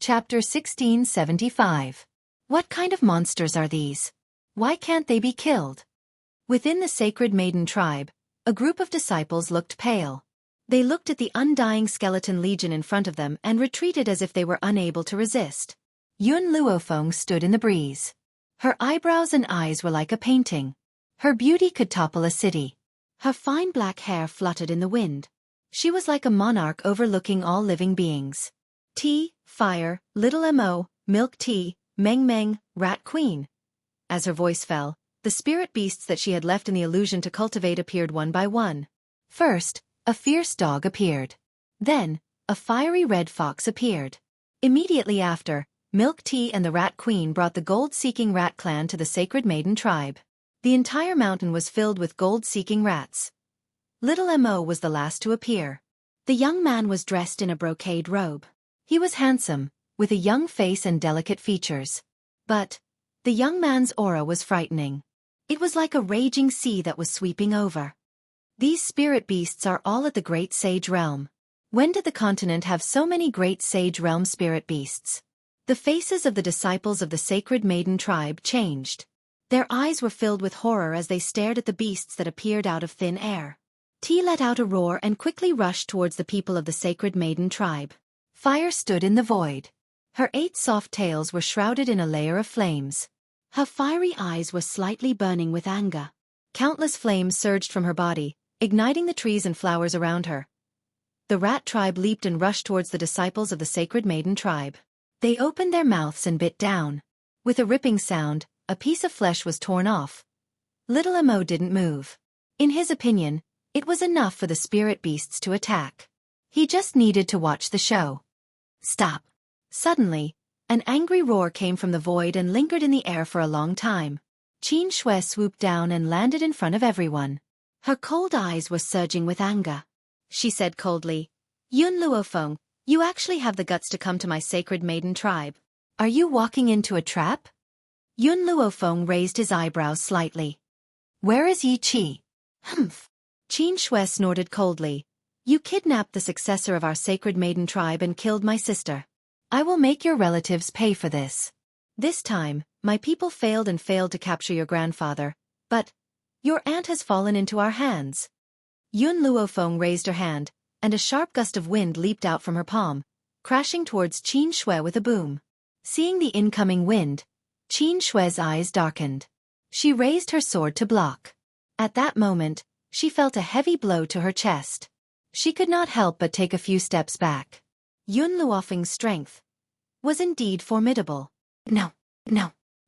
Chapter 1675. What kind of monsters are these? Why can't they be killed? Within the Sacred Maiden tribe, a group of disciples looked pale. They looked at the undying skeleton legion in front of them and retreated as if they were unable to resist. Yun Luofeng stood in the breeze. Her eyebrows and eyes were like a painting. Her beauty could topple a city. Her fine black hair fluttered in the wind. She was like a monarch overlooking all living beings. Tea, fire, little mo, milk tea, meng meng, rat queen. As her voice fell, the spirit beasts that she had left in the illusion to cultivate appeared one by one. First, a fierce dog appeared. Then, a fiery red fox appeared. Immediately after, Milk Tea and the Rat Queen brought the gold-seeking rat clan to the Sacred Maiden tribe. The entire mountain was filled with gold-seeking rats. Little Mo was the last to appear. The young man was dressed in a brocade robe. He was handsome, with a young face and delicate features. But the young man's aura was frightening. It was like a raging sea that was sweeping over. These spirit beasts are all at the Great Sage Realm. When did the continent have so many Great Sage Realm spirit beasts? The faces of the disciples of the Sacred Maiden tribe changed. Their eyes were filled with horror as they stared at the beasts that appeared out of thin air. Tea let out a roar and quickly rushed towards the people of the Sacred Maiden tribe. Fire stood in the void. Her 8 soft tails were shrouded in a layer of flames. Her fiery eyes were slightly burning with anger. Countless flames surged from her body, igniting the trees and flowers around her. The rat tribe leaped and rushed towards the disciples of the Sacred Maiden tribe. They opened their mouths and bit down. With a ripping sound, a piece of flesh was torn off. Little Mo didn't move. In his opinion, it was enough for the spirit beasts to attack. He just needed to watch the show. Stop. Suddenly, an angry roar came from the void and lingered in the air for a long time. Qin Shui swooped down and landed in front of everyone. Her cold eyes were surging with anger. She said coldly, "Yun Luofeng, you actually have the guts to come to my Sacred Maiden tribe. Are you walking into a trap?" Yun Luofeng raised his eyebrows slightly. "Where is Yi Qi?" "Humph." Qin Shui snorted coldly. "You kidnapped the successor of our Sacred Maiden tribe and killed my sister. I will make your relatives pay for this. This time, my people failed to capture your grandfather, but your aunt has fallen into our hands." Yun Luofeng raised her hand, and a sharp gust of wind leaped out from her palm, crashing towards Qin Shui with a boom. Seeing the incoming wind, Qin Shui's eyes darkened. She raised her sword to block. At that moment, she felt a heavy blow to her chest. She could not help but take a few steps back. Yun Luofeng's strength was indeed formidable. No.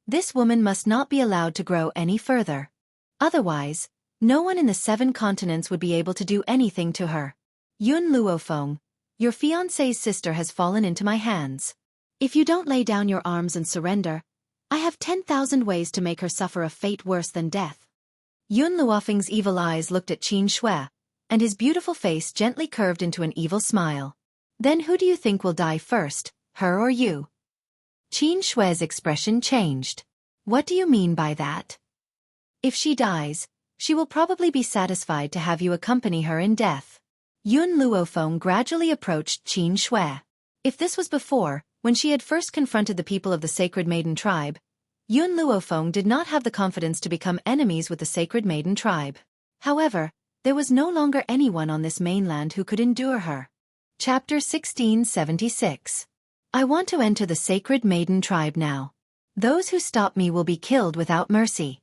This woman must not be allowed to grow any further. Otherwise, no one in the 7 continents would be able to do anything to her. Yun Luofeng, your fiancé's sister has fallen into my hands. If you don't lay down your arms and surrender, I have 10,000 ways to make her suffer a fate worse than death. Yun Luofeng's evil eyes looked at Qin Shui, and his beautiful face gently curved into an evil smile. "Then who do you think will die first, her or you?" Qin Shui's expression changed. "What do you mean by that?" "If she dies, she will probably be satisfied to have you accompany her in death." Yun Luofeng gradually approached Qin Shui. If this was before, when she had first confronted the people of the Sacred Maiden tribe, Yun Luofeng did not have the confidence to become enemies with the Sacred Maiden tribe. However, there was no longer anyone on this mainland who could endure her. Chapter 1676. I want to enter the Sacred Maiden tribe now. Those who stop me will be killed without mercy.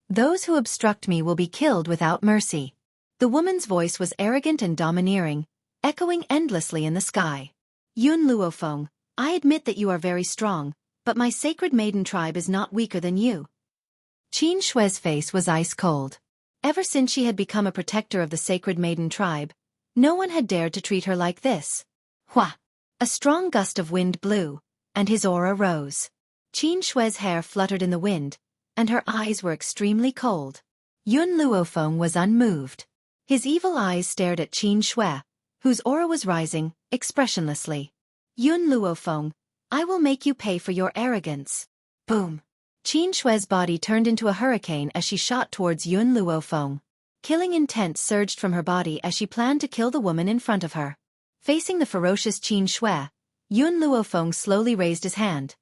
Those who obstruct me will be killed without mercy. The woman's voice was arrogant and domineering, echoing endlessly in the sky. Yun Luofeng, I admit that you are very strong, but my Sacred Maiden tribe is not weaker than you. Qin Shui's face was ice cold. Ever since she had become a protector of the Sacred Maiden tribe, no one had dared to treat her like this. Hua! A strong gust of wind blew, and his aura rose. Qin Shui's hair fluttered in the wind, and her eyes were extremely cold. Yun Luofeng was unmoved. His evil eyes stared at Qin Shui, whose aura was rising, expressionlessly. Yun Luofeng, I will make you pay for your arrogance. Boom! Qin Shui's body turned into a hurricane as she shot towards Yun Luofeng. Killing intent surged from her body as she planned to kill the woman in front of her. Facing the ferocious Qin Shui, Yun Luofeng slowly raised his hand.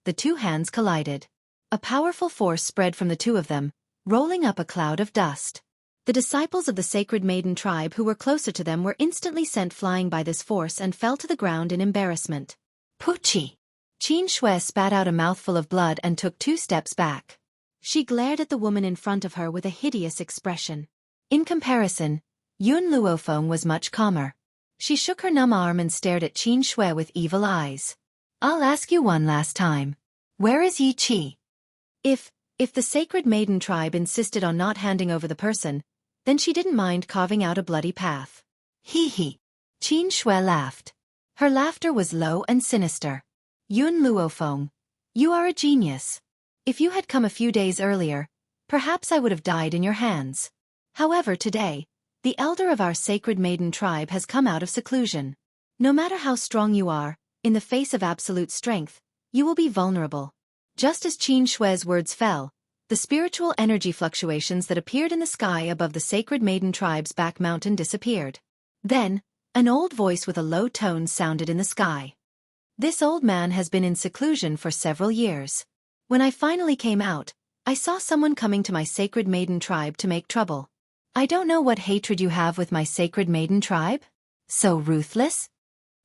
The two hands collided. A powerful force spread from the two of them, rolling up a cloud of dust. The disciples of the Sacred Maiden tribe who were closer to them were instantly sent flying by this force and fell to the ground in embarrassment. Puchi! Qin Shui spat out a mouthful of blood and took 2 steps back. She glared at the woman in front of her with a hideous expression. In comparison, Yun Luofeng was much calmer. She shook her numb arm and stared at Qin Shui with evil eyes. I'll ask you one last time. Where is Yi Qi? If the Sacred Maiden tribe insisted on not handing over the person, then she didn't mind carving out a bloody path. Hee hee. Qin Shui laughed. Her laughter was low and sinister. Yun Luofeng, you are a genius. If you had come a few days earlier, perhaps I would have died in your hands. However, today, the elder of our Sacred Maiden tribe has come out of seclusion. No matter how strong you are, in the face of absolute strength, you will be vulnerable. Just as Qin Shui's words fell, the spiritual energy fluctuations that appeared in the sky above the Sacred Maiden tribe's back mountain disappeared. Then, an old voice with a low tone sounded in the sky. This old man has been in seclusion for several years. When I finally came out, I saw someone coming to my Sacred Maiden tribe to make trouble. I don't know what hatred you have with my Sacred Maiden tribe? So ruthless?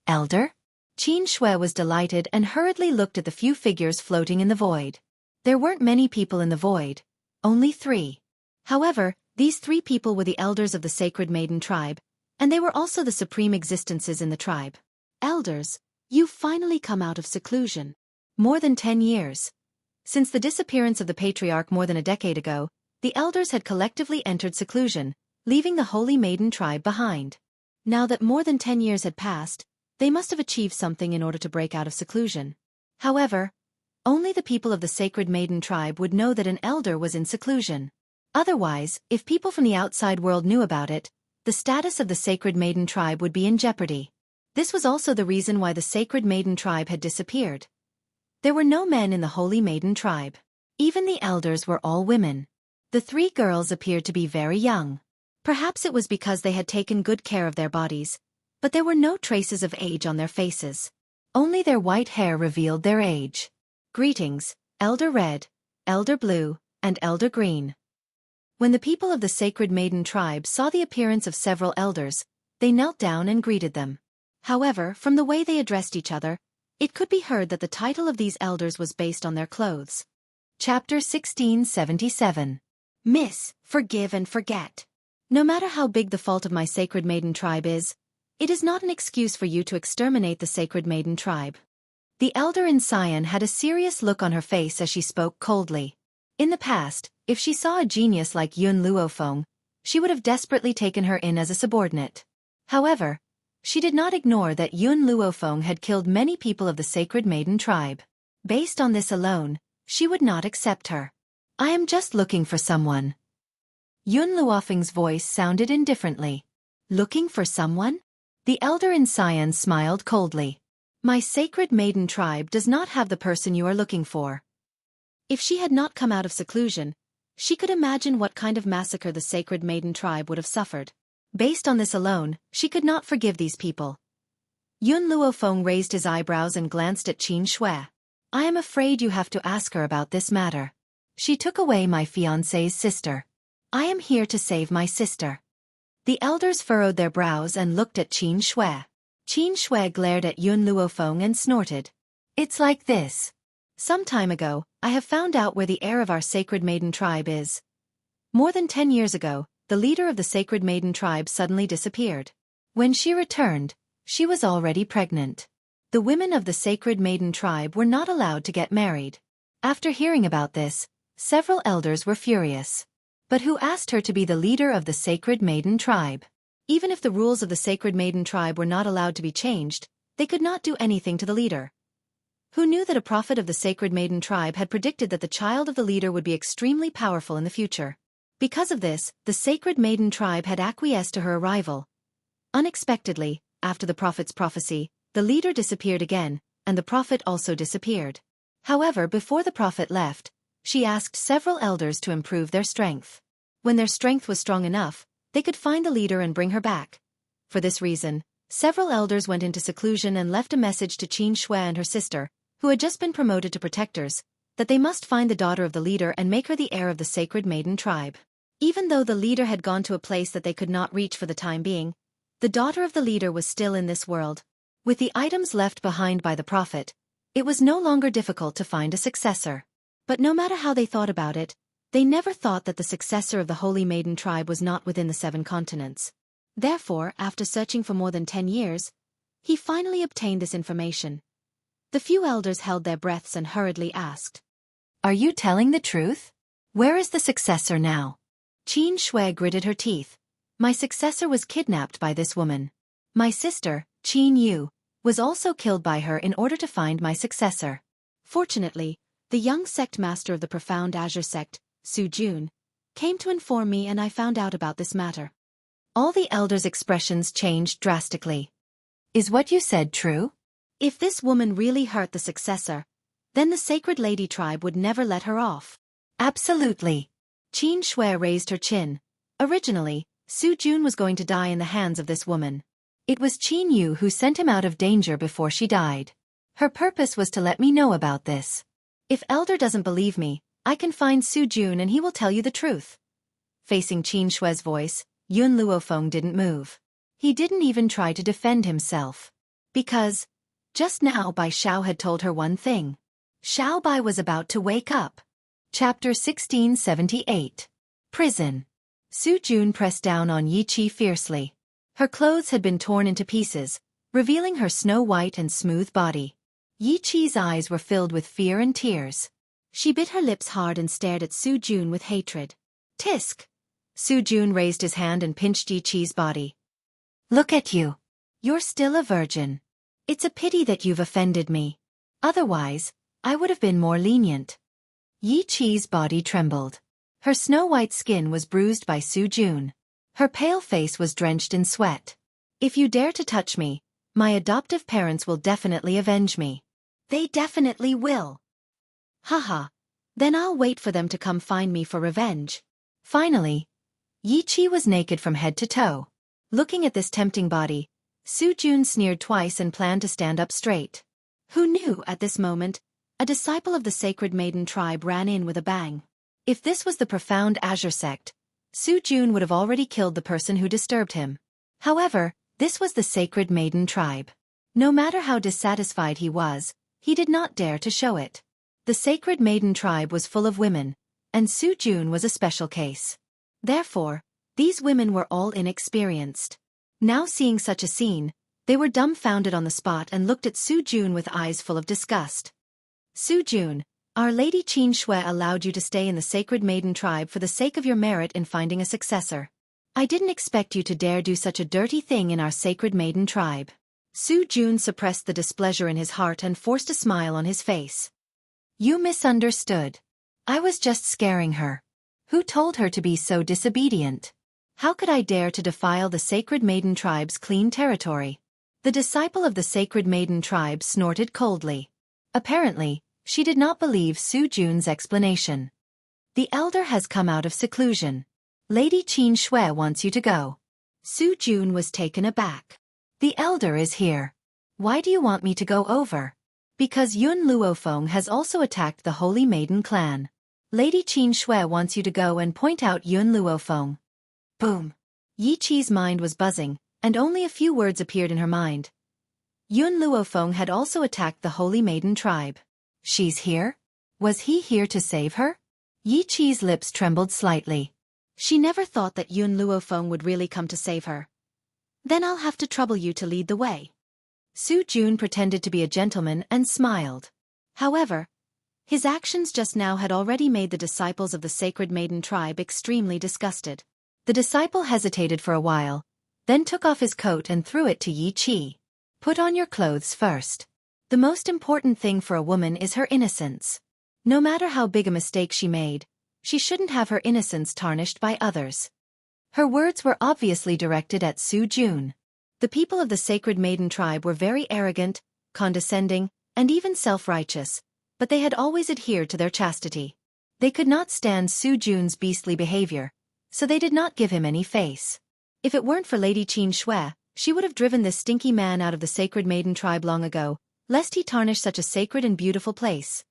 Elder? Qin Shui was delighted and hurriedly looked at the few figures floating in the void. There weren't many people in the void, only 3. However, these 3 people were the elders of the Sacred Maiden tribe, and they were also the supreme existences in the tribe. Elders, you've finally come out of seclusion. More than 10 years. Since the disappearance of the patriarch more than a decade ago, the elders had collectively entered seclusion, leaving the Holy Maiden tribe behind. Now that more than 10 years had passed, they must have achieved something in order to break out of seclusion. However, only the people of the Sacred Maiden tribe would know that an elder was in seclusion. Otherwise, if people from the outside world knew about it, the status of the Sacred Maiden tribe would be in jeopardy. This was also the reason why the Sacred Maiden tribe had disappeared. There were no men in the Holy Maiden tribe. Even the elders were all women. The 3 girls appeared to be very young. Perhaps it was because they had taken good care of their bodies, but there were no traces of age on their faces. Only their white hair revealed their age. Greetings, Elder Red, Elder Blue, and Elder Green. When the people of the Sacred Maiden tribe saw the appearance of several elders, they knelt down and greeted them. However, from the way they addressed each other, it could be heard that the title of these elders was based on their clothes. Chapter 1677. Miss, forgive and forget. No matter how big the fault of my Sacred Maiden tribe is, it is not an excuse for you to exterminate the Sacred Maiden tribe. The elder in Cyan had a serious look on her face as she spoke coldly. In the past, if she saw a genius like Yun Luofeng, she would have desperately taken her in as a subordinate. However, she did not ignore that Yun Luofeng had killed many people of the Sacred Maiden tribe. Based on this alone, she would not accept her. I am just looking for someone. Yun Luofeng's voice sounded indifferently. Looking for someone? The elder in Cyan smiled coldly. My Sacred Maiden tribe does not have the person you are looking for. If she had not come out of seclusion, she could imagine what kind of massacre the Sacred Maiden tribe would have suffered. Based on this alone, she could not forgive these people. Yun Luofeng raised his eyebrows and glanced at Qin Shui. I am afraid you have to ask her about this matter. She took away my fiancé's sister. I am here to save my sister. The elders furrowed their brows and looked at Qin Shui. Qin Shui glared at Yun Luofeng and snorted. It's like this. Some time ago, I have found out where the heir of our Sacred Maiden tribe is. More than 10 years ago, the leader of the Sacred Maiden tribe suddenly disappeared. When she returned, she was already pregnant. The women of the Sacred Maiden tribe were not allowed to get married. After hearing about this, several elders were furious. But who asked her to be the leader of the Sacred Maiden tribe? Even if the rules of the Sacred Maiden tribe were not allowed to be changed, they could not do anything to the leader. Who knew that a prophet of the Sacred Maiden tribe had predicted that the child of the leader would be extremely powerful in the future? Because of this, the Sacred Maiden tribe had acquiesced to her arrival. Unexpectedly, after the prophet's prophecy, the leader disappeared again, and the prophet also disappeared. However, before the prophet left, she asked several elders to improve their strength. When their strength was strong enough, they could find the leader and bring her back. For this reason, Several elders went into seclusion and left a message to Qin Shui and her sister, who had just been promoted to protectors, that they must find the daughter of the leader and make her the heir of the sacred maiden tribe. Even though the leader had gone to a place that they could not reach for the time being, the daughter of the leader was still in this world. With the items left behind by the prophet, it was no longer difficult to find a successor. But no matter how they thought about it, they never thought that the successor of the Holy Maiden tribe was not within the 7 continents. Therefore, after searching for more than 10 years, he finally obtained this information. The few elders held their breaths and hurriedly asked, "Are you telling the truth? Where is the successor now?" Qin Shui gritted her teeth. "My successor was kidnapped by this woman. My sister, Qin Yu, was also killed by her in order to find my successor. Fortunately, the young sect master of the Profound Azure sect, Su Jun, came to inform me and I found out about this matter." All the elders' expressions changed drastically. "Is what you said true? If this woman really hurt the successor, then the Sacred Lady tribe would never let her off." "Absolutely." Qin Shui raised her chin. Originally, Su Jun was going to die in the hands of this woman. It was Qin Yu who sent him out of danger before she died. Her purpose was to let me know about this. If Elder doesn't believe me, I can find Su Jun and he will tell you the truth. Facing Qin Shui's voice, Yun Luofeng didn't move. He didn't even try to defend himself. Because, just now Bai Xiao had told her one thing. Xiao Bai was about to wake up. Chapter 1678. Prison. Su Jun pressed down on Yi Qi fiercely. Her clothes had been torn into pieces, revealing her snow-white and smooth body. Yi Qi's eyes were filled with fear and tears. She bit her lips hard and stared at Su Jun with hatred. "Tisk!" Su Jun raised his hand and pinched Yi Qi's body. "Look at you. You're still a virgin. It's a pity that you've offended me. Otherwise, I would have been more lenient." Yi Qi's body trembled. Her snow-white skin was bruised by Su Jun. Her pale face was drenched in sweat. "If you dare to touch me, my adoptive parents will definitely avenge me." "They definitely will." "Haha. Then I'll wait for them to come find me for revenge." Finally, Yi Qi was naked from head to toe. Looking at this tempting body, Su Jun sneered twice and planned to stand up straight. Who knew at this moment, a disciple of the Sacred Maiden tribe ran in with a bang. If this was the Profound Azure sect, Su Jun would have already killed the person who disturbed him. However, this was the Sacred Maiden tribe. No matter how dissatisfied he was, he did not dare to show it. The Sacred Maiden tribe was full of women, and Su Jun was a special case. Therefore, these women were all inexperienced. Now seeing such a scene, they were dumbfounded on the spot and looked at Su Jun with eyes full of disgust. "Su Jun, Our Lady Qin Shui allowed you to stay in the Sacred Maiden tribe for the sake of your merit in finding a successor. I didn't expect you to dare do such a dirty thing in our Sacred Maiden tribe." Su Jun suppressed the displeasure in his heart and forced a smile on his face. "You misunderstood. I was just scaring her. Who told her to be so disobedient? How could I dare to defile the Sacred Maiden tribe's clean territory?" The disciple of the Sacred Maiden tribe snorted coldly. Apparently, she did not believe Su Jun's explanation. "The elder has come out of seclusion. Lady Qin Shui wants you to go." Su Jun was taken aback. "The elder is here. Why do you want me to go over?" "Because Yun Luofeng has also attacked the Holy Maiden clan. Lady Qin Shui wants you to go and point out Yun Luofeng." Boom. Yi Qi's mind was buzzing, and only a few words appeared in her mind. Yun Luofeng had also attacked the Holy Maiden tribe. She's here? Was he here to save her? Yi Qi's lips trembled slightly. She never thought that Yun Luofeng would really come to save her. "Then I'll have to trouble you to lead the way." Su Jun pretended to be a gentleman and smiled. However, his actions just now had already made the disciples of the Sacred Maiden tribe extremely disgusted. The disciple hesitated for a while, then took off his coat and threw it to Yi Qi. "Put on your clothes first. The most important thing for a woman is her innocence. No matter how big a mistake she made, she shouldn't have her innocence tarnished by others." Her words were obviously directed at Su Jun. The people of the Sacred Maiden tribe were very arrogant, condescending, and even self-righteous, but they had always adhered to their chastity. They could not stand Su Jun's beastly behavior, so they did not give him any face. If it weren't for Lady Qin Shui, She would have driven this stinky man out of the Sacred Maiden tribe long ago, lest he tarnish such a sacred and beautiful place.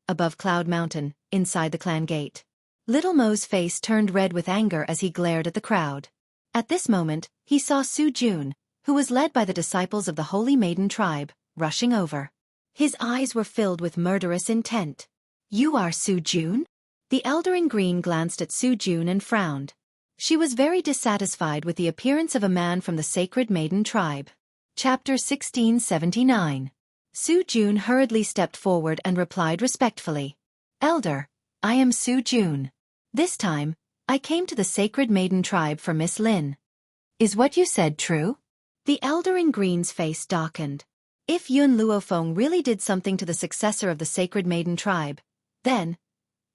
Above Cloud Mountain, inside the clan gate. Little Mo's face turned red with anger as he glared at the crowd. At this moment, he saw Su Jun, who was led by the disciples of the Holy Maiden tribe, rushing over. His eyes were filled with murderous intent. "You are Su Jun?" The elder in green glanced at Su Jun and frowned. She was very dissatisfied with the appearance of a man from the Sacred Maiden tribe. Chapter 1679. Su Jun hurriedly stepped forward and replied respectfully. "Elder, I am Su Jun. This time, I came to the Sacred Maiden tribe for Miss Lin. Is what you said true?" The elder in green's face darkened. If Yun Luofeng really did something to the successor of the Sacred Maiden tribe, then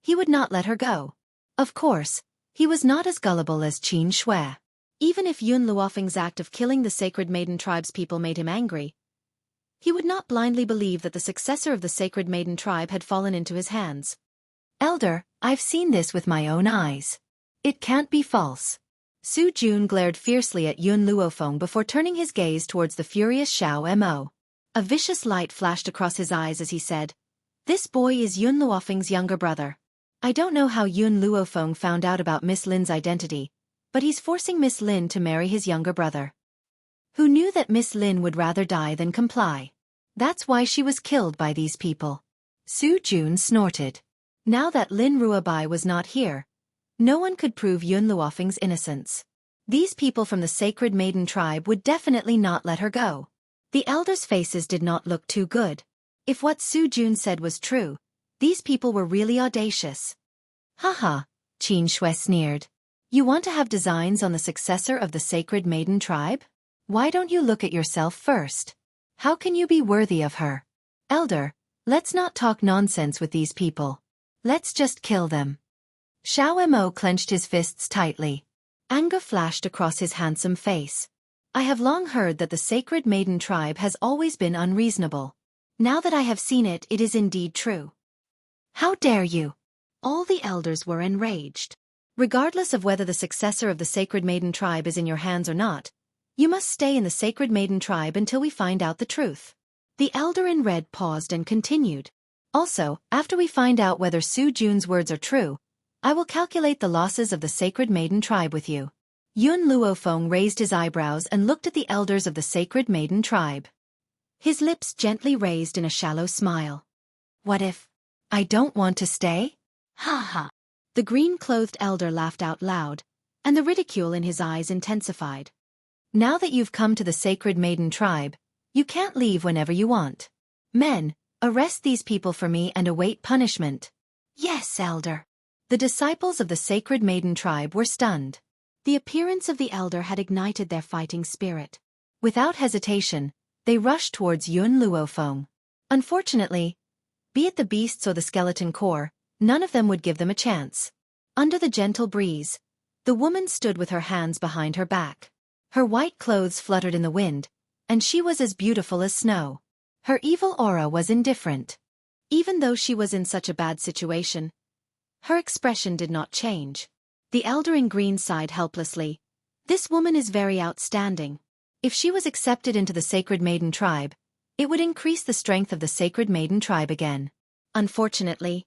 he would not let her go. Of course, he was not as gullible as Qin Shui. Even if Yun Luofeng's act of killing the Sacred Maiden tribe's people made him angry, he would not blindly believe that the successor of the Sacred Maiden tribe had fallen into his hands. "Elder, I've seen this with my own eyes. It can't be false." Su Jun glared fiercely at Yun Luofeng before turning his gaze towards the furious Xiao Mo. A vicious light flashed across his eyes as he said, "This boy is Yun Luofeng's younger brother. I don't know how Yun Luofeng found out about Miss Lin's identity, but he's forcing Miss Lin to marry his younger brother. Who knew that Miss Lin would rather die than comply? That's why she was killed by these people." Su Jun snorted. Now that Lin Ruobai was not here, no one could prove Yun Luofeng's innocence. These people from the Sacred Maiden tribe would definitely not let her go. The elders' faces did not look too good. If what Su Jun said was true, these people were really audacious. "Haha," Qin Shui sneered. "You want to have designs on the successor of the Sacred Maiden tribe? Why don't you look at yourself first? How can you be worthy of her? Elder, let's not talk nonsense with these people. Let's just kill them." Xiao Mo clenched his fists tightly. Anger flashed across his handsome face. "I have long heard that the Sacred Maiden tribe has always been unreasonable. Now that I have seen it, it is indeed true. How dare you?" All the elders were enraged. "Regardless of whether the successor of the Sacred Maiden tribe is in your hands or not, you must stay in the Sacred Maiden tribe until we find out the truth." The elder in red paused and continued. "Also, after we find out whether Su Jun's words are true, I will calculate the losses of the Sacred Maiden tribe with you." Yun Luofeng raised his eyebrows and looked at the elders of the Sacred Maiden tribe. His lips gently raised in a shallow smile. "What if I don't want to stay?" "Ha ha." The green-clothed elder laughed out loud, and the ridicule in his eyes intensified. "Now that you've come to the Sacred Maiden tribe, you can't leave whenever you want. Men, arrest these people for me and await punishment." "Yes, elder." The disciples of the Sacred Maiden tribe were stunned. The appearance of the elder had ignited their fighting spirit. Without hesitation, they rushed towards Yun Luofeng. Unfortunately, be it the beasts or the skeleton core, none of them would give them a chance. Under the gentle breeze, the woman stood with her hands behind her back. Her white clothes fluttered in the wind, and she was as beautiful as snow. Her evil aura was indifferent. Even though she was in such a bad situation, her expression did not change. The elder in green sighed helplessly. "This woman is very outstanding. If she was accepted into the Sacred Maiden tribe, it would increase the strength of the Sacred Maiden tribe again. Unfortunately,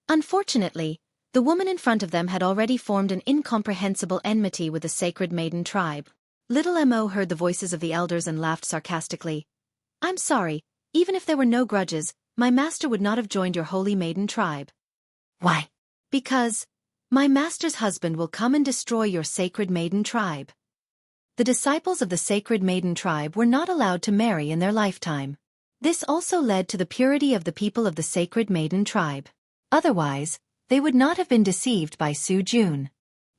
the woman in front of them had already formed an incomprehensible enmity with the Sacred Maiden tribe." Little Mo heard the voices of the elders and laughed sarcastically. "I'm sorry, even if there were no grudges, my master would not have joined your Holy Maiden tribe." "Why?" "Because my master's husband will come and destroy your Sacred Maiden tribe." The disciples of the Sacred Maiden tribe were not allowed to marry in their lifetime. This also led to the purity of the people of the Sacred Maiden tribe. Otherwise, they would not have been deceived by Su Jun.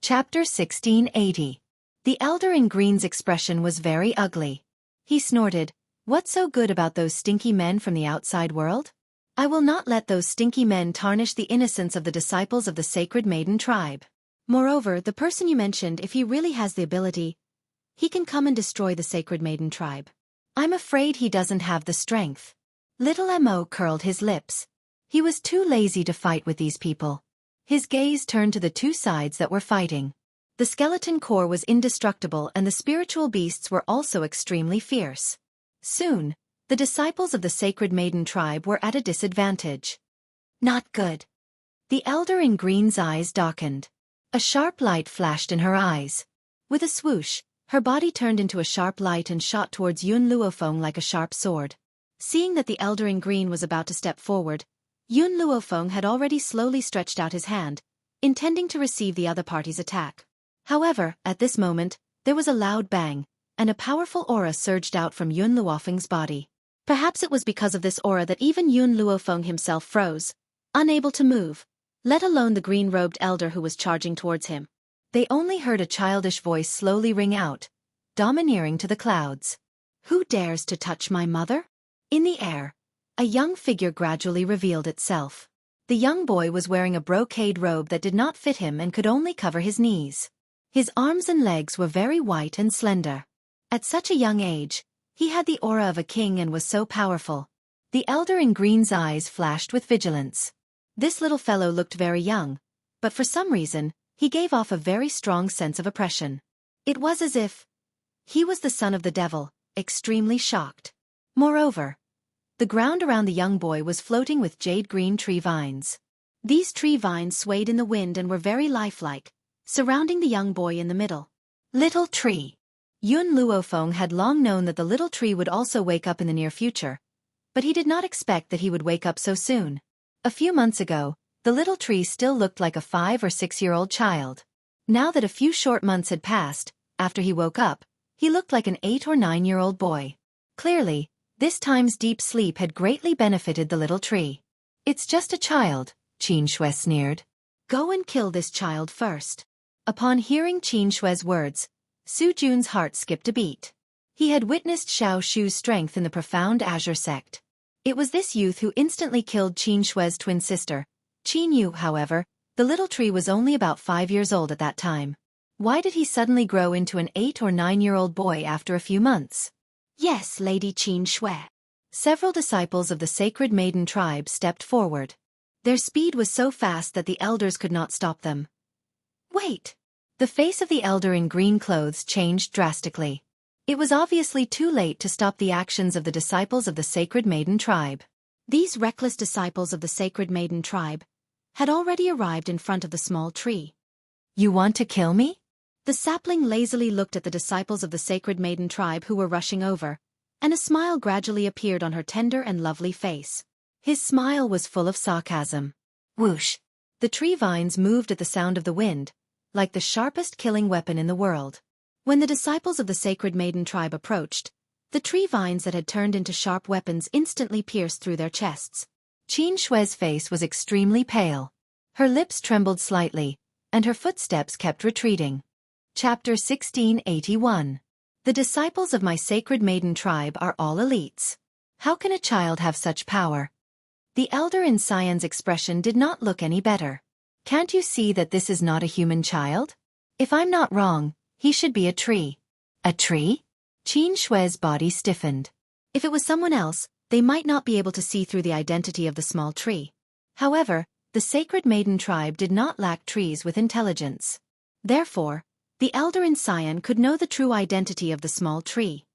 Chapter 1680. The elder in green's expression was very ugly. He snorted, "What's so good about those stinky men from the outside world? I will not let those stinky men tarnish the innocence of the disciples of the Sacred Maiden tribe. Moreover, the person you mentioned, if he really has the ability, he can come and destroy the Sacred Maiden tribe. I'm afraid he doesn't have the strength." Little Mo curled his lips. He was too lazy to fight with these people. His gaze turned to the two sides that were fighting. The skeleton core was indestructible and the spiritual beasts were also extremely fierce. Soon, the disciples of the Sacred Maiden tribe were at a disadvantage. Not good. The elder in green's eyes darkened. A sharp light flashed in her eyes. With a swoosh, her body turned into a sharp light and shot towards Yun Luofeng like a sharp sword. Seeing that the elder in green was about to step forward, Yun Luofeng had already slowly stretched out his hand, intending to receive the other party's attack. However, at this moment, there was a loud bang, and a powerful aura surged out from Yun Luofeng's body. Perhaps it was because of this aura that even Yun Luofeng himself froze, unable to move, let alone the green-robed elder who was charging towards him. They only heard a childish voice slowly ring out, domineering to the clouds. "Who dares to touch my mother?" In the air, a young figure gradually revealed itself. The young boy was wearing a brocade robe that did not fit him and could only cover his knees. His arms and legs were very white and slender. At such a young age, he had the aura of a king and was so powerful. The elder in green's eyes flashed with vigilance. This little fellow looked very young, but for some reason, he gave off a very strong sense of oppression. It was as if he was the son of the devil, extremely shocked. Moreover, the ground around the young boy was floating with jade-green tree vines. These tree vines swayed in the wind and were very lifelike, surrounding the young boy in the middle. Little tree. Yun Luofeng had long known that the little tree would also wake up in the near future, but he did not expect that he would wake up so soon. A few months ago, the little tree still looked like a 5- or 6-year-old child. Now that a few short months had passed, after he woke up, he looked like an 8- or 9-year-old boy. Clearly, this time's deep sleep had greatly benefited the little tree. "It's just a child," Qin Shui sneered. "Go and kill this child first." Upon hearing Qin Shui's words, Su Jun's heart skipped a beat. He had witnessed Xiao Shu's strength in the profound Azure sect. It was this youth who instantly killed Qin Shui's twin sister. Qin Yu, however, the little tree was only about 5 years old at that time. Why did he suddenly grow into an 8- or 9-year-old boy after a few months? "Yes, Lady Qin Shui." Several disciples of the Sacred Maiden tribe stepped forward. Their speed was so fast that the elders could not stop them. "Wait!" The face of the elder in green clothes changed drastically. It was obviously too late to stop the actions of the disciples of the Sacred Maiden tribe. These reckless disciples of the Sacred Maiden tribe had already arrived in front of the small tree. "You want to kill me?" The sapling lazily looked at the disciples of the Sacred Maiden tribe who were rushing over, and a smile gradually appeared on her tender and lovely face. His smile was full of sarcasm. Whoosh! The tree vines moved at the sound of the wind, like the sharpest killing weapon in the world. When the disciples of the Sacred Maiden tribe approached, the tree vines that had turned into sharp weapons instantly pierced through their chests. Qin Shui's face was extremely pale. Her lips trembled slightly, and her footsteps kept retreating. Chapter 1681. The disciples of my Sacred Maiden tribe are all elites. How can a child have such power? The elder in Cyan's expression did not look any better. "Can't you see that this is not a human child? If I'm not wrong, he should be a tree." "A tree?" Qin Shui's body stiffened. If it was someone else, they might not be able to see through the identity of the small tree. However, the Sacred Maiden tribe did not lack trees with intelligence. Therefore, the elder in Cyan could know the true identity of the small tree.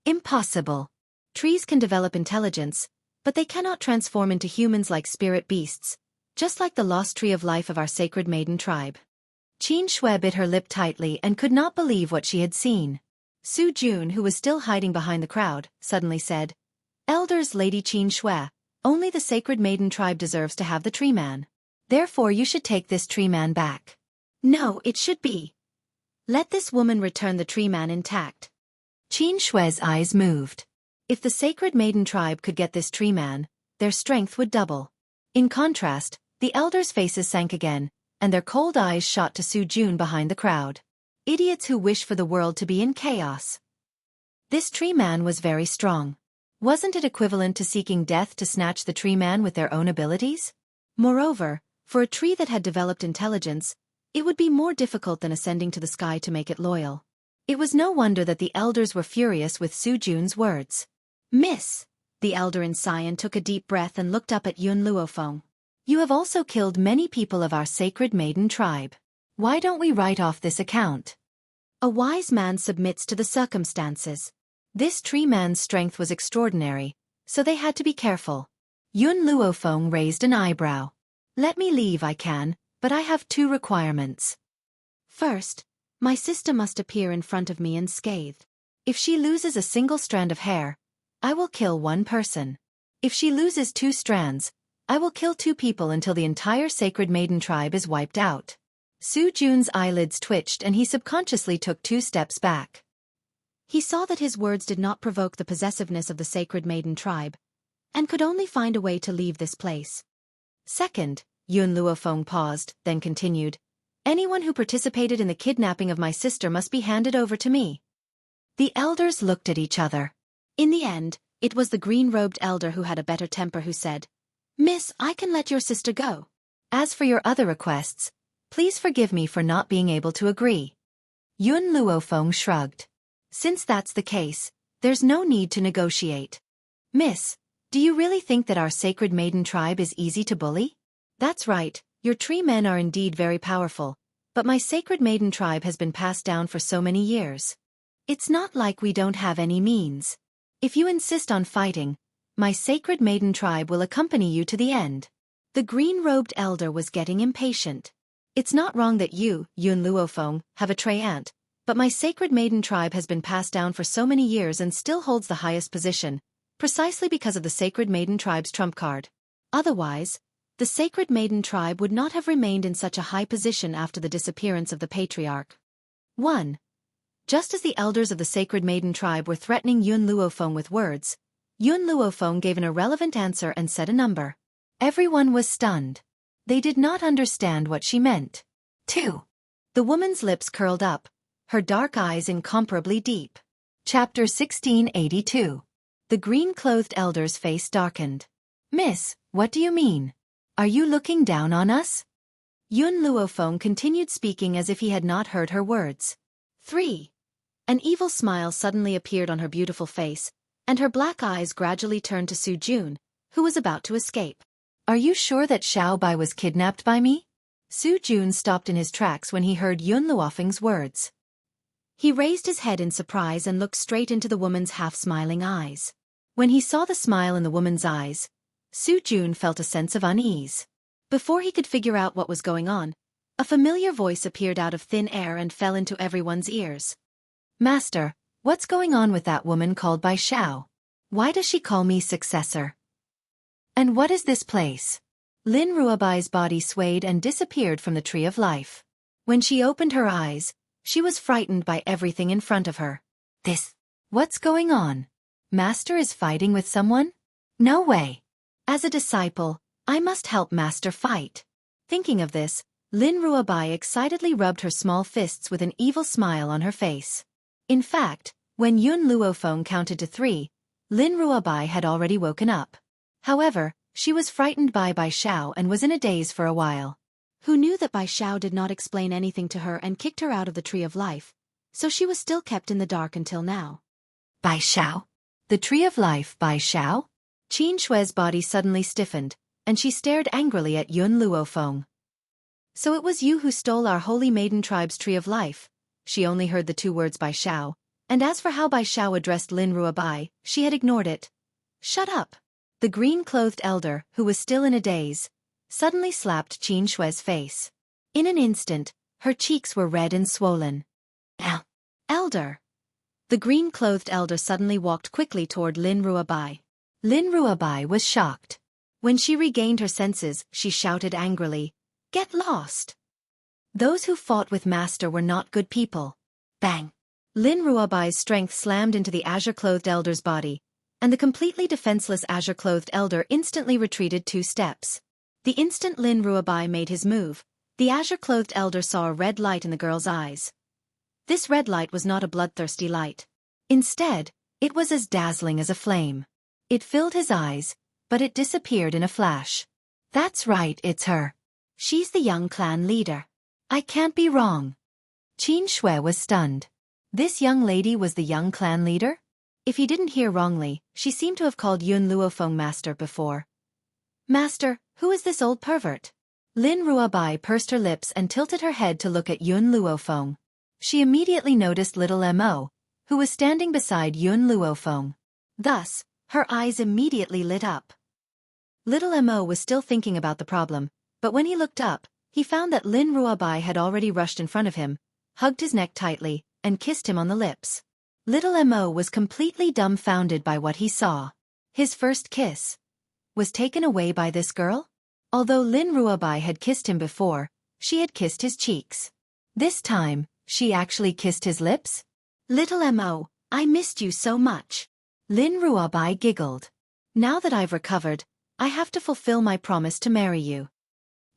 Impossible. Trees can develop intelligence, but they cannot transform into humans like spirit beasts, just like the lost tree of life of our Sacred Maiden tribe. Qin Shui bit her lip tightly and could not believe what she had seen. Su Jun, who was still hiding behind the crowd, suddenly said, "Elders, Lady Qin Shui, only the Sacred Maiden tribe deserves to have the tree man. Therefore you should take this tree man back." "No, it should be. Let this woman return the tree man intact." Qin Shui's eyes moved. If the Sacred Maiden tribe could get this tree man, their strength would double. In contrast, the elders' faces sank again, and their cold eyes shot to Su Jun behind the crowd. Idiots who wish for the world to be in chaos. This tree man was very strong. Wasn't it equivalent to seeking death to snatch the tree man with their own abilities? Moreover, for a tree that had developed intelligence, it would be more difficult than ascending to the sky to make it loyal. It was no wonder that the elders were furious with Su Jun's words. "Miss," the elder in Cyan took a deep breath and looked up at Yun Luofeng. "You have also killed many people of our Sacred Maiden tribe. Why don't we write off this account? A wise man submits to the circumstances. This tree man's strength was extraordinary, so they had to be careful. Yun Luofeng raised an eyebrow. Let me leave I can, but I have 2 requirements. First, my sister must appear in front of me unscathed. If she loses a single strand of hair, I will kill 1 person. If she loses 2 strands, I will kill 2 people until the entire Sacred Maiden tribe is wiped out. Su Jun's eyelids twitched and he subconsciously took 2 steps back. He saw that his words did not provoke the possessiveness of the Sacred Maiden tribe, and could only find a way to leave this place. Second, Yun Luofeng paused, then continued, anyone who participated in the kidnapping of my sister must be handed over to me. The elders looked at each other. In the end, it was the green-robed elder who had a better temper who said, Miss, I can let your sister go. As for your other requests, please forgive me for not being able to agree. Yun Luofeng shrugged. Since that's the case, there's no need to negotiate. Miss, do you really think that our Sacred Maiden tribe is easy to bully? That's right, your tree men are indeed very powerful, but my Sacred Maiden tribe has been passed down for so many years. It's not like we don't have any means. If you insist on fighting, my Sacred Maiden tribe will accompany you to the end. The green-robed elder was getting impatient. It's not wrong that you, Yun Luofeng, have a Trey aunt, but my Sacred Maiden tribe has been passed down for so many years and still holds the highest position, precisely because of the Sacred Maiden tribe's trump card. Otherwise, the Sacred Maiden tribe would not have remained in such a high position after the disappearance of the patriarch. 1. Just as the elders of the Sacred Maiden tribe were threatening Yun Luofeng with words, Yun Luofeng gave an irrelevant answer and said a number. Everyone was stunned. They did not understand what she meant. 2. The woman's lips curled up, her dark eyes incomparably deep. Chapter 1682. The green-clothed elder's face darkened. Miss, what do you mean? Are you looking down on us? Yun Luofeng continued speaking as if he had not heard her words. 3. An evil smile suddenly appeared on her beautiful face, and her black eyes gradually turned to Su Jun, who was about to escape. Are you sure that Xiao Bai was kidnapped by me? Su Jun stopped in his tracks when he heard Yun Luofeng's words. He raised his head in surprise and looked straight into the woman's half-smiling eyes. When he saw the smile in the woman's eyes, Su Jun felt a sense of unease. Before he could figure out what was going on, a familiar voice appeared out of thin air and fell into everyone's ears. Master, what's going on with that woman called Bai Xiao? Why does she call me successor? And what is this place? Lin Ruobai's body swayed and disappeared from the Tree of Life. When she opened her eyes, she was frightened by everything in front of her. What's going on? Master is fighting with someone? No way. As a disciple, I must help Master fight. Thinking of this, Lin Ruobai excitedly rubbed her small fists with an evil smile on her face. In fact, when Yun Luofeng counted to 3, Lin Ruobai had already woken up. However, she was frightened by Bai Xiao and was in a daze for a while. Who knew that Bai Xiao did not explain anything to her and kicked her out of the Tree of Life, so she was still kept in the dark until now. Bai Xiao? The Tree of Life, Bai Xiao? Qin Shui's body suddenly stiffened, and she stared angrily at Yun Luofeng. So it was you who stole our Holy Maiden tribe's Tree of Life. She only heard the 2 words Bai Xiao, and as for how Bai Xiao addressed Lin Ruobai, she had ignored it. Shut up! The green-clothed elder, who was still in a daze, suddenly slapped Qin Shui's face. In an instant, her cheeks were red and swollen. Elder! The green-clothed elder suddenly walked quickly toward Lin Ruobai. Lin Ruobai was shocked. When she regained her senses, she shouted angrily, "Get lost!" Those who fought with Master were not good people. Bang! Lin Ruobai's strength slammed into the azure-clothed elder's body, and the completely defenseless azure-clothed elder instantly retreated 2 steps. The instant Lin Ruobai made his move, the azure-clothed elder saw a red light in the girl's eyes. This red light was not a bloodthirsty light. Instead, it was as dazzling as a flame. It filled his eyes, but it disappeared in a flash. That's right, it's her. She's the young clan leader. I can't be wrong. Qin Shui was stunned. This young lady was the young clan leader? If he didn't hear wrongly, she seemed to have called Yun Luofeng Master before. Master, who is this old pervert? Lin Ruobai pursed her lips and tilted her head to look at Yun Luofeng. She immediately noticed little Mo, who was standing beside Yun Luofeng. Thus, her eyes immediately lit up. Little Mo was still thinking about the problem, but when he looked up, he found that Lin Ruobai had already rushed in front of him, hugged his neck tightly, and kissed him on the lips. Little Mo was completely dumbfounded by what he saw. His first kiss was taken away by this girl? Although Lin Ruobai had kissed him before, she had kissed his cheeks. This time, she actually kissed his lips? Little Mo, I missed you so much. Lin Ruobai giggled. Now that I've recovered, I have to fulfill my promise to marry you.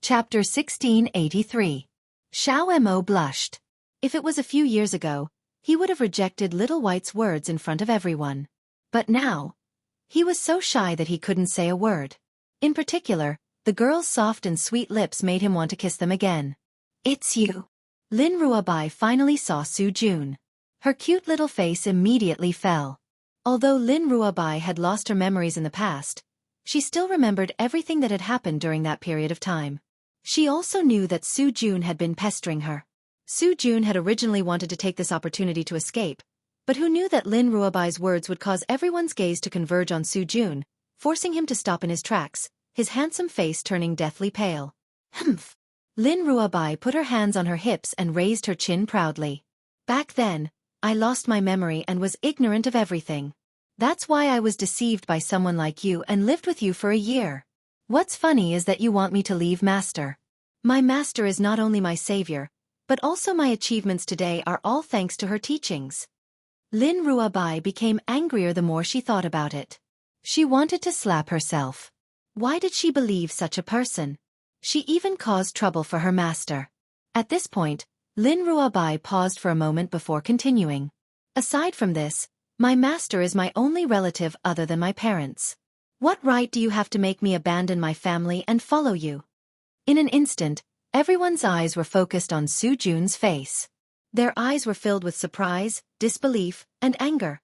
Chapter 1683. Xiao Mo blushed. If it was a few years ago, he would have rejected Little White's words in front of everyone. But now, he was so shy that he couldn't say a word. In particular, the girl's soft and sweet lips made him want to kiss them again. It's you. Lin Ruobai finally saw Su Jun. Her cute little face immediately fell. Although Lin Ruobai had lost her memories in the past, she still remembered everything that had happened during that period of time. She also knew that Su Jun had been pestering her. Su Jun had originally wanted to take this opportunity to escape, but who knew that Lin Ruobai's words would cause everyone's gaze to converge on Su Jun, forcing him to stop in his tracks, his handsome face turning deathly pale. Humph! Lin Ruobai put her hands on her hips and raised her chin proudly. Back then, I lost my memory and was ignorant of everything. That's why I was deceived by someone like you and lived with you for a year. What's funny is that you want me to leave Master. My master is not only my savior, but also my achievements today are all thanks to her teachings. Lin Ruobai became angrier the more she thought about it. She wanted to slap herself. Why did she believe such a person? She even caused trouble for her master. At this point, Lin Ruobai paused for a moment before continuing. Aside from this, my master is my only relative other than my parents. What right do you have to make me abandon my family and follow you? In an instant, everyone's eyes were focused on Su Jun's face. Their eyes were filled with surprise, disbelief, and anger.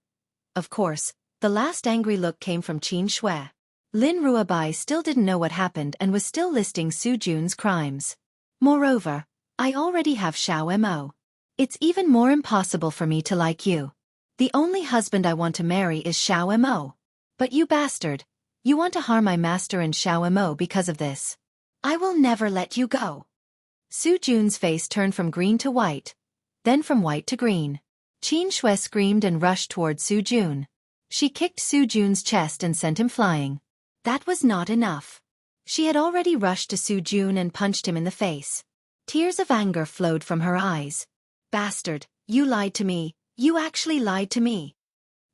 Of course, the last angry look came from Qin Shui. Lin Ruobai still didn't know what happened and was still listing Su Jun's crimes. Moreover, I already have Xiao Mo. It's even more impossible for me to like you. The only husband I want to marry is Xiao Mo. But you bastard, you want to harm my master and Xiao Mo because of this. I will never let you go. Su Jun's face turned from green to white, then from white to green. Qin Shui screamed and rushed toward Su Jun. She kicked Su Jun's chest and sent him flying. That was not enough. She had already rushed to Su Jun and punched him in the face. Tears of anger flowed from her eyes. Bastard, you lied to me, you actually lied to me.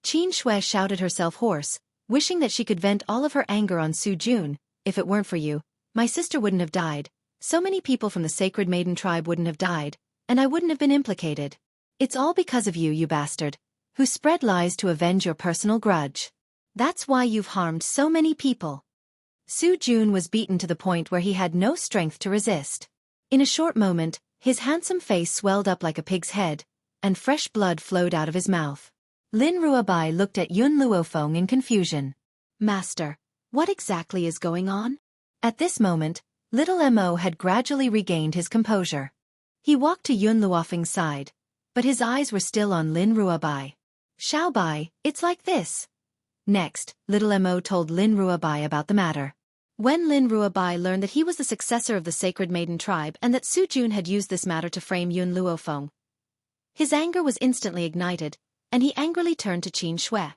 Qin Shui shouted herself hoarse, wishing that she could vent all of her anger on Su Jun. If it weren't for you, my sister wouldn't have died, so many people from the Sacred Maiden tribe wouldn't have died, and I wouldn't have been implicated. It's all because of you, you bastard, who spread lies to avenge your personal grudge. That's why you've harmed so many people. Su Jun was beaten to the point where he had no strength to resist. In a short moment, his handsome face swelled up like a pig's head, and fresh blood flowed out of his mouth. Lin Ruobai looked at Yun Luofeng in confusion. Master, what exactly is going on? At this moment, little Mo had gradually regained his composure. He walked to Yun Luofeng's side, but his eyes were still on Lin Ruobai. Xiao Bai, it's like this. Next, little Mo told Lin Ruobai about the matter. When Lin Ruobai learned that he was the successor of the Sacred Maiden tribe and that Su Jun had used this matter to frame Yun Luofeng, his anger was instantly ignited, and he angrily turned to Qin Shui.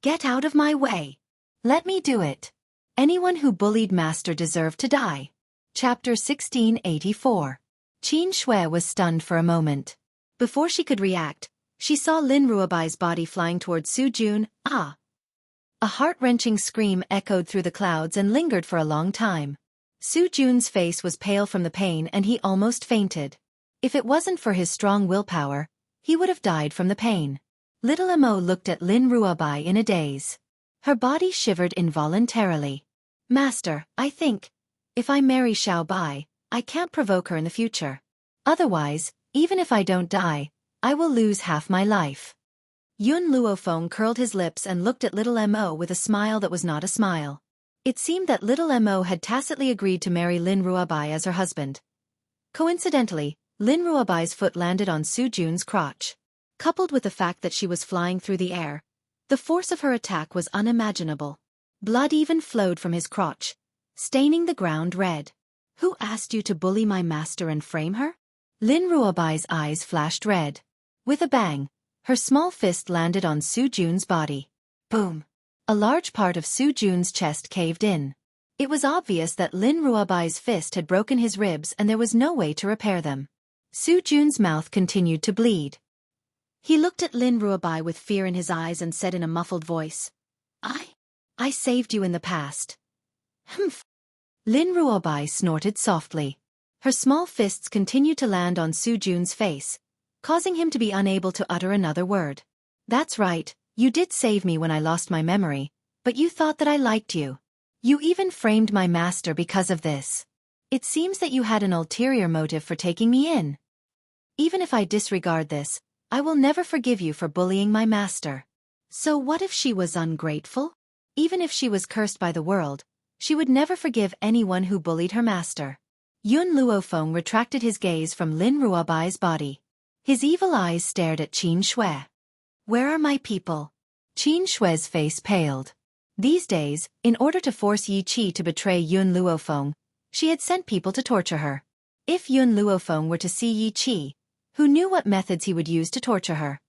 Get out of my way. Let me do it. Anyone who bullied Master deserved to die. Chapter 1684. Qin Shui was stunned for a moment. Before she could react, she saw Lin Ruobai's body flying towards Su Jun. Ah! A heart-wrenching scream echoed through the clouds and lingered for a long time. Su Jun's face was pale from the pain and he almost fainted. If it wasn't for his strong willpower, he would have died from the pain. Little Mo looked at Lin Ruobai in a daze. Her body shivered involuntarily. Master, I think, if I marry Xiao Bai, I can't provoke her in the future. Otherwise, even if I don't die, I will lose half my life. Yun Luofeng curled his lips and looked at little Mo with a smile that was not a smile. It seemed that little Mo had tacitly agreed to marry Lin Ruobai as her husband. Coincidentally, Lin Ruobai's foot landed on Su Jun's crotch. Coupled with the fact that she was flying through the air, the force of her attack was unimaginable. Blood even flowed from his crotch, staining the ground red. Who asked you to bully my master and frame her? Lin Ruobai's eyes flashed red. With a bang, her small fist landed on Su Jun's body. Boom! A large part of Su Jun's chest caved in. It was obvious that Lin Ruobai's fist had broken his ribs and there was no way to repair them. Su Jun's mouth continued to bleed. He looked at Lin Ruobai with fear in his eyes and said in a muffled voice, I saved you in the past. Humph. Lin Ruobai snorted softly. Her small fists continued to land on Su Jun's face, causing him to be unable to utter another word. That's right, you did save me when I lost my memory, but you thought that I liked you. You even framed my master because of this. It seems that you had an ulterior motive for taking me in. Even if I disregard this, I will never forgive you for bullying my master. So what if she was ungrateful? Even if she was cursed by the world, she would never forgive anyone who bullied her master. Yun Luofeng retracted his gaze from Lin Ruobai's body. His evil eyes stared at Qin Shui. Where are my people? Qin Shui's face paled. These days, in order to force Yi Qi to betray Yun Luofeng, she had sent people to torture her. If Yun Luofeng were to see Yi Qi, who knew what methods he would use to torture her?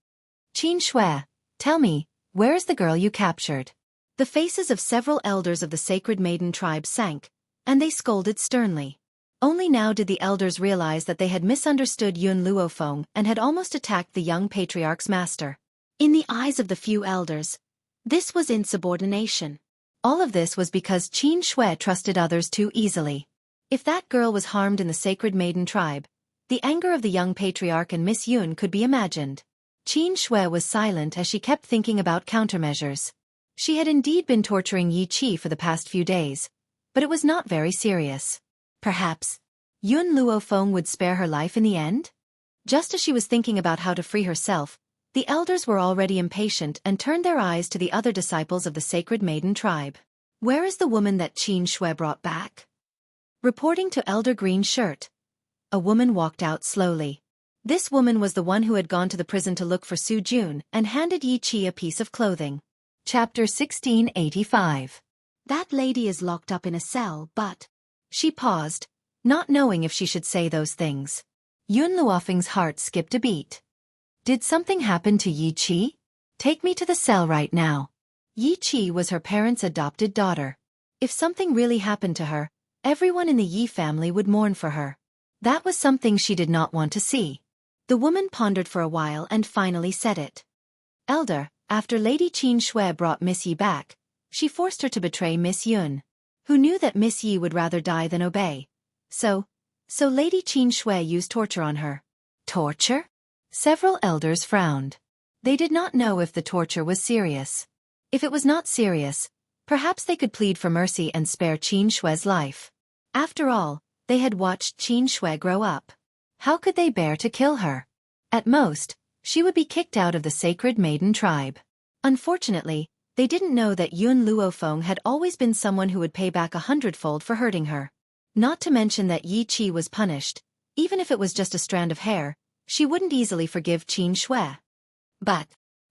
Qin Shui, tell me, where is the girl you captured? The faces of several elders of the Sacred Maiden tribe sank, and they scolded sternly. Only now did the elders realize that they had misunderstood Yun Luofeng and had almost attacked the young patriarch's master. In the eyes of the few elders, this was insubordination. All of this was because Qin Shui trusted others too easily. If that girl was harmed in the Sacred Maiden tribe, the anger of the young patriarch and Miss Yun could be imagined. Qin Shui was silent as she kept thinking about countermeasures. She had indeed been torturing Yi Qi for the past few days, but it was not very serious. Perhaps Yun Luofeng would spare her life in the end? Just as she was thinking about how to free herself, the elders were already impatient and turned their eyes to the other disciples of the Sacred Maiden tribe. Where is the woman that Qin Shui brought back? Reporting to Elder Green Shirt, a woman walked out slowly. This woman was the one who had gone to the prison to look for Su Jun and handed Yi Qi a piece of clothing. Chapter 1685. That lady is locked up in a cell, but... She paused, not knowing if she should say those things. Yun Luofeng's heart skipped a beat. Did something happen to Yi Qi? Take me to the cell right now. Yi Qi was her parents' adopted daughter. If something really happened to her, everyone in the Yi family would mourn for her. That was something she did not want to see. The woman pondered for a while and finally said it. Elder, after Lady Qin Shui brought Miss Yi back, she forced her to betray Miss Yun, who knew that Miss Yi would rather die than obey. So Lady Qin Shui used torture on her. Torture? Several elders frowned. They did not know if the torture was serious. If it was not serious, perhaps they could plead for mercy and spare Qin Shui's life. After all, they had watched Qin Shui grow up. How could they bear to kill her? At most, she would be kicked out of the Sacred Maiden tribe. Unfortunately, they didn't know that Yun Luofeng had always been someone who would pay back 100-fold for hurting her. Not to mention that Yi Qi was punished. Even if it was just a strand of hair, she wouldn't easily forgive Qin Shui. But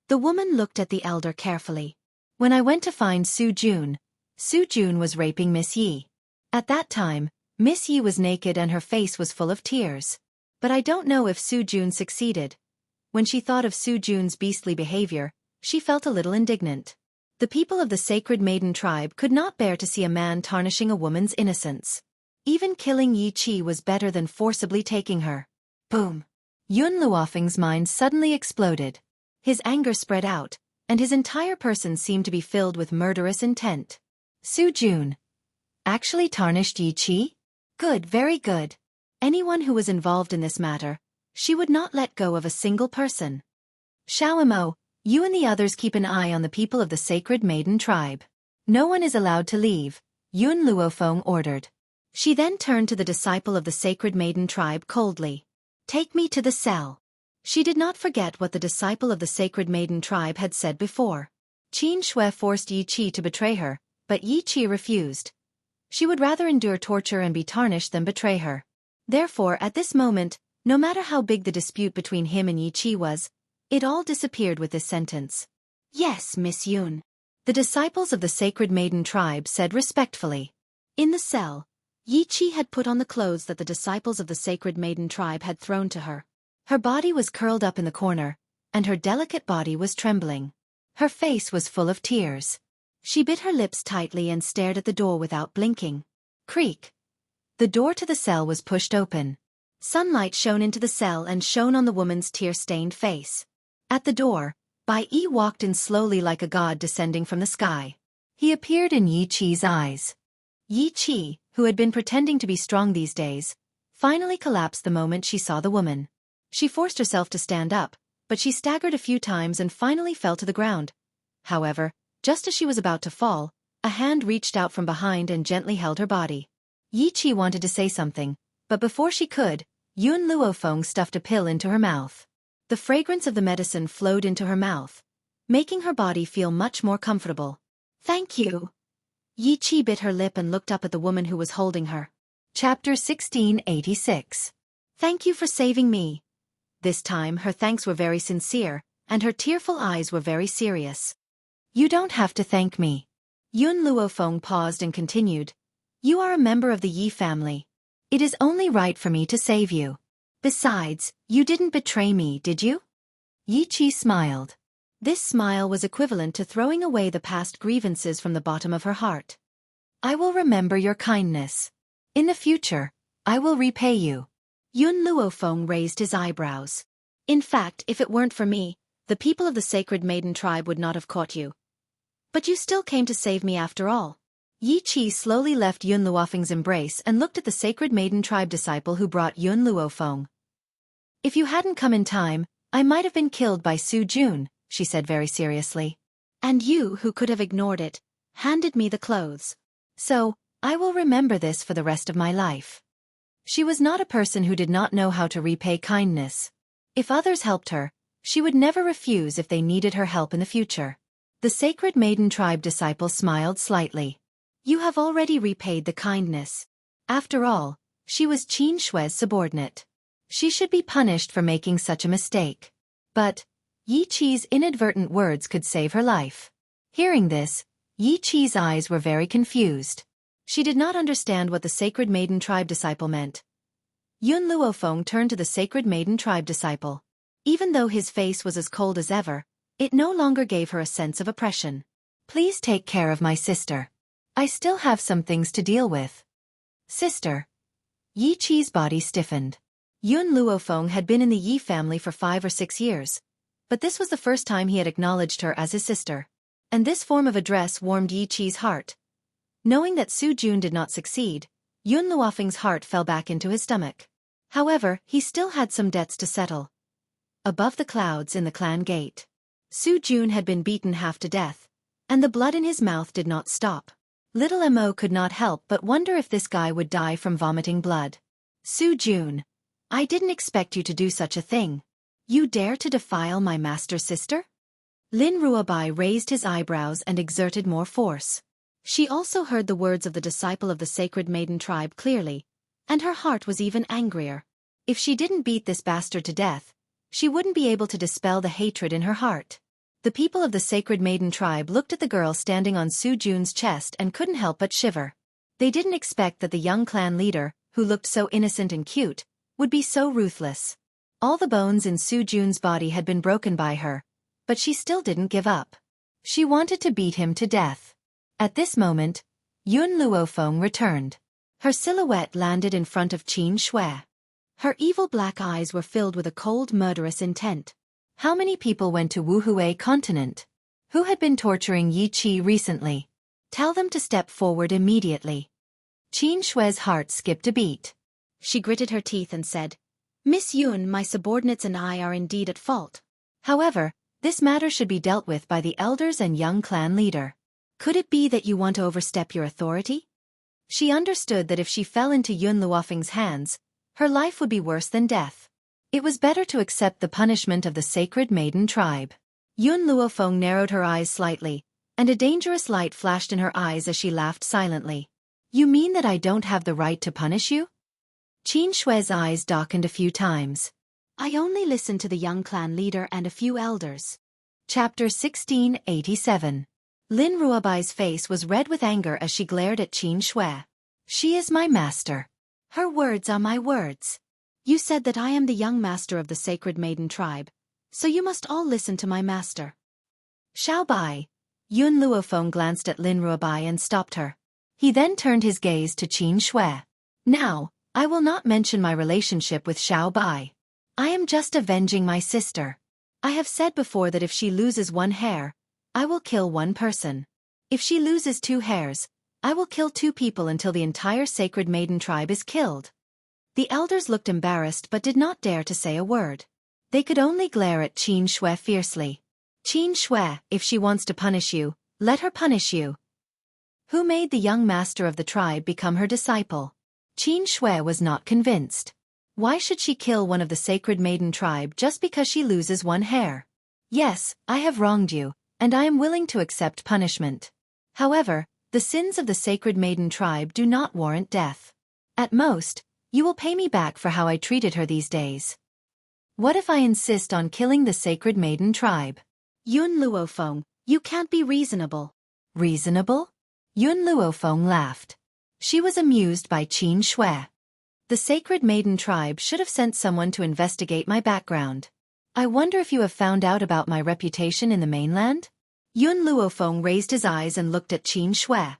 the woman looked at the elder carefully. When I went to find Su Jun was raping Miss Yi. At that time, Miss Yi was naked and her face was full of tears. But I don't know if Su Jun succeeded. When she thought of Su Jun's beastly behavior, she felt a little indignant. The people of the Sacred Maiden tribe could not bear to see a man tarnishing a woman's innocence. Even killing Yi Qi was better than forcibly taking her. Boom! Yun Luofeng's mind suddenly exploded. His anger spread out, and his entire person seemed to be filled with murderous intent. Su Jun actually tarnished Yi Qi? Good, very good. Anyone who was involved in this matter, she would not let go of a single person. Xiaomo, you and the others keep an eye on the people of the Sacred Maiden tribe. No one is allowed to leave, Yun Luofeng ordered. She then turned to the disciple of the Sacred Maiden tribe coldly. Take me to the cell. She did not forget what the disciple of the Sacred Maiden tribe had said before. Qin Shui forced Yi Qi to betray her, But Yi Qi refused. She would rather endure torture and be tarnished than betray her. Therefore, at this moment, no matter how big the dispute between him and Yi Qi was, it all disappeared with this sentence. "Yes, Miss Yun," the disciples of the Sacred Maiden tribe said respectfully. In the cell, Yi Qi had put on the clothes that the disciples of the Sacred Maiden tribe had thrown to her. Her body was curled up in the corner, and her delicate body was trembling. Her face was full of tears. She bit her lips tightly and stared at the door without blinking. Creak. The door to the cell was pushed open. Sunlight shone into the cell and shone on the woman's tear-stained face. At the door, Bai Yi walked in slowly like a god descending from the sky. He appeared in Yi Qi's eyes. Yi Qi, who had been pretending to be strong these days, finally collapsed the moment she saw the woman. She forced herself to stand up, but she staggered a few times and finally fell to the ground. However, just as she was about to fall, a hand reached out from behind and gently held her body. Yi Qi wanted to say something, but before she could, Yun Luofeng stuffed a pill into her mouth. The fragrance of the medicine flowed into her mouth, making her body feel much more comfortable. "Thank you." Yi Qi bit her lip and looked up at the woman who was holding her. Chapter 1686. "Thank you for saving me." This time her thanks were very sincere, and her tearful eyes were very serious. "You don't have to thank me." Yun Luofeng paused and continued. "You are a member of the Yi family. It is only right for me to save you. Besides, you didn't betray me, did you?" Yi Qi smiled. This smile was equivalent to throwing away the past grievances from the bottom of her heart. "I will remember your kindness. In the future, I will repay you." Yun Luofeng raised his eyebrows. "In fact, if it weren't for me, the people of the Sacred Maiden tribe would not have caught you. But you still came to save me after all." Yi Qi slowly left Yun Luofeng's embrace and looked at the Sacred Maiden tribe disciple who brought Yun Luofeng. "If you hadn't come in time, I might have been killed by Su Jun," she said very seriously. "And you, who could have ignored it, handed me the clothes. So, I will remember this for the rest of my life." She was not a person who did not know how to repay kindness. If others helped her, she would never refuse if they needed her help in the future. The Sacred Maiden tribe disciple smiled slightly. "You have already repaid the kindness. After all, she was Qin Shui's subordinate. She should be punished for making such a mistake." But Yi Qi's inadvertent words could save her life. Hearing this, Yi Qi's eyes were very confused. She did not understand what the Sacred Maiden tribe disciple meant. Yun Luofeng turned to the Sacred Maiden tribe disciple. Even though his face was as cold as ever, it no longer gave her a sense of oppression. "Please take care of my sister. I still have some things to deal with." "Sister." Yi Qi's body stiffened. Yun Luofeng had been in the Yi family for 5 or 6 years, but this was the first time he had acknowledged her as his sister. And this form of address warmed Yi Qi's heart. Knowing that Su Jun did not succeed, Yun Luofeng's heart fell back into his stomach. However, he still had some debts to settle. Above the clouds in the clan gate, Su Jun had been beaten half to death, and the blood in his mouth did not stop. Little Mo could not help but wonder if this guy would die from vomiting blood. "Su Jun, I didn't expect you to do such a thing. You dare to defile my master's sister?" Lin Ruobai raised his eyebrows and exerted more force. She also heard the words of the disciple of the Sacred Maiden tribe clearly, and her heart was even angrier. If she didn't beat this bastard to death, she wouldn't be able to dispel the hatred in her heart. The people of the Sacred Maiden tribe looked at the girl standing on Su Jun's chest and couldn't help but shiver. They didn't expect that the young clan leader, who looked so innocent and cute, would be so ruthless. All the bones in Su Jun's body had been broken by her, but she still didn't give up. She wanted to beat him to death. At this moment, Yun Luofeng returned. Her silhouette landed in front of Qin Shui. Her evil black eyes were filled with a cold, murderous intent. How many people went to Wuhui continent? Who had been torturing Yi Qi recently? Tell them to step forward immediately. Qin Shui's heart skipped a beat. She gritted her teeth and said, "Miss Yun, my subordinates and I are indeed at fault. However, this matter should be dealt with by the elders and young clan leader. Could it be that you want to overstep your authority?" She understood that if she fell into Yun Luofeng's hands, her life would be worse than death. It was better to accept the punishment of the Sacred Maiden tribe. Yun Luofeng narrowed her eyes slightly, and a dangerous light flashed in her eyes as she laughed silently. You mean that I don't have the right to punish you? Qin Shui's eyes darkened a few times. I only listened to the young clan leader and a few elders. Chapter 1687. Lin Ruobai's face was red with anger as she glared at Qin Shui. She is my master. Her words are my words. You said that I am the young master of the Sacred Maiden tribe, so you must all listen to my master. Xiao Bai. Yun Luofeng glanced at Lin Ruobai and stopped her. He then turned his gaze to Qin Shui. Now, I will not mention my relationship with Xiao Bai. I am just avenging my sister. I have said before that if she loses one hair, I will kill one person. If she loses 2 hairs, I will kill 2 people until the entire Sacred Maiden tribe is killed. The elders looked embarrassed but did not dare to say a word. They could only glare at Qin Shui fiercely. Qin Shui, if she wants to punish you, let her punish you. Who made the young master of the tribe become her disciple? Qin Shui was not convinced. Why should she kill one of the Sacred Maiden tribe just because she loses 1 hair? Yes, I have wronged you, and I am willing to accept punishment. However, the sins of the Sacred Maiden tribe do not warrant death. At most, you will pay me back for how I treated her these days. What if I insist on killing the Sacred Maiden tribe? Yun Luofeng, you can't be reasonable. Reasonable? Yun Luofeng laughed. She was amused by Qin Shui. The Sacred Maiden tribe should have sent someone to investigate my background. I wonder if you have found out about my reputation in the mainland? Yun Luofeng raised his eyes and looked at Qin Shui.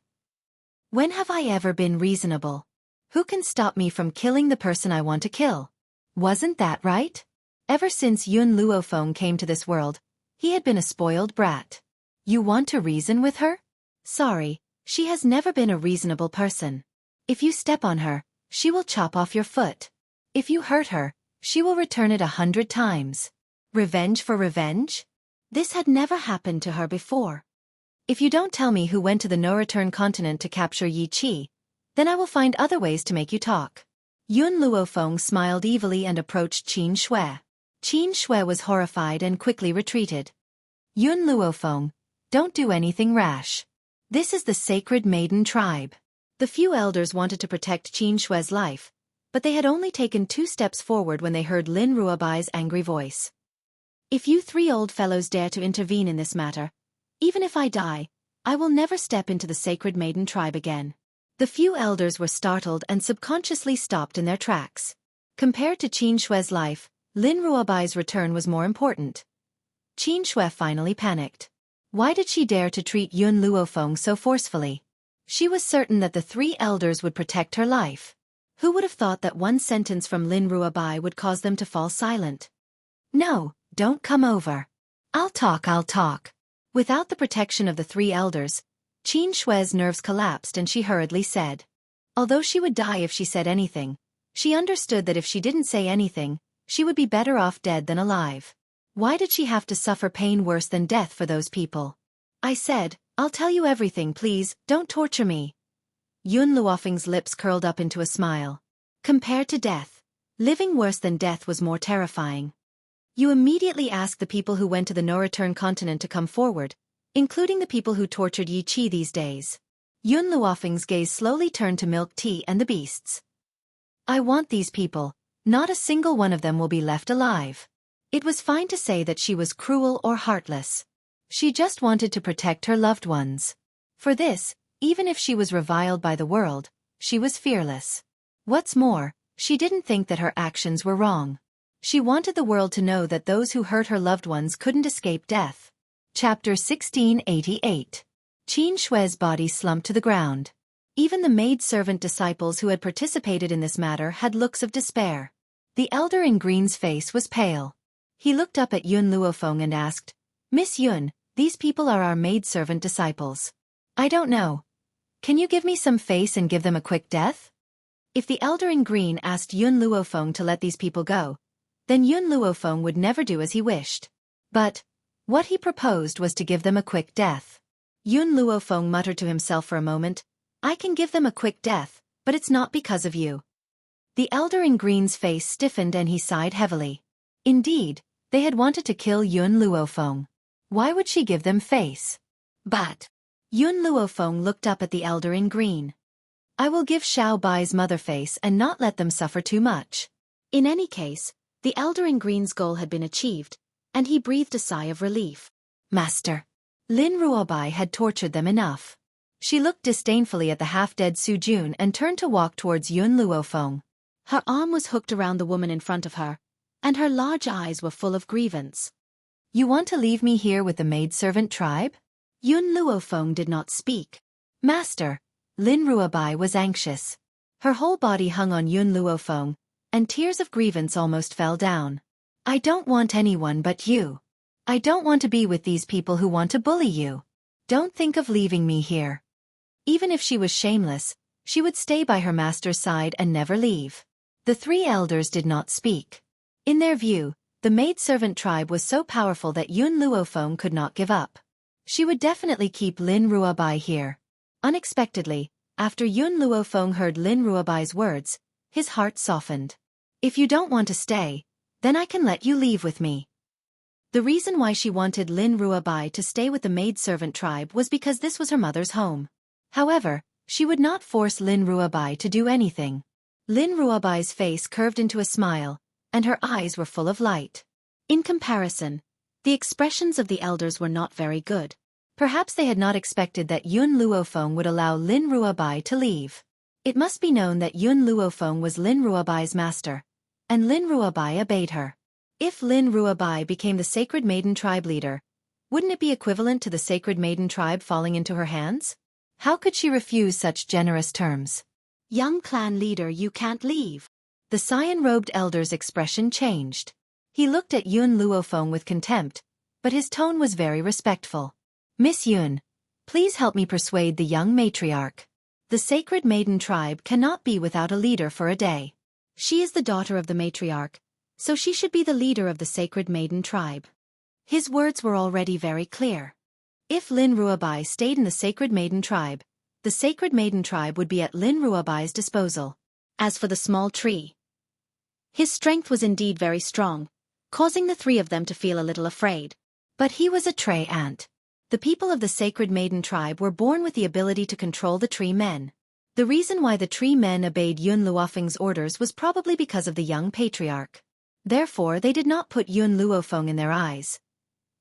When have I ever been reasonable? Who can stop me from killing the person I want to kill? Wasn't that right? Ever since Yun Luofeng came to this world, he had been a spoiled brat. You want to reason with her? Sorry, she has never been a reasonable person. If you step on her, she will chop off your foot. If you hurt her, she will return it 100 times. Revenge for revenge? This had never happened to her before. If you don't tell me who went to the no-return continent to capture Yi Qi, then I will find other ways to make you talk. Yun Luofeng smiled evilly and approached Qin Shui. Qin Shui was horrified and quickly retreated. Yun Luofeng, don't do anything rash. This is the Sacred Maiden tribe. The few elders wanted to protect Qin Shui's life, but they had only taken 2 steps forward when they heard Lin Ruobai's angry voice. If you 3 old fellows dare to intervene in this matter, even if I die, I will never step into the Sacred Maiden tribe again. The few elders were startled and subconsciously stopped in their tracks. Compared to Qin Shui's life, Lin Ruobai's return was more important. Qin Shui finally panicked. Why did she dare to treat Yun Luofeng so forcefully? She was certain that the 3 elders would protect her life. Who would have thought that one sentence from Lin Ruobai would cause them to fall silent? No, don't come over. I'll talk. Without the protection of the 3 elders, Qin Shui's nerves collapsed and she hurriedly said. Although she would die if she said anything, she understood that if she didn't say anything, she would be better off dead than alive. Why did she have to suffer pain worse than death for those people? I said, I'll tell you everything, please, don't torture me. Yun Luofeng's lips curled up into a smile. Compared to death, living worse than death was more terrifying. You immediately asked the people who went to the no-return continent to come forward, including the people who tortured Yi Qi these days. Yun Luofeng's gaze slowly turned to Milk Tea and the beasts. I want these people. Not a single one of them will be left alive. It was fine to say that she was cruel or heartless. She just wanted to protect her loved ones. For this, even if she was reviled by the world, she was fearless. What's more, she didn't think that her actions were wrong. She wanted the world to know that those who hurt her loved ones couldn't escape death. Chapter 1688. Qin Shui's body slumped to the ground. Even the maid-servant disciples who had participated in this matter had looks of despair. The elder in green's face was pale. He looked up at Yun Luofeng and asked, Miss Yun, these people are our maid-servant disciples. I don't know. Can you give me some face and give them a quick death? If the elder in green asked Yun Luofeng to let these people go, then Yun Luofeng would never do as he wished. But what he proposed was to give them a quick death. Yun Luofeng muttered to himself for a moment, I can give them a quick death, but it's not because of you. The elder in green's face stiffened and he sighed heavily. Indeed, they had wanted to kill Yun Luofeng. Why would she give them face? But Yun Luofeng looked up at the elder in green. I will give Xiao Bai's mother face and not let them suffer too much. In any case, the elder in green's goal had been achieved, and he breathed a sigh of relief. Master. Lin Ruobai had tortured them enough. She looked disdainfully at the half-dead Su Jun and turned to walk towards Yun Luofeng. Her arm was hooked around the woman in front of her, and her large eyes were full of grievance. You want to leave me here with the maidservant tribe? Yun Luofeng did not speak. Master. Lin Ruobai was anxious. Her whole body hung on Yun Luofeng, and tears of grievance almost fell down. I don't want anyone but you. I don't want to be with these people who want to bully you. Don't think of leaving me here. Even if she was shameless, she would stay by her master's side and never leave. The three elders did not speak. In their view, the maidservant tribe was so powerful that Yun Luofeng could not give up. She would definitely keep Lin Ruobai here. Unexpectedly, after Yun Luofeng heard Lin Ruobai's words, his heart softened. If you don't want to stay, then I can let you leave with me. The reason why she wanted Lin Ruobai to stay with the maidservant tribe was because this was her mother's home. However, she would not force Lin Ruobai to do anything. Lin Ruobai's face curved into a smile, and her eyes were full of light. In comparison, the expressions of the elders were not very good. Perhaps they had not expected that Yun Luofeng would allow Lin Ruobai to leave. It must be known that Yun Luofeng was Lin Ruobai's master, and Lin Ruobai obeyed her. If Lin Ruobai became the Sacred Maiden tribe leader, wouldn't it be equivalent to the Sacred Maiden tribe falling into her hands? How could she refuse such generous terms? Young clan leader, you can't leave. The cyan-robed elder's expression changed. He looked at Yun Luofeng with contempt, but his tone was very respectful. Miss Yun, please help me persuade the young matriarch. The Sacred Maiden tribe cannot be without a leader for a day. She is the daughter of the matriarch, so she should be the leader of the Sacred Maiden tribe. His words were already very clear. If Lin Ruobai stayed in the Sacred Maiden tribe, the Sacred Maiden tribe would be at Lin Ruobai's disposal. As for the small tree, his strength was indeed very strong, causing the three of them to feel a little afraid. But he was a tree ant. The people of the Sacred Maiden tribe were born with the ability to control the tree men. The reason why the tree men obeyed Yun Luofeng's orders was probably because of the young patriarch. Therefore they did not put Yun Luofeng in their eyes.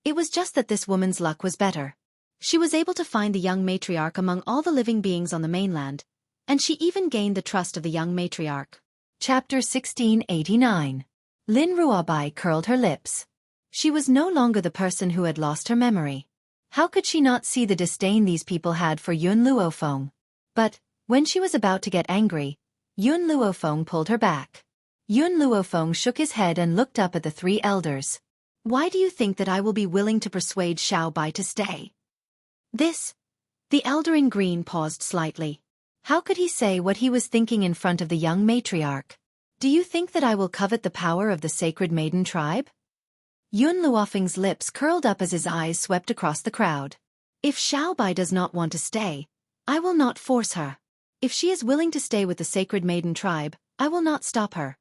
It was just that this woman's luck was better. She was able to find the young matriarch among all the living beings on the mainland, and she even gained the trust of the young matriarch. Chapter 1689. Lin Ruobai curled her lips. She was no longer the person who had lost her memory. How could she not see the disdain these people had for Yun Luofeng? But, when she was about to get angry, Yun Luofeng pulled her back. Yun Luofeng shook his head and looked up at the three elders. Why do you think that I will be willing to persuade Xiao Bai to stay? The elder in green paused slightly. How could he say what he was thinking in front of the young matriarch? Do you think that I will covet the power of the Sacred Maiden tribe? Yun Luofeng's lips curled up as his eyes swept across the crowd. If Xiao Bai does not want to stay, I will not force her. If she is willing to stay with the Sacred Maiden tribe, I will not stop her.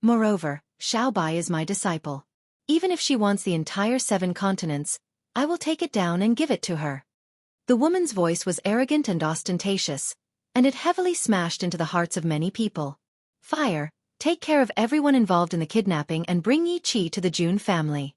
Moreover, Xiao Bai is my disciple. Even if she wants the entire 7 continents, I will take it down and give it to her. The woman's voice was arrogant and ostentatious, and it heavily smashed into the hearts of many people. Fire, take care of everyone involved in the kidnapping and bring Yi Qi to the Jun family.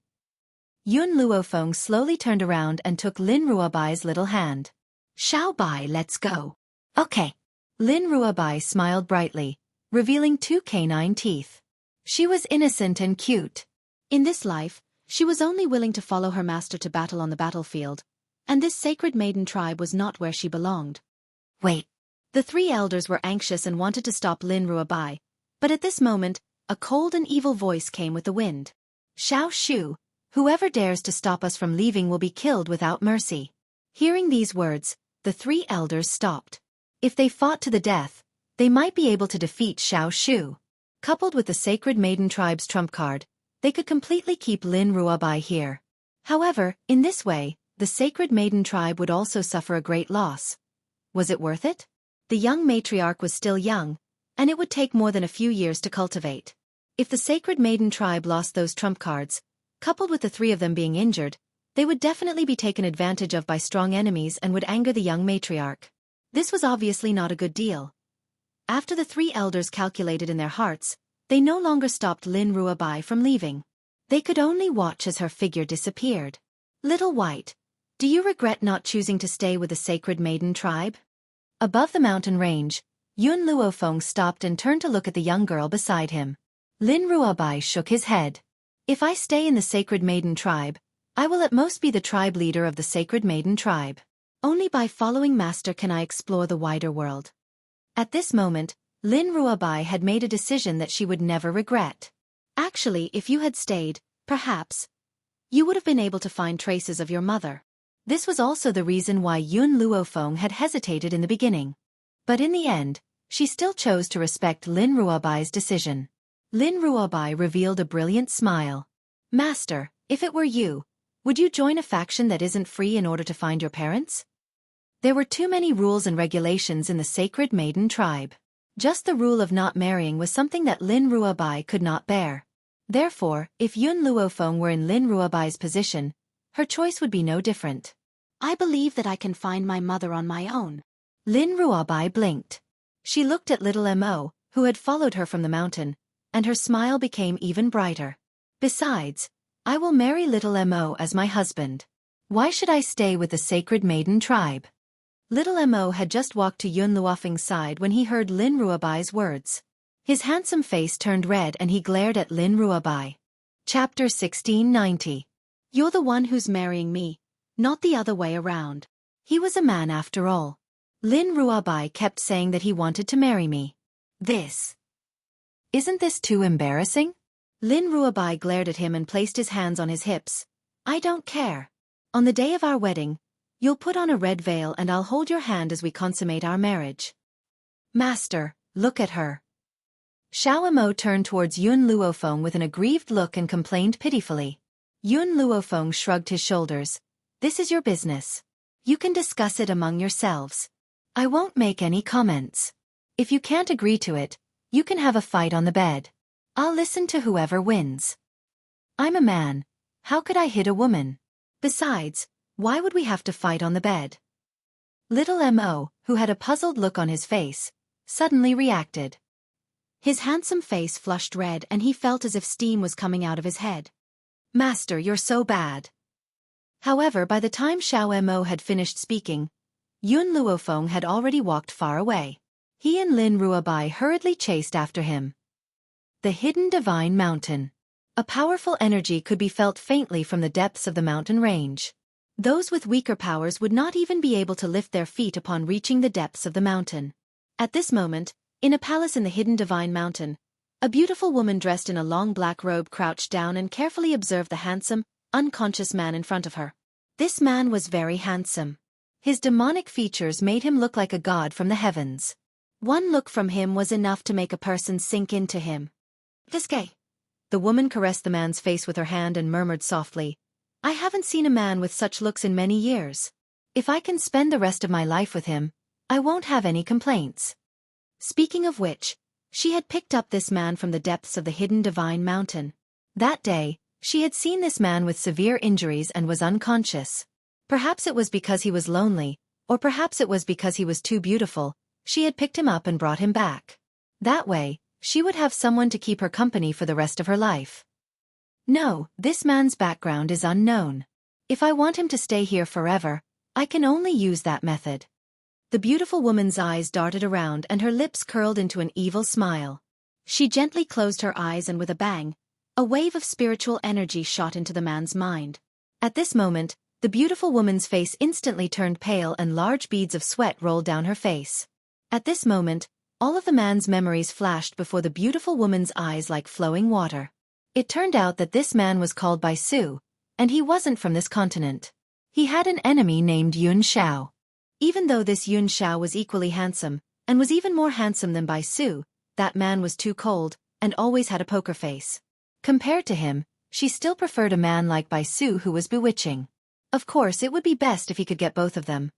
Yun Luofeng slowly turned around and took Lin Ruobai's little hand. Xiao Bai, let's go. Okay. Lin Ruobai smiled brightly, revealing 2 canine teeth. She was innocent and cute. In this life, she was only willing to follow her master to battle on the battlefield, and this Sacred Maiden tribe was not where she belonged. Wait. The 3 elders were anxious and wanted to stop Lin Ruobai, but at this moment, a cold and evil voice came with the wind. Xiao Shu, whoever dares to stop us from leaving will be killed without mercy. Hearing these words, the 3 elders stopped. If they fought to the death, they might be able to defeat Xiao Shu. Coupled with the Sacred Maiden tribe's trump card, they could completely keep Lin Ruobai here. However, in this way, the Sacred Maiden tribe would also suffer a great loss. Was it worth it? The young matriarch was still young, and it would take more than a few years to cultivate. If the Sacred Maiden tribe lost those trump cards, coupled with the 3 of them being injured, They would definitely be taken advantage of by strong enemies and would anger the young matriarch. This was obviously not a good deal. After the three elders calculated in their hearts, they no longer stopped Lin Ruabai from leaving. They could only watch as her figure disappeared. Little White, do you regret not choosing to stay with the Sacred Maiden tribe? Above the mountain range, Yun Luofeng stopped and turned to look at the young girl beside him. Lin Ruabai shook his head. If I stay in the Sacred Maiden tribe, I will at most be the tribe leader of the Sacred Maiden tribe. Only by following Master can I explore the wider world. At this moment, Lin Ruabai had made a decision that she would never regret. Actually, if you had stayed, perhaps, you would have been able to find traces of your mother. This was also the reason why Yun Luofeng had hesitated in the beginning. But in the end, she still chose to respect Lin Ruabai's decision. Lin Ruabai revealed a brilliant smile. Master, if it were you, would you join a faction that isn't free in order to find your parents? There were too many rules and regulations in the Sacred Maiden tribe. Just the rule of not marrying was something that Lin Ruabai could not bear. Therefore, if Yun Luofeng were in Lin Ruabai's position, her choice would be no different. I believe that I can find my mother on my own. Lin Ruabai blinked. She looked at little Mo, who had followed her from the mountain, and her smile became even brighter. Besides, I will marry little Mo as my husband. Why should I stay with the Sacred Maiden tribe? Little Mo had just walked to Yun Luofeng's side when he heard Lin Ruabai's words. His handsome face turned red and he glared at Lin Ruabai. Chapter 1690. You're the one who's marrying me, not the other way around. He was a man after all. Lin Ruabai kept saying that he wanted to marry me. Isn't this too embarrassing? Lin Ruabai glared at him and placed his hands on his hips. I don't care. On the day of our wedding, you'll put on a red veil and I'll hold your hand as we consummate our marriage. Master, look at her. Xiao Mo turned towards Yun Luofeng with an aggrieved look and complained pitifully. Yun Luofeng shrugged his shoulders. This is your business. You can discuss it among yourselves. I won't make any comments. If you can't agree to it, you can have a fight on the bed. I'll listen to whoever wins. I'm a man. How could I hit a woman? Besides, why would we have to fight on the bed? Little Mo, who had a puzzled look on his face, suddenly reacted. His handsome face flushed red and he felt as if steam was coming out of his head. Master, you're so bad. However, by the time Xiao Mo had finished speaking, Yun Luofeng had already walked far away. He and Lin Ruabai hurriedly chased after him. The Hidden Divine Mountain. A powerful energy could be felt faintly from the depths of the mountain range. Those with weaker powers would not even be able to lift their feet upon reaching the depths of the mountain. At this moment, in a palace in the Hidden Divine Mountain, a beautiful woman dressed in a long black robe crouched down and carefully observed the handsome, unconscious man in front of her. This man was very handsome. His demonic features made him look like a god from the heavens. One look from him was enough to make a person sink into him. Fiske. The woman caressed the man's face with her hand and murmured softly, I haven't seen a man with such looks in many years. If I can spend the rest of my life with him, I won't have any complaints. Speaking of which, she had picked up this man from the depths of the Hidden Divine Mountain. That day, she had seen this man with severe injuries and was unconscious. Perhaps it was because he was lonely, or perhaps it was because he was too beautiful, she had picked him up and brought him back. That way, she would have someone to keep her company for the rest of her life. No, this man's background is unknown. If I want him to stay here forever, I can only use that method. The beautiful woman's eyes darted around and her lips curled into an evil smile. She gently closed her eyes and with a bang, a wave of spiritual energy shot into the man's mind. At this moment, the beautiful woman's face instantly turned pale and large beads of sweat rolled down her face. At this moment, all of the man's memories flashed before the beautiful woman's eyes like flowing water. It turned out that this man was called Bai Su, and he wasn't from this continent. He had an enemy named Yun Xiao. Even though this Yun Xiao was equally handsome, and was even more handsome than Bai Su, that man was too cold, and always had a poker face. Compared to him, she still preferred a man like Bai Su who was bewitching. Of course, it would be best if he could get both of them.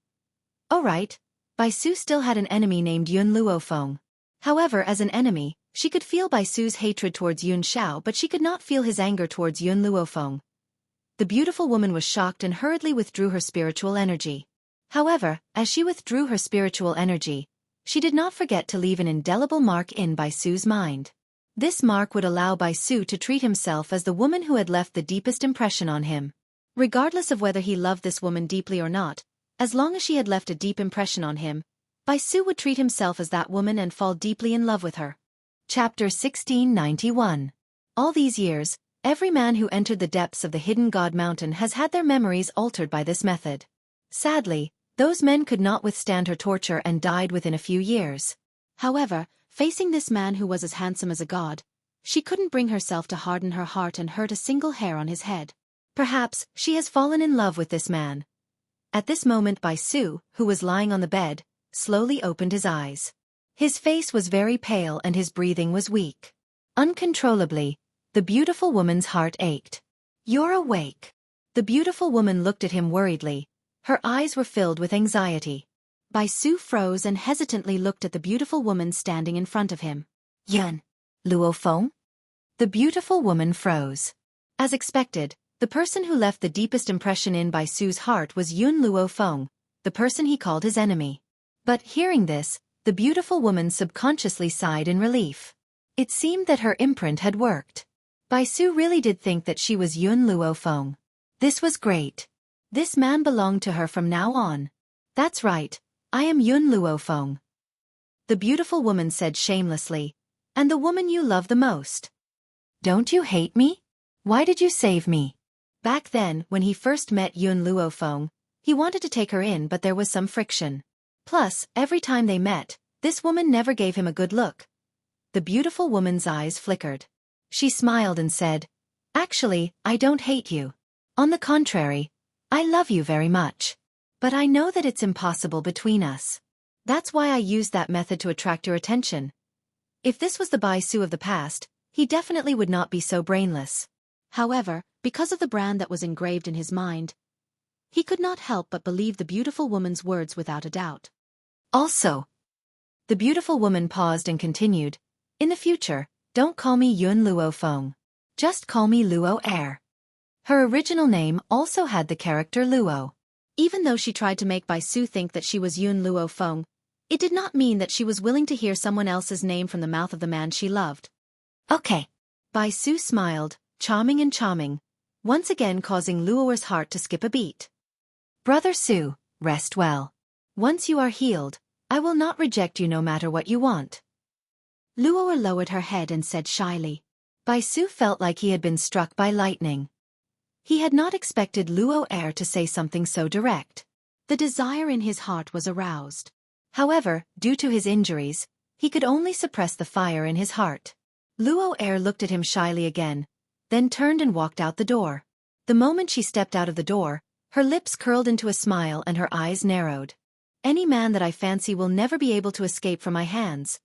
Oh right, Bai Su still had an enemy named Yun Luofeng. However, as an enemy, she could feel Bai Su's hatred towards Yun Xiao but she could not feel his anger towards Yun Luofeng. The beautiful woman was shocked and hurriedly withdrew her spiritual energy. However, as she withdrew her spiritual energy, she did not forget to leave an indelible mark in Bai Su's mind. This mark would allow Bai Su to treat himself as the woman who had left the deepest impression on him. Regardless of whether he loved this woman deeply or not, as long as she had left a deep impression on him, Bai Su would treat himself as that woman and fall deeply in love with her. Chapter 1691. All these years, every man who entered the depths of the hidden God Mountain has had their memories altered by this method. Sadly, those men could not withstand her torture and died within a few years. However, facing this man who was as handsome as a god, she couldn't bring herself to harden her heart and hurt a single hair on his head. Perhaps she has fallen in love with this man. At this moment Bai Su, who was lying on the bed, slowly opened his eyes. His face was very pale and his breathing was weak. Uncontrollably, the beautiful woman's heart ached. "You're awake." The beautiful woman looked at him worriedly. Her eyes were filled with anxiety. Bai Su froze and hesitantly looked at the beautiful woman standing in front of him. "Yun Luo Feng?" The beautiful woman froze. As expected, the person who left the deepest impression in Bai Su's heart was Yun Luo Feng, the person he called his enemy. But hearing this, the beautiful woman subconsciously sighed in relief. It seemed that her imprint had worked. Bai Su really did think that she was Yun Luo Feng. This was great. This man belonged to her from now on. "That's right, I am Yun Luo Feng," the beautiful woman said shamelessly, "and the woman you love the most. Don't you hate me? Why did you save me?" Back then, when he first met Yun Luo Feng, he wanted to take her in but there was some friction. Plus, every time they met, this woman never gave him a good look. The beautiful woman's eyes flickered. She smiled and said, "Actually, I don't hate you. On the contrary, I love you very much. But I know that it's impossible between us. That's why I used that method to attract your attention." If this was the Bai Su of the past, he definitely would not be so brainless. However, because of the brand that was engraved in his mind, he could not help but believe the beautiful woman's words without a doubt. "Also," the beautiful woman paused and continued, "in the future, don't call me Yun Luo Feng. Just call me Luo Er." Her original name also had the character Luo. Even though she tried to make Bai Su think that she was Yun Luo Feng, it did not mean that she was willing to hear someone else's name from the mouth of the man she loved. "Okay." Bai Su smiled, charming and charming, once again causing Luoer's heart to skip a beat. "Brother Su, rest well. Once you are healed, I will not reject you no matter what you want." Luoer lowered her head and said shyly. Bai Su felt like he had been struck by lightning. He had not expected Luo Er to say something so direct. The desire in his heart was aroused. However, due to his injuries, he could only suppress the fire in his heart. Luo Er looked at him shyly again, then turned and walked out the door. The moment she stepped out of the door, her lips curled into a smile and her eyes narrowed. "Any man that I fancy will never be able to escape from my hands."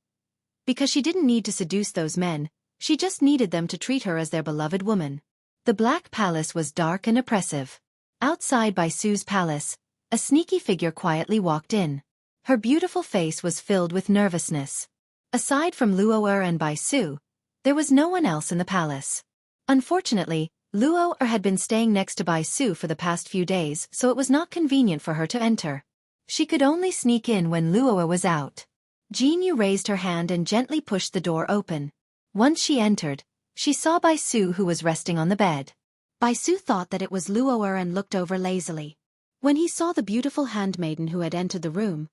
Because she didn't need to seduce those men, she just needed them to treat her as their beloved woman. The Black Palace was dark and oppressive. Outside Bai Su's palace, a sneaky figure quietly walked in. Her beautiful face was filled with nervousness. Aside from Luo Er and Bai Su, there was no one else in the palace. Unfortunately, Luo Er had been staying next to Bai Su for the past few days, so it was not convenient for her to enter. She could only sneak in when Luo Er was out. Jin Yu raised her hand and gently pushed the door open. Once she entered, she saw Bai Su who was resting on the bed. Bai Su thought that it was Luo Er and looked over lazily. When he saw the beautiful handmaiden who had entered the room,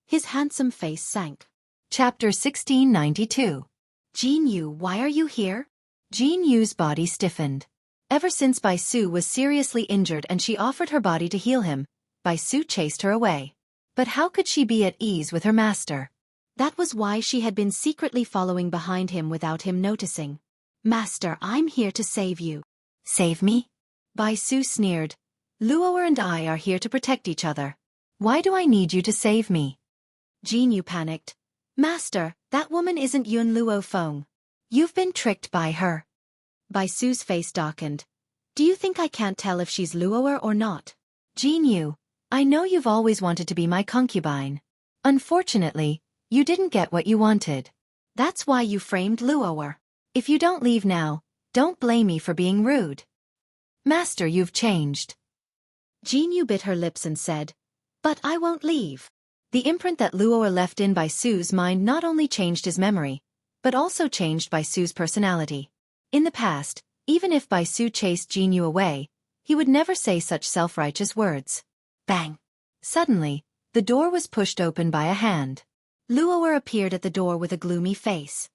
his handsome face sank. Chapter 1692. "Jin Yu, why are you here?" Jin Yu's body stiffened. Ever since Bai Su was seriously injured and she offered her body to heal him, Bai Su chased her away. But how could she be at ease with her master? That was why she had been secretly following behind him without him noticing. "Master, I'm here to save you." "Save me?" Bai Su sneered. "Luo Er and I are here to protect each other. Why do I need you to save me?" Jin Yu panicked. "Master, that woman isn't Yun Luo Feng. You've been tricked by her." Bai Su's face darkened. "Do you think I can't tell if she's Luo Er or not?" "Jin Yu, I know you've always wanted to be my concubine. Unfortunately, you didn't get what you wanted. That's why you framed Luo Er. If you don't leave now, don't blame me for being rude." Master, you've changed. Jinyu bit her lips and said, But I won't leave. The imprint that Luo'er left in Bai Su's mind not only changed his memory, but also changed Bai Su's personality. In the past, even if Bai Su chased Jinyu away, he would never say such self-righteous words. Bang! Suddenly, the door was pushed open by a hand. Luo'er appeared at the door with a gloomy face.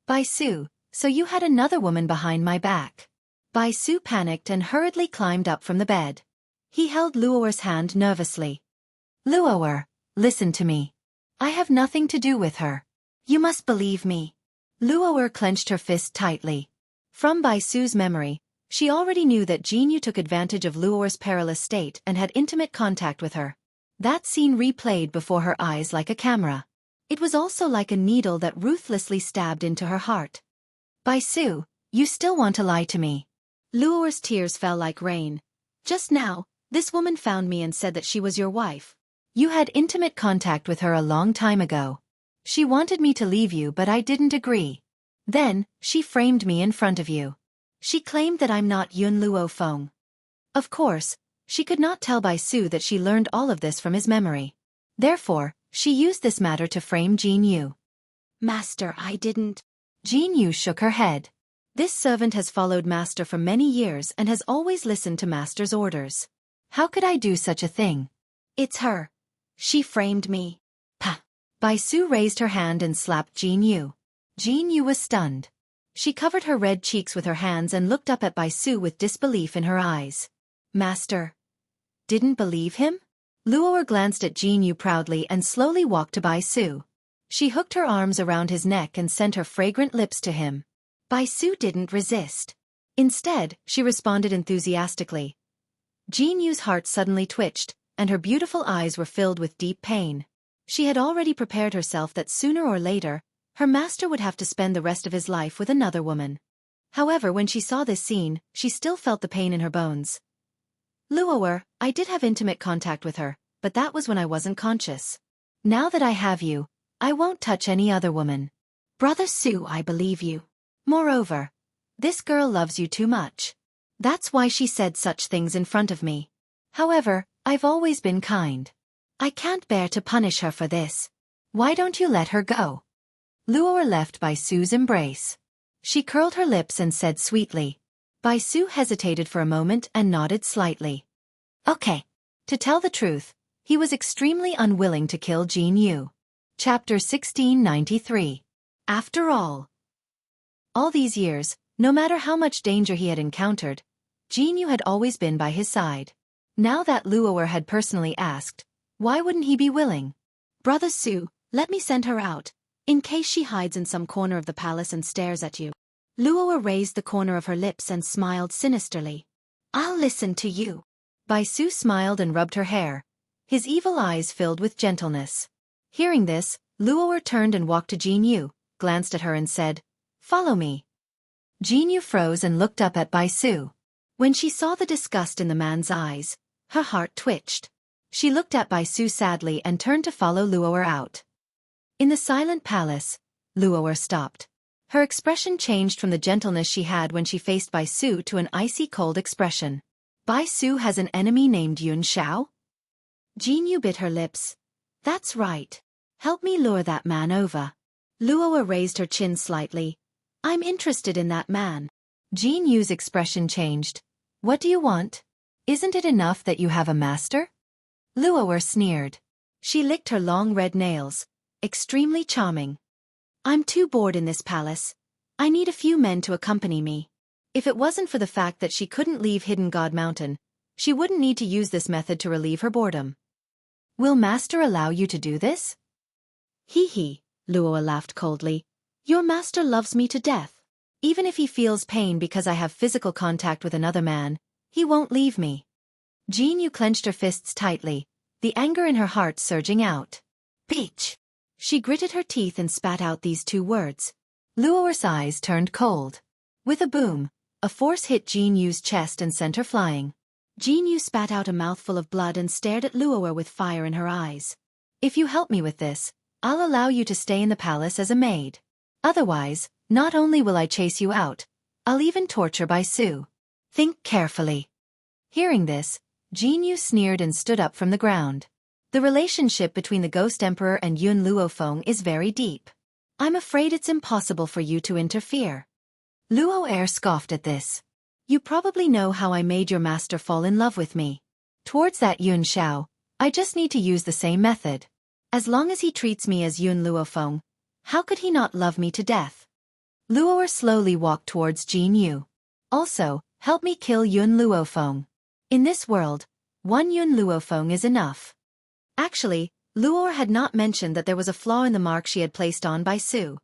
Bai Su, so you had another woman behind my back. Bai Su panicked and hurriedly climbed up from the bed. He held Luo'er's hand nervously. Luo'er, listen to me. I have nothing to do with her. You must believe me. Luo'er clenched her fist tightly. From Bai Su's memory, she already knew that Jinyu took advantage of Luo'er's perilous state and had intimate contact with her. That scene replayed before her eyes like a camera. It was also like a needle that ruthlessly stabbed into her heart. Bai Su, you still want to lie to me. Luo'er's tears fell like rain. Just now, this woman found me and said that she was your wife. You had intimate contact with her a long time ago. She wanted me to leave you, but I didn't agree. Then, she framed me in front of you. She claimed that I'm not Yun Luo Feng. Of course, she could not tell Bai Su that she learned all of this from his memory. Therefore, she used this matter to frame Jinyu. Master, I didn't. Jinyu shook her head. This servant has followed Master for many years and has always listened to Master's orders. How could I do such a thing? It's her. She framed me. Pah! Bai Su raised her hand and slapped Jinyu. Jinyu was stunned. She covered her red cheeks with her hands and looked up at Bai Su with disbelief in her eyes. Master. Didn't believe him? Luo'er glanced at Jinyu proudly and slowly walked to Bai Su. She hooked her arms around his neck and sent her fragrant lips to him. Bai Su didn't resist. Instead, she responded enthusiastically. Jinyu's heart suddenly twitched, and her beautiful eyes were filled with deep pain. She had already prepared herself that sooner or later, her master would have to spend the rest of his life with another woman. However, when she saw this scene, she still felt the pain in her bones. Luo'er, I did have intimate contact with her, but that was when I wasn't conscious. Now that I have you, I won't touch any other woman. Brother Su, I believe you. Moreover, this girl loves you too much. That's why she said such things in front of me. However, I've always been kind. I can't bear to punish her for this. Why don't you let her go? Luo'er left Bai Su's embrace. She curled her lips and said sweetly. Bai Su hesitated for a moment and nodded slightly. Okay. To tell the truth, he was extremely unwilling to kill Jinyu. Chapter 1693. After all these years, no matter how much danger he had encountered, Jinyu had always been by his side. Now that Luo'er had personally asked, why wouldn't he be willing? Brother Su, let me send her out, in case she hides in some corner of the palace and stares at you. Luo'er raised the corner of her lips and smiled sinisterly. I'll listen to you. Bai Su smiled and rubbed her hair, his evil eyes filled with gentleness. Hearing this, Luo'er turned and walked to Jinyu, glanced at her and said, Follow me. Jinyu froze and looked up at Bai Su. When she saw the disgust in the man's eyes, her heart twitched. She looked at Bai Su sadly and turned to follow Luo'er out. In the silent palace, Luo'er stopped. Her expression changed from the gentleness she had when she faced Bai Su to an icy cold expression. Bai Su has an enemy named Yun Xiao? Jinyu bit her lips. That's right. Help me lure that man over. Luo'er raised her chin slightly. I'm interested in that man. Jinyu's expression changed. What do you want? Isn't it enough that you have a master? Luo'er sneered. She licked her long red nails. Extremely charming. I'm too bored in this palace. I need a few men to accompany me. If it wasn't for the fact that she couldn't leave Hidden God Mountain, she wouldn't need to use this method to relieve her boredom. Will Master allow you to do this? Hee hee, Luo'er laughed coldly. Your master loves me to death. Even if he feels pain because I have physical contact with another man, he won't leave me. Jinyu clenched her fists tightly, the anger in her heart surging out. Peach! She gritted her teeth and spat out these two words. Luo'er's eyes turned cold. With a boom, a force hit Jinyu's chest and sent her flying. Jinyu spat out a mouthful of blood and stared at Luo'er with fire in her eyes. If you help me with this, I'll allow you to stay in the palace as a maid. Otherwise, not only will I chase you out, I'll even torture Bai Su. Think carefully. Hearing this, Jin Yu sneered and stood up from the ground. The relationship between the Ghost Emperor and Yun Luofeng is very deep. I'm afraid it's impossible for you to interfere. Luo Er scoffed at this. You probably know how I made your master fall in love with me. Towards that Yun Xiao, I just need to use the same method. As long as he treats me as Yun Luofeng, how could he not love me to death? Luo Er slowly walked towards Jin Yu. Also, help me kill Yun Luofeng. In this world, one Yun Luofeng is enough. Actually, Luo Er had not mentioned that there was a flaw in the mark she had placed on by Su.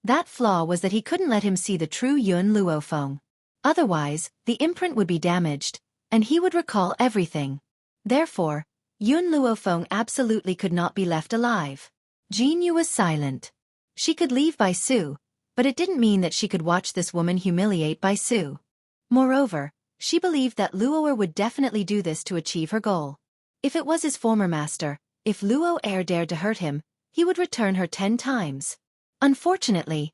That flaw was that he couldn't let him see the true Yun Luofeng. Otherwise, the imprint would be damaged, and he would recall everything. Therefore, Yun Luofeng absolutely could not be left alive. Jin Yu was silent. She could leave Bai Su, but it didn't mean that she could watch this woman humiliate Bai Su. Moreover, she believed that Luo Er would definitely do this to achieve her goal. If it was his former master, if Luo Er dared to hurt him, he would return her 10 times. Unfortunately,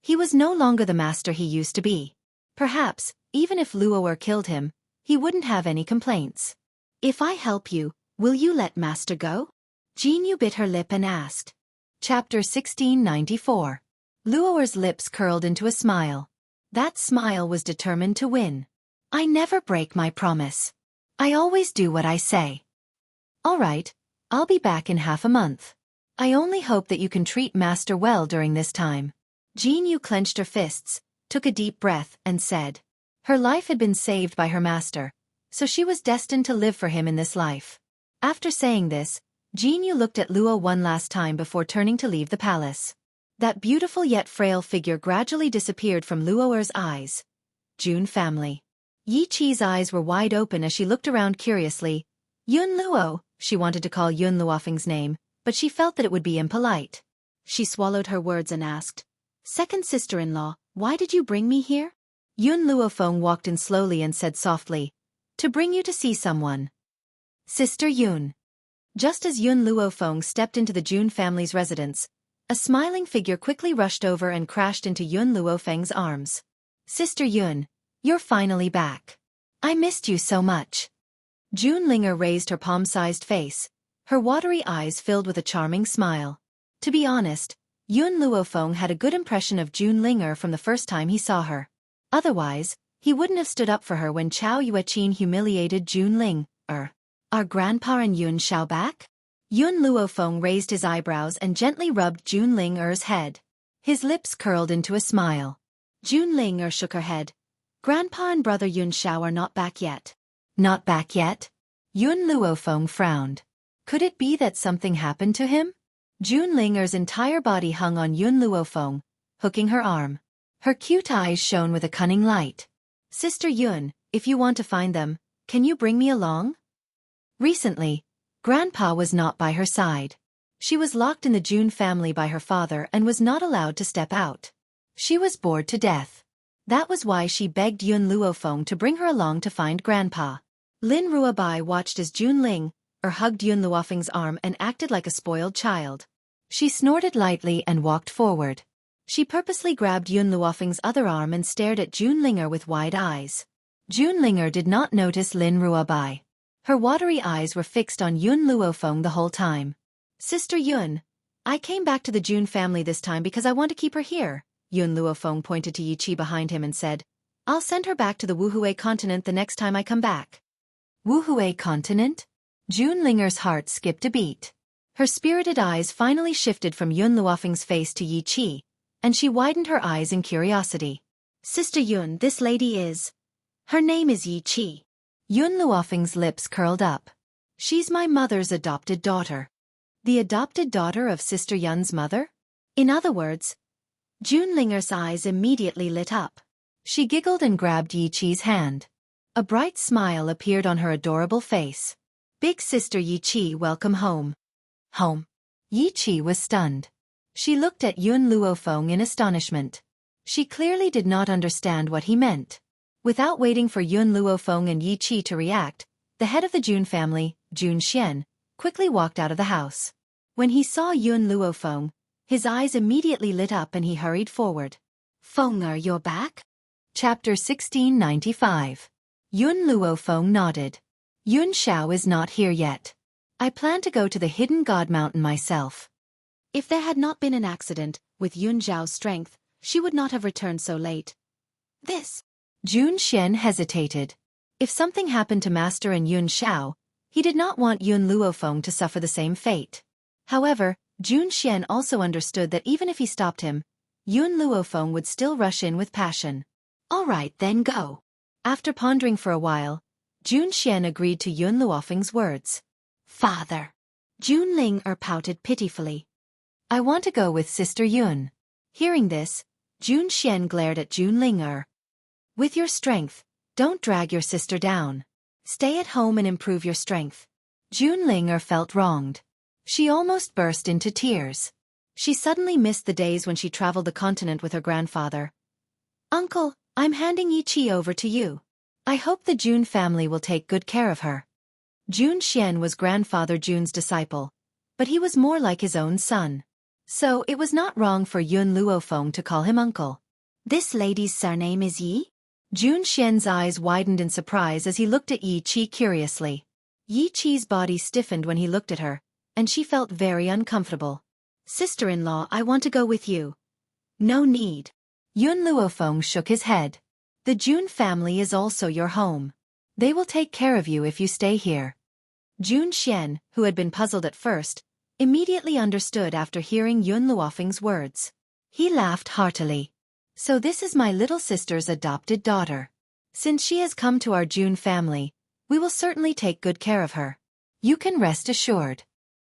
he was no longer the master he used to be. Perhaps, even if Luo Er killed him, he wouldn't have any complaints. If I help you, will you let master go? Jin Yu bit her lip and asked. Chapter 1694. Luo Er's lips curled into a smile. That smile was determined to win. I never break my promise. I always do what I say. All right, I'll be back in half a month. I only hope that you can treat master well during this time. Jin Yu clenched her fists, took a deep breath, and said. Her life had been saved by her master, so she was destined to live for him in this life. After saying this, Jin Yu looked at Luo one last time before turning to leave the palace. That beautiful yet frail figure gradually disappeared from Luo Er's eyes. Jun family. Yi Qi's eyes were wide open as she looked around curiously. Yun Luo, she wanted to call Yun Luofeng's name, but she felt that it would be impolite. She swallowed her words and asked, Second sister-in-law, why did you bring me here? Yun Luofeng walked in slowly and said softly, To bring you to see someone. Sister Yun. Just as Yun Luofeng stepped into the Jun family's residence, a smiling figure quickly rushed over and crashed into Yun Luofeng's arms. Sister Yun, you're finally back. I missed you so much. Jun Linger raised her palm-sized face, her watery eyes filled with a charming smile. To be honest, Yun Luofeng had a good impression of Jun Linger from the first time he saw her. Otherwise, he wouldn't have stood up for her when Chao Yueqin humiliated Jun Linger. Are Grandpa and Yun Xiao back? Yun Luofeng raised his eyebrows and gently rubbed Jun Linger's head. His lips curled into a smile. Jun Linger shook her head. Grandpa and brother Yun Xiao are not back yet. Not back yet? Yun Luofeng frowned. Could it be that something happened to him? Jun Linger's entire body hung on Yun Luofeng, hooking her arm. Her cute eyes shone with a cunning light. Sister Yun, if you want to find them, can you bring me along? Recently, Grandpa was not by her side. She was locked in the Jun family by her father and was not allowed to step out. She was bored to death. That was why she begged Yun Luofeng to bring her along to find Grandpa. Lin Ruobai watched as Jun Linger hugged Yun Luofeng's arm and acted like a spoiled child. She snorted lightly and walked forward. She purposely grabbed Yun Luofeng's other arm and stared at Jun Linger with wide eyes. Jun Linger did not notice Lin Ruobai. Her watery eyes were fixed on Yun Luofeng the whole time. Sister Yun, I came back to the Jun family this time because I want to keep her here. Yun Luofeng pointed to Yi Qi behind him and said, I'll send her back to the Wuhui continent the next time I come back. Wuhui continent? Jun Linger's heart skipped a beat. Her spirited eyes finally shifted from Yun Luofeng's face to Yi Qi, and she widened her eyes in curiosity. Sister Yun, this lady is... Her name is Yi Qi. Yun Luofeng's lips curled up. She's my mother's adopted daughter. The adopted daughter of Sister Yun's mother? In other words, Jun Linger's eyes immediately lit up. She giggled and grabbed Yi Qi's hand. A bright smile appeared on her adorable face. Big Sister Yi Qi, welcome home. Home. Yi Qi was stunned. She looked at Yun Luofeng in astonishment. She clearly did not understand what he meant. Without waiting for Yun Luofeng and Yi Qi to react, the head of the Jun family, Jun Xian, quickly walked out of the house. When he saw Yun Luofeng, his eyes immediately lit up and he hurried forward. Fenger, you're back? Chapter 1695. Yun Luofeng nodded. Yun Xiao is not here yet. I plan to go to the Hidden God Mountain myself. If there had not been an accident with Yun Xiao's strength, she would not have returned so late. Jun Xian hesitated. If something happened to Master and Yun Xiao, he did not want Yun Luofeng to suffer the same fate. However, Jun Xian also understood that even if he stopped him, Yun Luofeng would still rush in with passion. All right, then go. After pondering for a while, Jun Xian agreed to Yun Luofeng's words. Father. Jun Ling pouted pitifully. I want to go with Sister Yun. Hearing this, Jun Xian glared at Jun Ling. With your strength, don't drag your sister down. Stay at home and improve your strength. Jun Ling felt wronged. She almost burst into tears. She suddenly missed the days when she traveled the continent with her grandfather. Uncle, I'm handing Yi Qi over to you. I hope the Jun family will take good care of her. Jun Xian was grandfather Jun's disciple, but he was more like his own son. So it was not wrong for Yun Luofeng to call him uncle. This lady's surname is Yi? Jun Xian's eyes widened in surprise as he looked at Yi Qi curiously. Yi Qi's body stiffened when he looked at her, and she felt very uncomfortable. Sister-in-law, I want to go with you. No need. Yun Luofeng shook his head. The Jun family is also your home. They will take care of you if you stay here. Jun Xian, who had been puzzled at first, immediately understood after hearing Yun Luofeng's words. He laughed heartily. So this is my little sister's adopted daughter. Since she has come to our Jun family, we will certainly take good care of her. You can rest assured.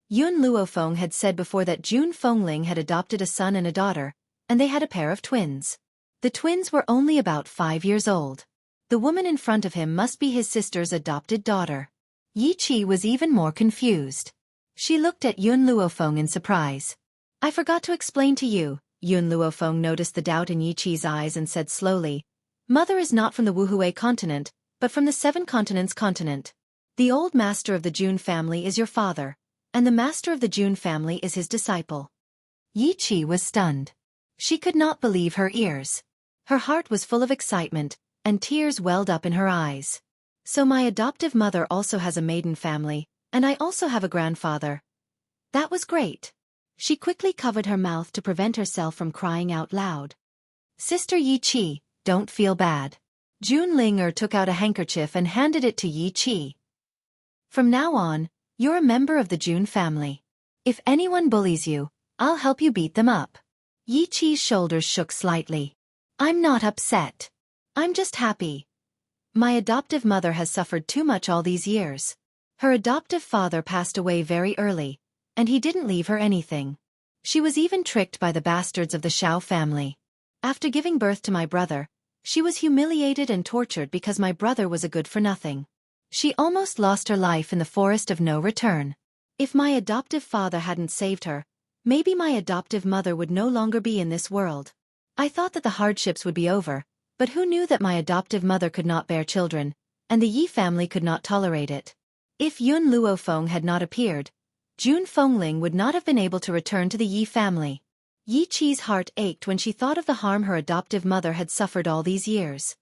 Yun Luofeng had said before that Jun Fengling had adopted a son and a daughter, and they had a pair of twins. The twins were only about 5 years old. The woman in front of him must be his sister's adopted daughter. Yi Qi was even more confused. She looked at Yun Luofeng in surprise. I forgot to explain to you. Yun Luofeng noticed the doubt in Yi Qi's eyes and said slowly, Mother is not from the Wuhui continent, but from the 7 continents continent. The old master of the Jun family is your father, and the master of the Jun family is his disciple. Yi Qi was stunned. She could not believe her ears. Her heart was full of excitement, and tears welled up in her eyes. So my adoptive mother also has a maiden family, and I also have a grandfather. That was great. She quickly covered her mouth to prevent herself from crying out loud. Sister Yi Qi, don't feel bad. Jun Ling took out a handkerchief and handed it to Yi Qi. From now on, you're a member of the Jun family. If anyone bullies you, I'll help you beat them up. Yi Qi's shoulders shook slightly. I'm not upset. I'm just happy. My adoptive mother has suffered too much all these years. Her adoptive father passed away very early, and he didn't leave her anything. She was even tricked by the bastards of the Xiao family. After giving birth to my brother, she was humiliated and tortured because my brother was a good-for-nothing. She almost lost her life in the forest of no return. If my adoptive father hadn't saved her, maybe my adoptive mother would no longer be in this world. I thought that the hardships would be over, but who knew that my adoptive mother could not bear children, and the Yi family could not tolerate it. If Yun Luofeng had not appeared, Jun Fengling would not have been able to return to the Yi family. Yi Qi's heart ached when she thought of the harm her adoptive mother had suffered all these years.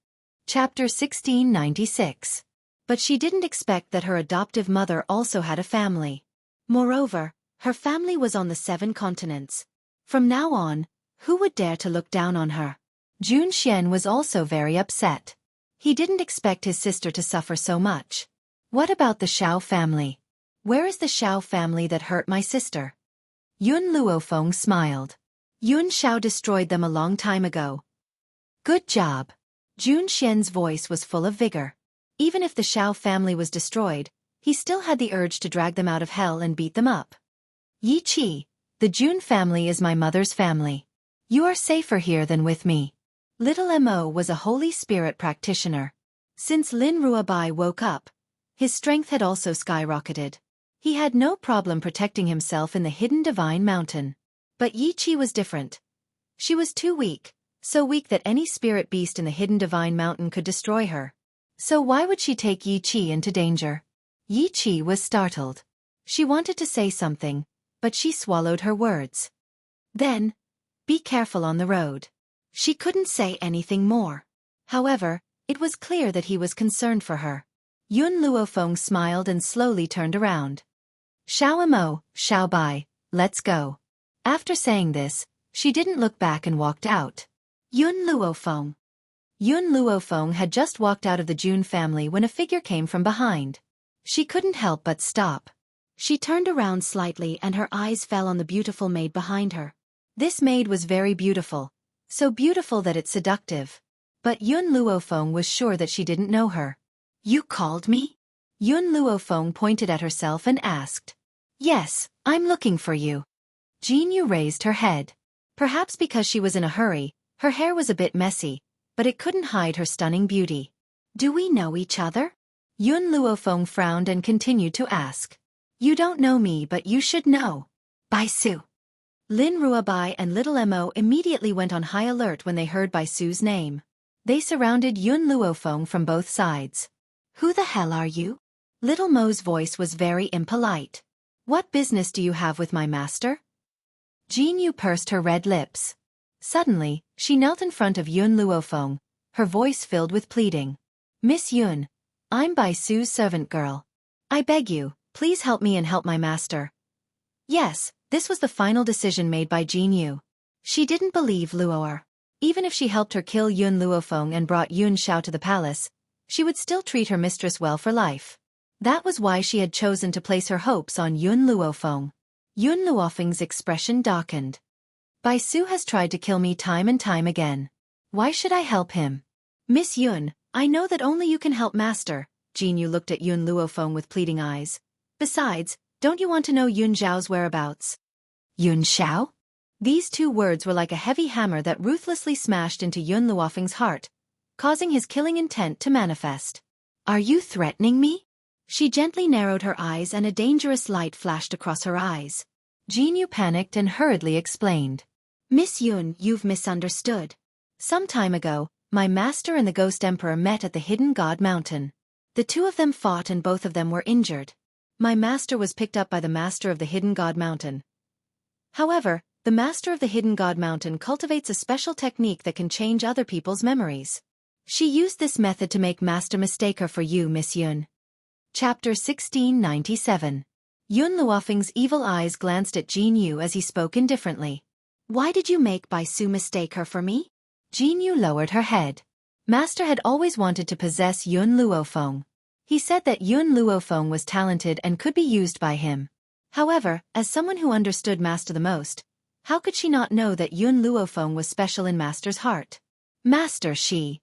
Chapter 1696. But she didn't expect that her adoptive mother also had a family. Moreover, her family was on the 7 continents. From now on, who would dare to look down on her? Jun Xian was also very upset. He didn't expect his sister to suffer so much. What about the Xiao family? Where is the Xiao family that hurt my sister? Yun Luofeng smiled. Yun Xiao destroyed them a long time ago. Good job. Jun Xian's voice was full of vigor. Even if the Xiao family was destroyed, he still had the urge to drag them out of hell and beat them up. Yi Qi, the Jun family is my mother's family. You are safer here than with me. Little Mo was a Holy Spirit practitioner. Since Lin Ruobai woke up, his strength had also skyrocketed. He had no problem protecting himself in the hidden divine mountain. But Yi Qi was different. She was too weak, so weak that any spirit beast in the hidden divine mountain could destroy her. So why would she take Yi Qi into danger? Yi Qi was startled. She wanted to say something, but she swallowed her words. Then, be careful on the road. She couldn't say anything more. However, It was clear that he was concerned for her. Yun Luofeng smiled and slowly turned around. Xiao Mo, Xiao Bai, let's go. After saying this, she didn't look back and walked out. Yun Luofeng. Yun Luofeng had just walked out of the Jun family when a figure came from behind. She couldn't help but stop. She turned around slightly and her eyes fell on the beautiful maid behind her. This maid was very beautiful, so beautiful that it's seductive. But Yun Luofeng was sure that she didn't know her. You called me? Yun Luofeng pointed at herself and asked. Yes, I'm looking for you. Jinyu raised her head. Perhaps because she was in a hurry, her hair was a bit messy, but it couldn't hide her stunning beauty. Do we know each other? Yun Luofeng frowned and continued to ask. You don't know me but you should know. Bai Su. Lin Ruabai and Little Mo immediately went on high alert when they heard Bai Su's name. They surrounded Yun Luofeng from both sides. Who the hell are you? Little Mo's voice was very impolite. What business do you have with my master? Jinyu pursed her red lips. Suddenly, she knelt in front of Yun Luofeng, her voice filled with pleading. Miss Yun, I'm Bai Su's servant girl. I beg you, please help me and help my master. Yes, this was the final decision made by Jinyu. She didn't believe Luo'er. Even if she helped her kill Yun Luofeng and brought Yun Xiao to the palace, she would still treat her mistress well for life. That was why she had chosen to place her hopes on Yun Luofeng. Yun Luofeng's expression darkened. Bai Su has tried to kill me time and time again. Why should I help him? Miss Yun, I know that only you can help master. Jinyu looked at Yun Luofeng with pleading eyes. Besides, don't you want to know Yun Xiao's whereabouts? Yun Xiao? These two words were like a heavy hammer that ruthlessly smashed into Yun Luofeng's heart, causing his killing intent to manifest. Are you threatening me? She gently narrowed her eyes and a dangerous light flashed across her eyes. Jinyu panicked and hurriedly explained. Miss Yun, you've misunderstood. Some time ago, my master and the Ghost Emperor met at the Hidden God Mountain. The two of them fought and both of them were injured. My master was picked up by the master of the Hidden God Mountain. However, the master of the Hidden God Mountain cultivates a special technique that can change other people's memories. She used this method to make master mistake her for you, Miss Yun. Chapter 1697. Yun Luofeng's evil eyes glanced at Jinyu as he spoke indifferently. Why did you make Bai Su mistake her for me? Jinyu lowered her head. Master had always wanted to possess Yun Luofeng. He said that Yun Luofeng was talented and could be used by him. However, as someone who understood Master the most, how could she not know that Yun Luofeng was special in Master's heart? Master, she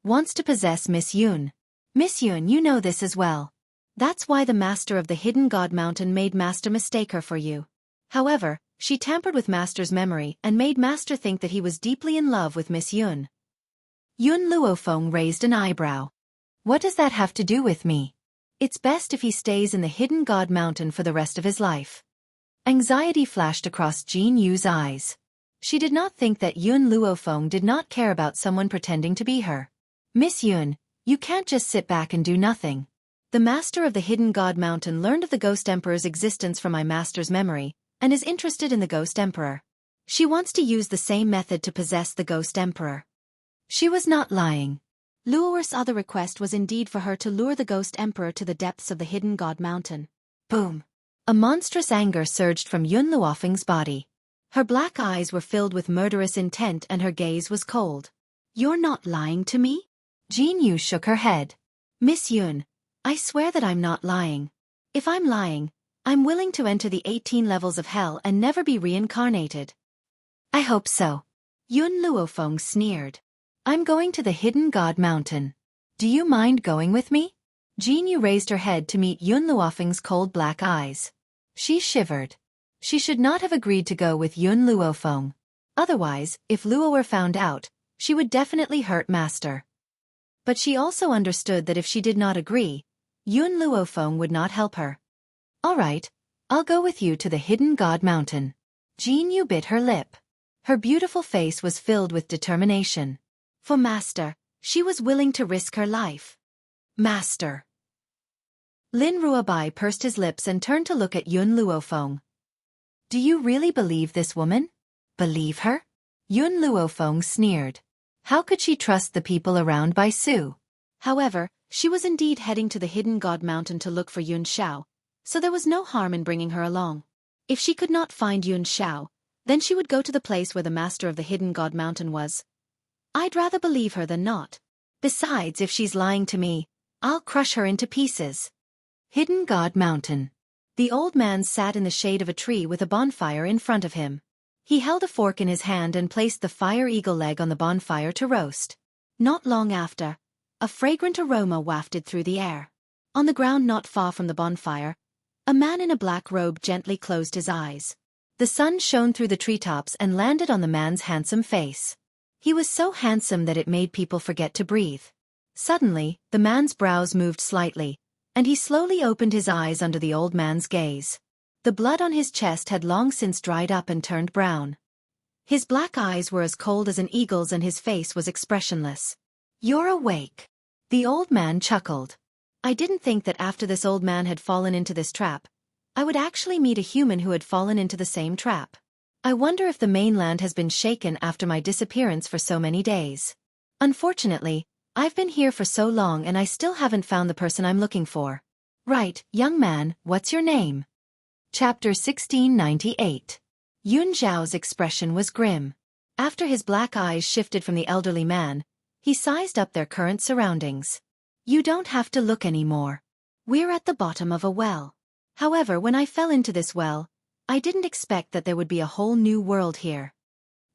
wants to possess Miss Yun. Miss Yun, you know this as well. That's why the master of the Hidden God Mountain made Master mistake her for you. However, she tampered with Master's memory and made Master think that he was deeply in love with Miss Yun. Yun Luofeng raised an eyebrow. What does that have to do with me? It's best if he stays in the Hidden God Mountain for the rest of his life. Anxiety flashed across Jinyu's eyes. She did not think that Yun Luofeng did not care about someone pretending to be her. Miss Yun, you can't just sit back and do nothing. The master of the Hidden God Mountain learned of the Ghost Emperor's existence from my master's memory, and is interested in the Ghost Emperor. She wants to use the same method to possess the Ghost Emperor. She was not lying. Luo'er's other request was indeed for her to lure the Ghost Emperor to the depths of the Hidden God Mountain. Boom! A monstrous anger surged from Yun Luofeng's body. Her black eyes were filled with murderous intent and her gaze was cold. You're not lying to me? Jinyu shook her head. Miss Yun, I swear that I'm not lying. If I'm lying, I'm willing to enter the 18 levels of hell and never be reincarnated. I hope so. Yun Luofeng sneered. I'm going to the Hidden God Mountain. Do you mind going with me? Jinyu raised her head to meet Yun Luofeng's cold black eyes. She shivered. She should not have agreed to go with Yun Luofeng. Otherwise, if Luo'er found out, she would definitely hurt Master. But she also understood that if she did not agree, Yun Luofeng would not help her. All right, I'll go with you to the Hidden God Mountain. Jinyu bit her lip. Her beautiful face was filled with determination. For Master, she was willing to risk her life. Master. Lin Ruabai pursed his lips and turned to look at Yun Luofeng. Do you really believe this woman? Believe her? Yun Luofeng sneered. How could she trust the people around Bai Su? However, she was indeed heading to the Hidden God Mountain to look for Yun Xiao, so there was no harm in bringing her along. If she could not find Yun Xiao, then she would go to the place where the master of the Hidden God Mountain was. I'd rather believe her than not. Besides, if she's lying to me, I'll crush her into pieces. Hidden God Mountain. The old man sat in the shade of a tree with a bonfire in front of him. He held a fork in his hand and placed the fire eagle leg on the bonfire to roast. Not long after, a fragrant aroma wafted through the air. On the ground not far from the bonfire, a man in a black robe gently closed his eyes. The sun shone through the treetops and landed on the man's handsome face. He was so handsome that it made people forget to breathe. Suddenly, the man's brows moved slightly, and he slowly opened his eyes under the old man's gaze. The blood on his chest had long since dried up and turned brown. His black eyes were as cold as an eagle's and his face was expressionless. "You're awake." The old man chuckled. I didn't think that after this old man had fallen into this trap, I would actually meet a human who had fallen into the same trap. I wonder if the mainland has been shaken after my disappearance for so many days. Unfortunately, I've been here for so long and I still haven't found the person I'm looking for. Right, young man, what's your name? Chapter 1698. Yun Zhao's expression was grim. After his black eyes shifted from the elderly man, he sized up their current surroundings. You don't have to look anymore. We're at the bottom of a well. However, when I fell into this well, I didn't expect that there would be a whole new world here.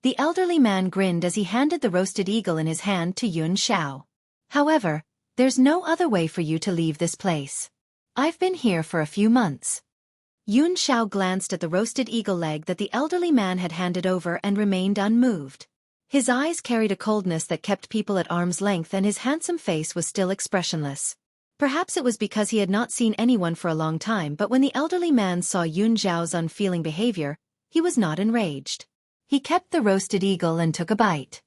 The elderly man grinned as he handed the roasted eagle in his hand to Yun Xiao. However, there's no other way for you to leave this place. I've been here for a few months. Yun Xiao glanced at the roasted eagle leg that the elderly man had handed over and remained unmoved. His eyes carried a coldness that kept people at arm's length and his handsome face was still expressionless. Perhaps it was because he had not seen anyone for a long time, but when the elderly man saw Yun Zhao's unfeeling behavior, he was not enraged. He kept the roasted eagle and took a bite.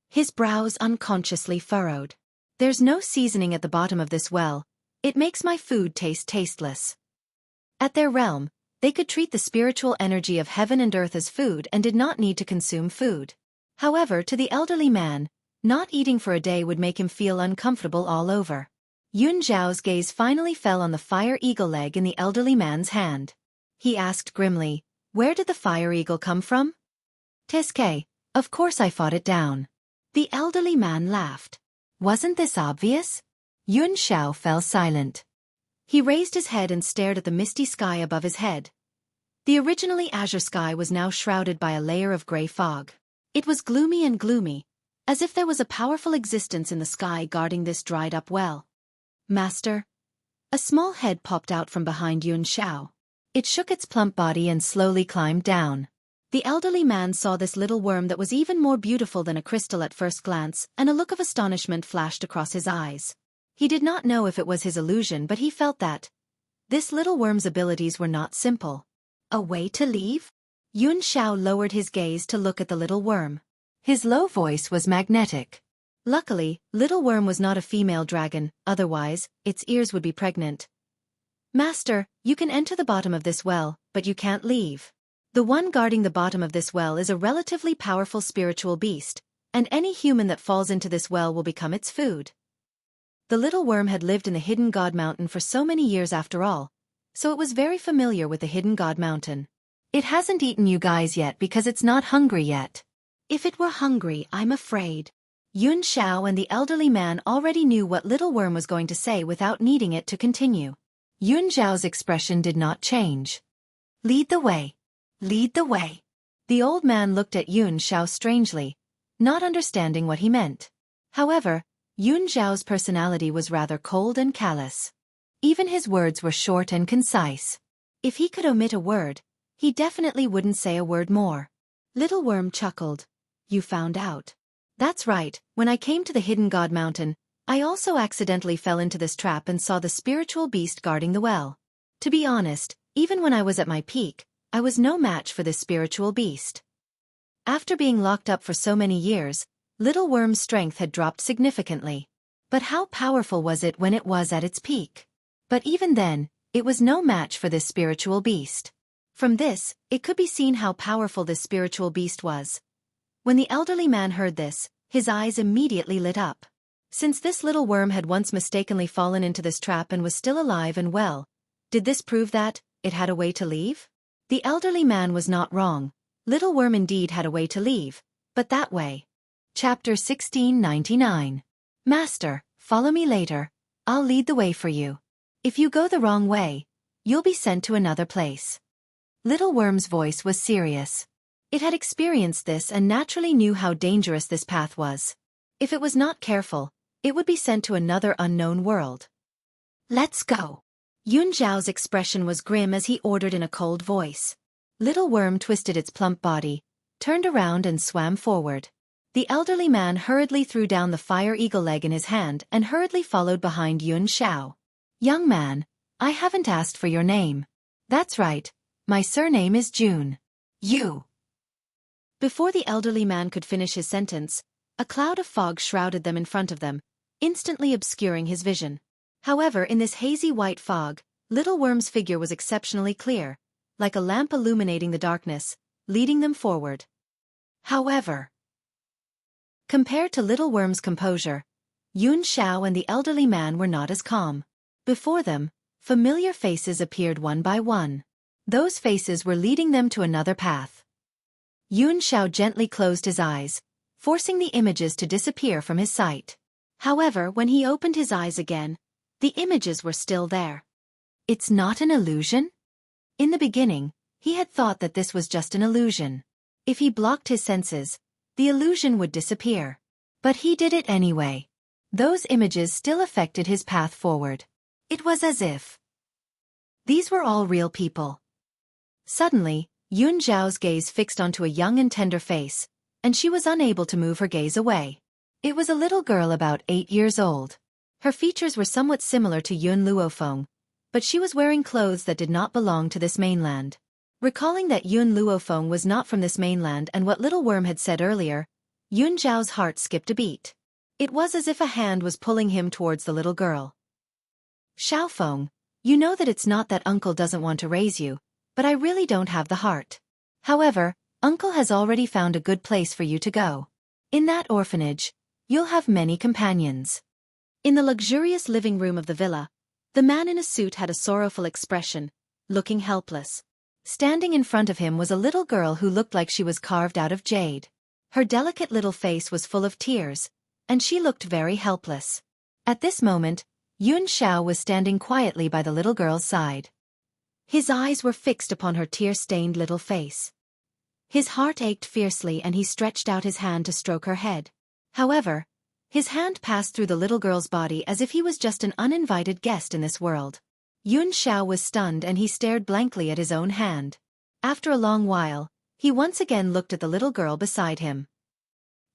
His brows unconsciously furrowed. There's no seasoning at the bottom of this well. It makes my food taste tasteless. At their realm, they could treat the spiritual energy of heaven and earth as food and did not need to consume food. However, to the elderly man, not eating for a day would make him feel uncomfortable all over. Yun Zhao's gaze finally fell on the fire eagle leg in the elderly man's hand. He asked grimly, "Where did the fire eagle come from?" "Teske, of course I fought it down." The elderly man laughed. "Wasn't this obvious?" Yun Xiao fell silent. He raised his head and stared at the misty sky above his head. The originally azure sky was now shrouded by a layer of gray fog. It was gloomy and gloomy, as if there was a powerful existence in the sky guarding this dried-up well. "Master?" A small head popped out from behind Yun Xiao. It shook its plump body and slowly climbed down. The elderly man saw this little worm that was even more beautiful than a crystal at first glance, and a look of astonishment flashed across his eyes. He did not know if it was his illusion, but he felt that this little worm's abilities were not simple. A way to leave? Yun Xiao lowered his gaze to look at the little worm. His low voice was magnetic. Luckily, little worm was not a female dragon, otherwise, its ears would be pregnant. "Master, you can enter the bottom of this well, but you can't leave. The one guarding the bottom of this well is a relatively powerful spiritual beast, and any human that falls into this well will become its food." The little worm had lived in the Hidden God Mountain for so many years after all, so it was very familiar with the Hidden God Mountain. "It hasn't eaten you guys yet because it's not hungry yet." "If it were hungry, I'm afraid." Yun Xiao and the elderly man already knew what little worm was going to say without needing it to continue. Yun Zhao's expression did not change. "Lead the way. Lead the way." The old man looked at Yun Xiao strangely, not understanding what he meant. However, Yun Zhao's personality was rather cold and callous. Even his words were short and concise. If he could omit a word, he definitely wouldn't say a word more. Little worm chuckled. "You found out." "That's right, when I came to the Hidden God Mountain, I also accidentally fell into this trap and saw the spiritual beast guarding the well. To be honest, even when I was at my peak, I was no match for this spiritual beast." After being locked up for so many years, Little Worm's strength had dropped significantly. But how powerful was it when it was at its peak? But even then, it was no match for this spiritual beast. From this, it could be seen how powerful this spiritual beast was. When the elderly man heard this, His eyes immediately lit up. Since this little worm had once mistakenly fallen into this trap and was still alive and well, did this prove that it had a way to leave? The elderly man was not wrong. Little worm indeed had a way to leave, but that way. Chapter 1699. Master, follow me later. I'll lead the way for you. If you go the wrong way, you'll be sent to another place. Little worm's voice was serious. It had experienced this and naturally knew how dangerous this path was. If it was not careful, it would be sent to another unknown world. Let's go. Yun Zhao's expression was grim as he ordered in a cold voice. Little worm twisted its plump body, turned around and swam forward. The elderly man hurriedly threw down the fire eagle leg in his hand and hurriedly followed behind Yun Zhao. Young man, I haven't asked for your name. That's right, my surname is June. You. Before the elderly man could finish his sentence, a cloud of fog shrouded them in front of them, instantly obscuring his vision. However, in this hazy white fog, Little Worm's figure was exceptionally clear, like a lamp illuminating the darkness, leading them forward. However, compared to Little Worm's composure, Yun Zhao and the elderly man were not as calm. Before them, familiar faces appeared one by one. Those faces were leading them to another path. Yun Zhao gently closed his eyes, forcing the images to disappear from his sight. However, when he opened his eyes again, the images were still there. It's not an illusion? In the beginning, he had thought that this was just an illusion. If he blocked his senses, the illusion would disappear. But he did it anyway. Those images still affected his path forward. It was as if these were all real people. Suddenly, Yun Zhao's gaze fixed onto a young and tender face, and she was unable to move her gaze away. It was a little girl about 8 years old. Her features were somewhat similar to Yun Luofeng, but she was wearing clothes that did not belong to this mainland. Recalling that Yun Luofeng was not from this mainland and what Little Worm had said earlier, Yun Zhao's heart skipped a beat. It was as if a hand was pulling him towards the little girl. Xiaofeng, you know that it's not that Uncle doesn't want to raise you, but I really don't have the heart. However, Uncle has already found a good place for you to go. In that orphanage, you'll have many companions. In the luxurious living room of the villa, the man in a suit had a sorrowful expression, looking helpless. Standing in front of him was a little girl who looked like she was carved out of jade. Her delicate little face was full of tears, and she looked very helpless. At this moment, Yun Zhao was standing quietly by the little girl's side. His eyes were fixed upon her tear-stained little face. His heart ached fiercely and he stretched out his hand to stroke her head. However, his hand passed through the little girl's body as if he was just an uninvited guest in this world. Yun Zhao was stunned and he stared blankly at his own hand. After a long while, he once again looked at the little girl beside him.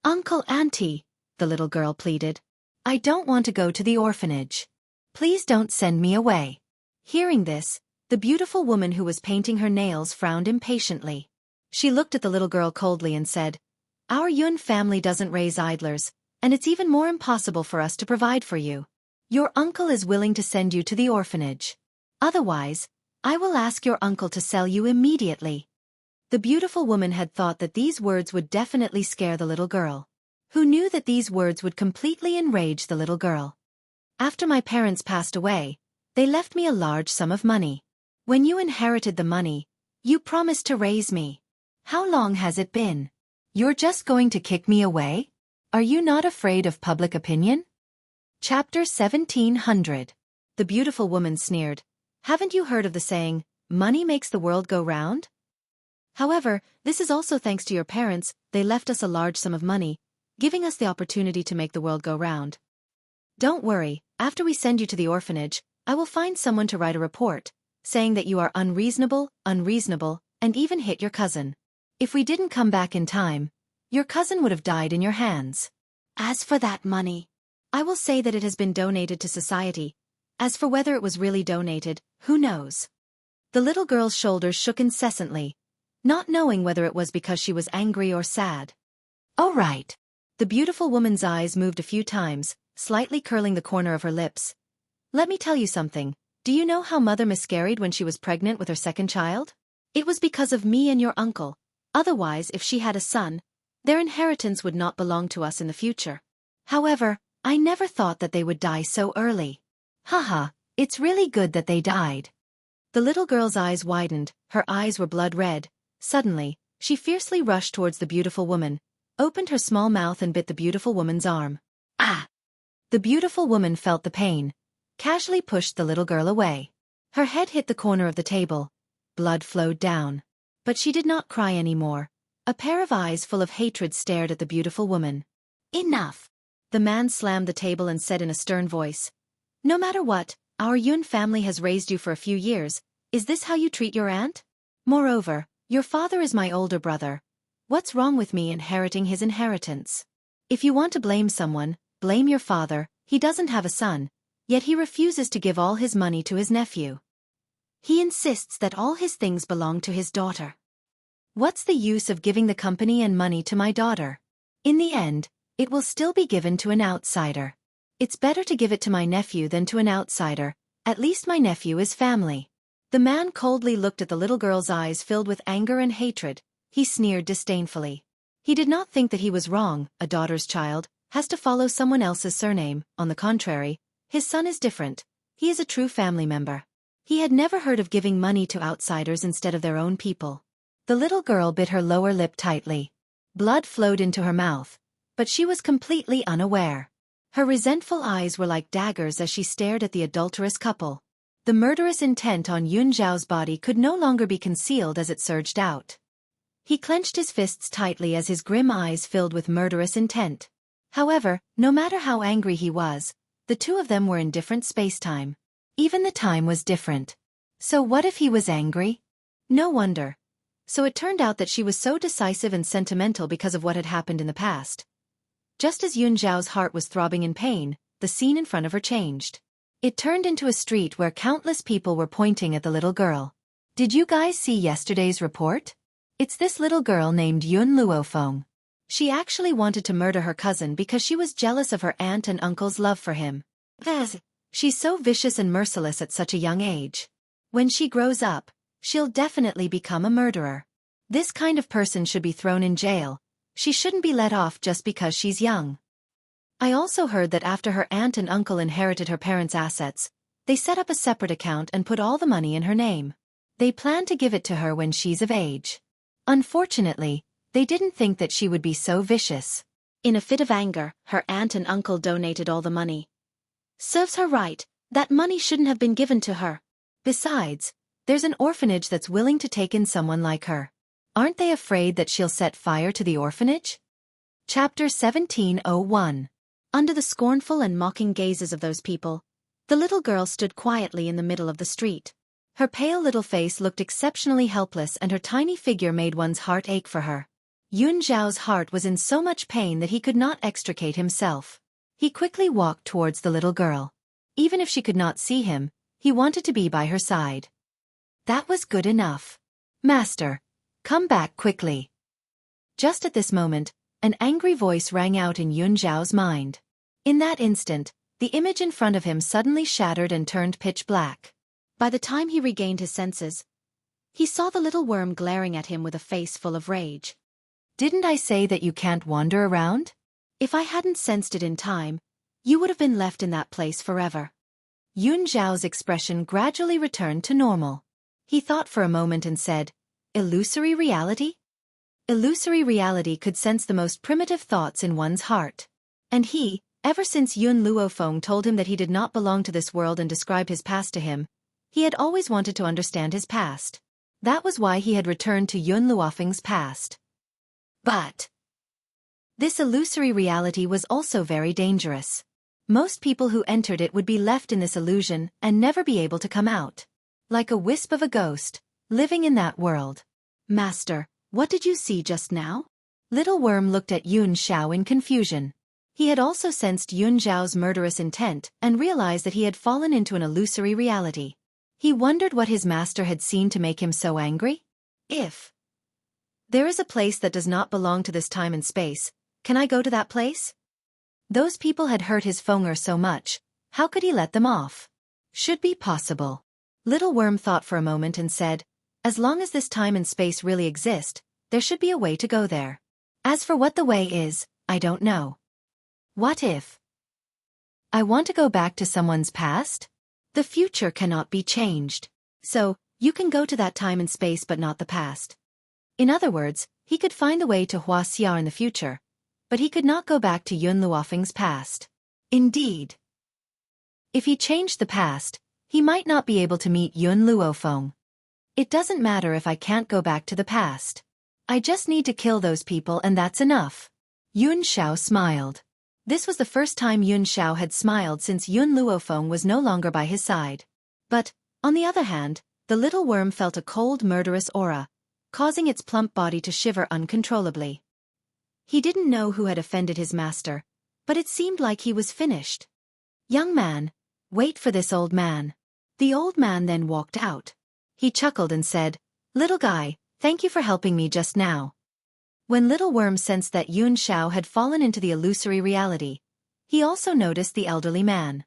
Uncle, Auntie, the little girl pleaded. I don't want to go to the orphanage. Please don't send me away. Hearing this, the beautiful woman who was painting her nails frowned impatiently. She looked at the little girl coldly and said, Our Yun family doesn't raise idlers, and it's even more impossible for us to provide for you. Your uncle is willing to send you to the orphanage. Otherwise, I will ask your uncle to sell you immediately. The beautiful woman had thought that these words would definitely scare the little girl. Who knew that these words would completely enrage the little girl? After my parents passed away, they left me a large sum of money. When you inherited the money, you promised to raise me. How long has it been? You're just going to kick me away? Are you not afraid of public opinion? Chapter 1700. The beautiful woman sneered. Haven't you heard of the saying, money makes the world go round? However, this is also thanks to your parents. They left us a large sum of money, giving us the opportunity to make the world go round. Don't worry, after we send you to the orphanage, I will find someone to write a report, saying that you are unreasonable, and even hit your cousin. If we didn't come back in time, your cousin would have died in your hands. As for that money, I will say that it has been donated to society. As for whether it was really donated, who knows? The little girl's shoulders shook incessantly, not knowing whether it was because she was angry or sad. All right. The beautiful woman's eyes moved a few times, slightly curling the corner of her lips. Let me tell you something. Do you know how Mother miscarried when she was pregnant with her second child? It was because of me and your uncle. Otherwise, if she had a son, Their inheritance would not belong to us in the future. However, I never thought that they would die so early. Haha, it's really good that they died. The little girl's eyes widened, her eyes were blood red. Suddenly, she fiercely rushed towards the beautiful woman, opened her small mouth and bit the beautiful woman's arm. Ah! The beautiful woman felt the pain, casually pushed the little girl away. Her head hit the corner of the table. Blood flowed down. But she did not cry anymore. A pair of eyes full of hatred stared at the beautiful woman. Enough! The man slammed the table and said in a stern voice. No matter what, our Yun family has raised you for a few years. Is this how you treat your aunt? Moreover, your father is my older brother. What's wrong with me inheriting his inheritance? If you want to blame someone, blame your father. He doesn't have a son, yet he refuses to give all his money to his nephew. He insists that all his things belong to his daughter. What's the use of giving the company and money to my daughter? In the end, it will still be given to an outsider. It's better to give it to my nephew than to an outsider. At least my nephew is family. The man coldly looked at the little girl's eyes filled with anger and hatred. He sneered disdainfully. He did not think that he was wrong. A daughter's child has to follow someone else's surname. On the contrary, his son is different. He is a true family member. He had never heard of giving money to outsiders instead of their own people. The little girl bit her lower lip tightly. Blood flowed into her mouth, but she was completely unaware. Her resentful eyes were like daggers as she stared at the adulterous couple. The murderous intent on Yun Zhao's body could no longer be concealed as it surged out. He clenched his fists tightly as his grim eyes filled with murderous intent. However, no matter how angry he was, the two of them were in different space-time. Even the time was different. So what if he was angry? No wonder. So it turned out that she was so decisive and sentimental because of what had happened in the past. Just as Yun Zhao's heart was throbbing in pain, the scene in front of her changed. It turned into a street where countless people were pointing at the little girl. Did you guys see yesterday's report? It's this little girl named Yun Luofeng. She actually wanted to murder her cousin because she was jealous of her aunt and uncle's love for him. She's so vicious and merciless at such a young age. When she grows up, she'll definitely become a murderer. This kind of person should be thrown in jail. She shouldn't be let off just because she's young. I also heard that after her aunt and uncle inherited her parents' assets, they set up a separate account and put all the money in her name. They plan to give it to her when she's of age. Unfortunately, they didn't think that she would be so vicious. In a fit of anger, her aunt and uncle donated all the money. Serves her right, that money shouldn't have been given to her. Besides, there's an orphanage that's willing to take in someone like her. Aren't they afraid that she'll set fire to the orphanage? Chapter 1701. Under the scornful and mocking gazes of those people, the little girl stood quietly in the middle of the street. Her pale little face looked exceptionally helpless and her tiny figure made one's heart ache for her. Yun Zhao's heart was in so much pain that he could not extricate himself. He quickly walked towards the little girl. Even if she could not see him, he wanted to be by her side. That was good enough. Master, come back quickly. Just at this moment, an angry voice rang out in Yun Zhao's mind. In that instant, the image in front of him suddenly shattered and turned pitch black. By the time he regained his senses, he saw the little worm glaring at him with a face full of rage. Didn't I say that you can't wander around? If I hadn't sensed it in time, you would have been left in that place forever. Yun Zhao's expression gradually returned to normal. He thought for a moment and said, Illusory reality? Illusory reality could sense the most primitive thoughts in one's heart. And he, ever since Yun Luofeng told him that he did not belong to this world and described his past to him, he had always wanted to understand his past. That was why he had returned to Yun Luofeng's past. But this illusory reality was also very dangerous. Most people who entered it would be left in this illusion and never be able to come out. Like a wisp of a ghost, living in that world. Master, what did you see just now? Little Worm looked at Yun Zhao in confusion. He had also sensed Yun Zhao's murderous intent and realized that he had fallen into an illusory reality. He wondered what his master had seen to make him so angry. If there is a place that does not belong to this time and space, can I go to that place? Those people had hurt his Fenger so much, how could he let them off? Should be possible. Little Worm thought for a moment and said, as long as this time and space really exist, there should be a way to go there. As for what the way is, I don't know. What if I want to go back to someone's past? The future cannot be changed. So, you can go to that time and space but not the past. In other words, he could find the way to Huaxia in the future, but he could not go back to Yun Luofeng's past. Indeed. If he changed the past, he might not be able to meet Yun Luofeng. It doesn't matter if I can't go back to the past. I just need to kill those people and that's enough. Yun Xiao smiled. This was the first time Yun Xiao had smiled since Yun Luofeng was no longer by his side. But, on the other hand, the little worm felt a cold, murderous aura, causing its plump body to shiver uncontrollably. He didn't know who had offended his master, but it seemed like he was finished. Young man, wait for this old man. The old man then walked out. He chuckled and said, Little guy, thank you for helping me just now. When Little Worm sensed that Yun Xiao had fallen into the illusory reality, he also noticed the elderly man.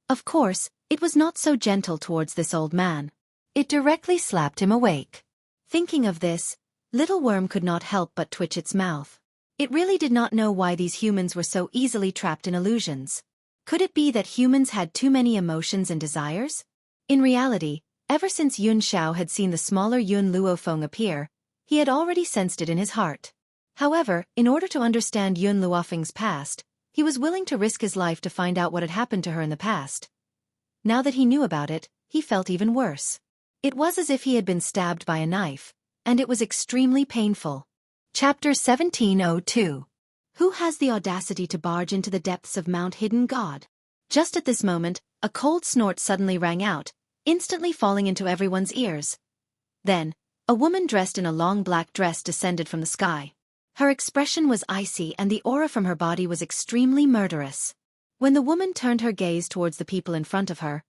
Of course, it was not so gentle towards this old man. It directly slapped him awake. Thinking of this, Little Worm could not help but twitch its mouth. It really did not know why these humans were so easily trapped in illusions. Could it be that humans had too many emotions and desires? In reality, ever since Yun Xiao had seen the smaller Yun Luofeng appear, he had already sensed it in his heart. However, in order to understand Yun Luofeng's past, he was willing to risk his life to find out what had happened to her in the past. Now that he knew about it, he felt even worse. It was as if he had been stabbed by a knife, and it was extremely painful. Chapter 1702. Who has the audacity to barge into the depths of Mount Hidden God? Just at this moment, a cold snort suddenly rang out, instantly falling into everyone's ears. Then, a woman dressed in a long black dress descended from the sky. Her expression was icy and the aura from her body was extremely murderous. When the woman turned her gaze towards the people in front of her,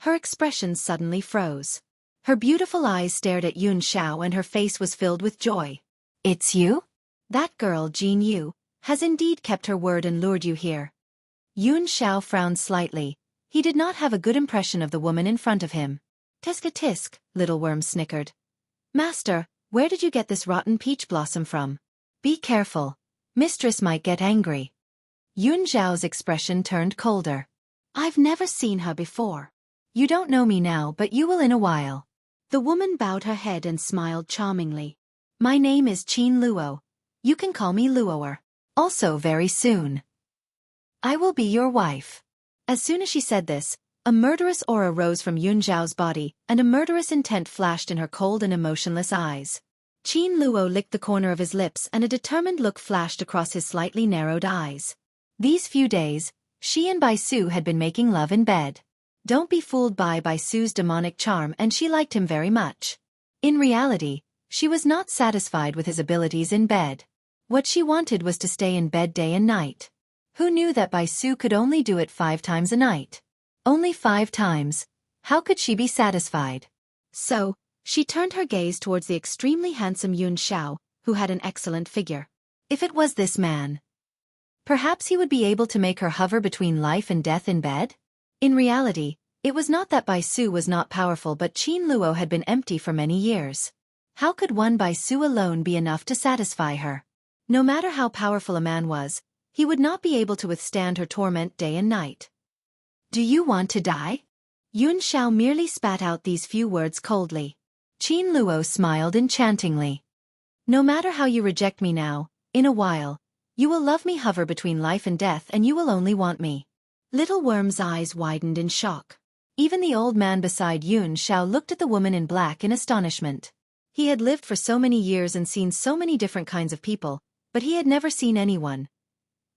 her expression suddenly froze. Her beautiful eyes stared at Yun Xiao and her face was filled with joy. It's you? That girl, Jin Yu, has indeed kept her word and lured you here. Yun Xiao frowned slightly. He did not have a good impression of the woman in front of him. Tisk tisk, Little Worm snickered. Master, where did you get this rotten peach blossom from? Be careful. Mistress might get angry. Yun Xiao's expression turned colder. I've never seen her before. You don't know me now, but you will in a while. The woman bowed her head and smiled charmingly. My name is Qin Luo. You can call me Luoer. Also very soon, I will be your wife. As soon as she said this, a murderous aura rose from Yun Xiao's body, and a murderous intent flashed in her cold and emotionless eyes. Qin Luo licked the corner of his lips and a determined look flashed across his slightly narrowed eyes. These few days, she and Bai Su had been making love in bed. Don't be fooled by Bai Su's demonic charm, and she liked him very much. In reality, she was not satisfied with his abilities in bed. What she wanted was to stay in bed day and night. Who knew that Bai Su could only do it 5 times a night? Only 5 times. How could she be satisfied? So, she turned her gaze towards the extremely handsome Yun Xiao, who had an excellent figure. If it was this man, perhaps he would be able to make her hover between life and death in bed? In reality, it was not that Bai Su was not powerful, but Qin Luo had been empty for many years. How could one Bai Su alone be enough to satisfy her? No matter how powerful a man was, he would not be able to withstand her torment day and night. Do you want to die? Yun Xiao merely spat out these few words coldly. Qin Luo smiled enchantingly. No matter how you reject me now, in a while, you will love me, hover between life and death, and you will only want me. Little Worm's eyes widened in shock. Even the old man beside Yun Xiao looked at the woman in black in astonishment. He had lived for so many years and seen so many different kinds of people, but he had never seen anyone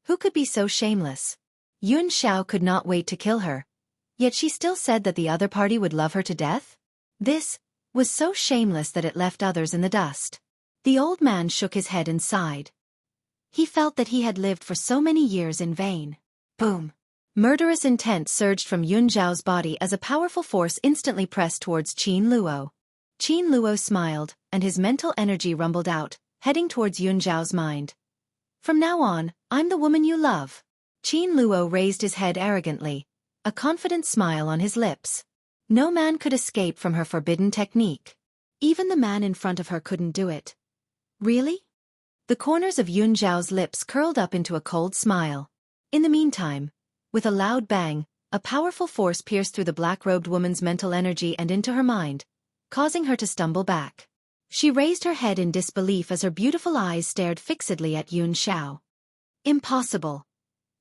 who could be so shameless. Yun Xiao could not wait to kill her, yet she still said that the other party would love her to death? This was so shameless that it left others in the dust. The old man shook his head and sighed. He felt that he had lived for so many years in vain. Boom! Murderous intent surged from Yun Xiao's body as a powerful force instantly pressed towards Qin Luo. Qin Luo smiled, and his mental energy rumbled out, heading towards Yun Xiao's mind. From now on, I'm the woman you love. Qin Luo raised his head arrogantly, a confident smile on his lips. No man could escape from her forbidden technique. Even the man in front of her couldn't do it. Really? The corners of Yun Zhao's lips curled up into a cold smile. In the meantime, with a loud bang, a powerful force pierced through the black-robed woman's mental energy and into her mind, causing her to stumble back. She raised her head in disbelief as her beautiful eyes stared fixedly at Yun Zhao. Impossible.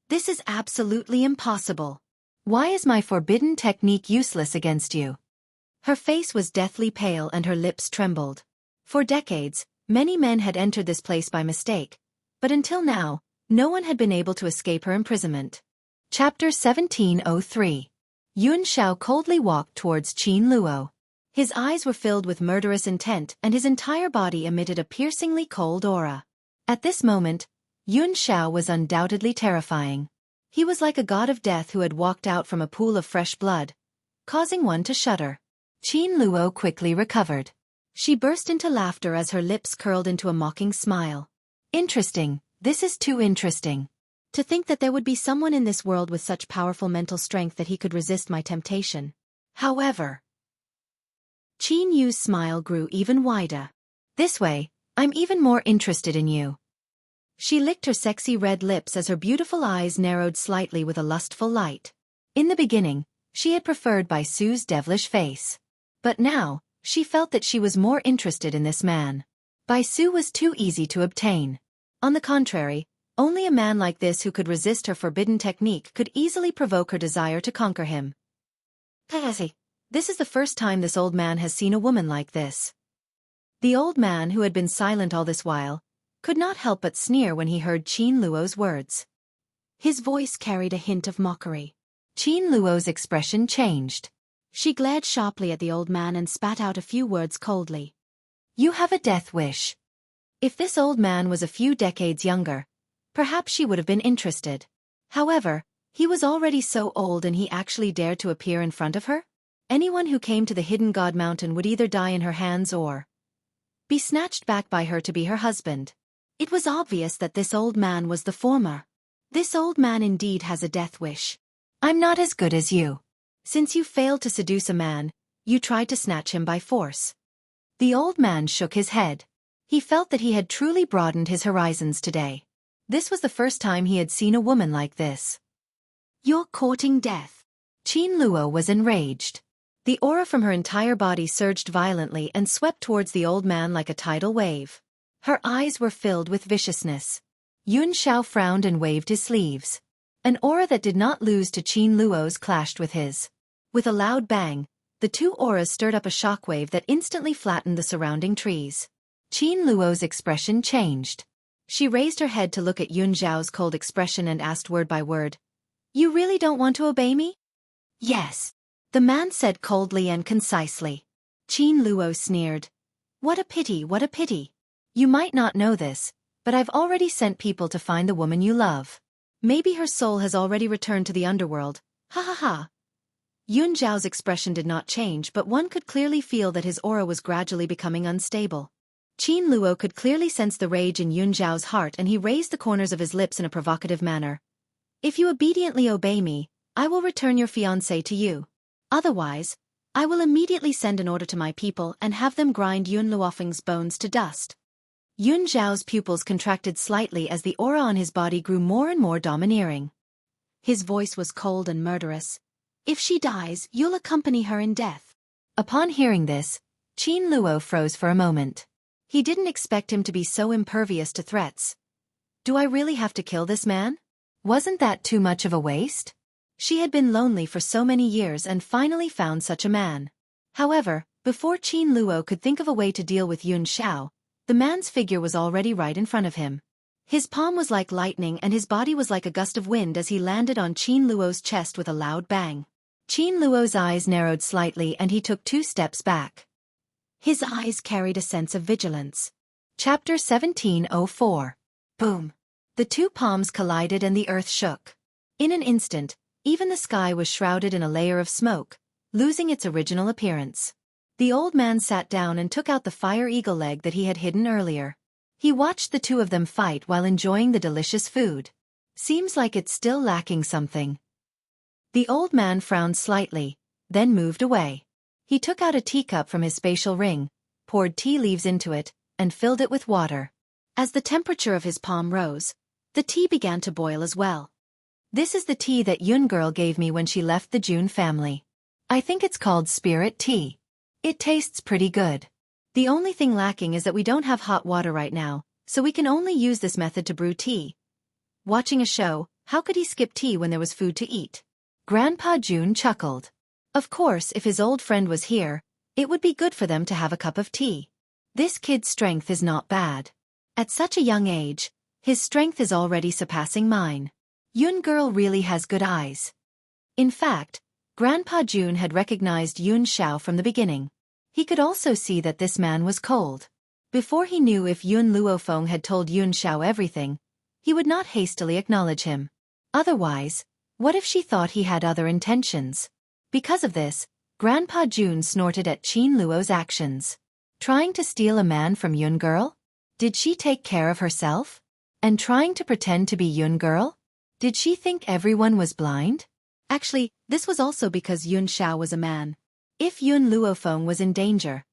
This is absolutely impossible. Why is my forbidden technique useless against you? Her face was deathly pale and her lips trembled. For decades, many men had entered this place by mistake, but until now, no one had been able to escape her imprisonment. Chapter 1703. Yun Zhao coldly walked towards Qin Luo. His eyes were filled with murderous intent and his entire body emitted a piercingly cold aura. At this moment, Yun Zhao was undoubtedly terrifying. He was like a god of death who had walked out from a pool of fresh blood, causing one to shudder. Qin Luo quickly recovered. She burst into laughter as her lips curled into a mocking smile. Interesting, this is too interesting. To think that there would be someone in this world with such powerful mental strength that he could resist my temptation. However, Qin Yu's smile grew even wider. This way, I'm even more interested in you. She licked her sexy red lips as her beautiful eyes narrowed slightly with a lustful light. In the beginning, she had preferred Bai Su's devilish face. But now, she felt that she was more interested in this man. Bai Su was too easy to obtain. On the contrary, only a man like this who could resist her forbidden technique could easily provoke her desire to conquer him. This is the first time this old man has seen a woman like this. The old man, who had been silent all this while, could not help but sneer when he heard Qin Luo's words. His voice carried a hint of mockery. Qin Luo's expression changed. She glared sharply at the old man and spat out a few words coldly. You have a death wish. If this old man was a few decades younger, perhaps she would have been interested. However, he was already so old and he actually dared to appear in front of her? Anyone who came to the Hidden God Mountain would either die in her hands or be snatched back by her to be her husband. It was obvious that this old man was the former. This old man indeed has a death wish. I'm not as good as you. Since you failed to seduce a man, you tried to snatch him by force. The old man shook his head. He felt that he had truly broadened his horizons today. This was the first time he had seen a woman like this. You're courting death. Qin Luo was enraged. The aura from her entire body surged violently and swept towards the old man like a tidal wave. Her eyes were filled with viciousness. Yun Zhao frowned and waved his sleeves. An aura that did not lose to Qin Luo's clashed with his. With a loud bang, the two auras stirred up a shockwave that instantly flattened the surrounding trees. Qin Luo's expression changed. She raised her head to look at Yun Zhao's cold expression and asked word by word, You really don't want to obey me? Yes. The man said coldly and concisely. Qin Luo sneered. What a pity, what a pity. You might not know this, but I've already sent people to find the woman you love. Maybe her soul has already returned to the underworld. Ha ha ha. Yun Zhao's expression did not change, but one could clearly feel that his aura was gradually becoming unstable. Qin Luo could clearly sense the rage in Yun Zhao's heart and he raised the corners of his lips in a provocative manner. If you obediently obey me, I will return your fiancé to you. Otherwise, I will immediately send an order to my people and have them grind Yun Luofeng's bones to dust. Yun Zhao's pupils contracted slightly as the aura on his body grew more and more domineering. His voice was cold and murderous. If she dies, you'll accompany her in death. Upon hearing this, Qin Luo froze for a moment. He didn't expect him to be so impervious to threats. Do I really have to kill this man? Wasn't that too much of a waste? She had been lonely for so many years and finally found such a man. However, before Qin Luo could think of a way to deal with Yun Zhao, the man's figure was already right in front of him. His palm was like lightning and his body was like a gust of wind as he landed on Qin Luo's chest with a loud bang. Qin Luo's eyes narrowed slightly and he took 2 steps back. His eyes carried a sense of vigilance. Chapter 1704. Boom. The 2 palms collided and the earth shook. In an instant, even the sky was shrouded in a layer of smoke, losing its original appearance. The old man sat down and took out the fire eagle leg that he had hidden earlier. He watched the 2 of them fight while enjoying the delicious food. Seems like it's still lacking something. The old man frowned slightly, then moved away. He took out a teacup from his spatial ring, poured tea leaves into it, and filled it with water. As the temperature of his palm rose, the tea began to boil as well. This is the tea that Yun girl gave me when she left the June family. I think it's called spirit tea. It tastes pretty good. The only thing lacking is that we don't have hot water right now, so we can only use this method to brew tea. Watching a show, how could he skip tea when there was food to eat? Grandpa June chuckled. Of course, if his old friend was here, it would be good for them to have a cup of tea. This kid's strength is not bad. At such a young age, his strength is already surpassing mine. Yun girl really has good eyes. In fact, Grandpa June had recognized Yun Xiao from the beginning. He could also see that this man was cold. Before he knew if Yun Luofeng had told Yun Xiao everything, he would not hastily acknowledge him. Otherwise, what if she thought he had other intentions? Because of this, Grandpa June snorted at Qin Luo's actions. Trying to steal a man from Yun girl? Did she take care of herself? And trying to pretend to be Yun girl? Did she think everyone was blind? Actually, this was also because Yun Xiao was a man. If Yun Luofeng was in danger,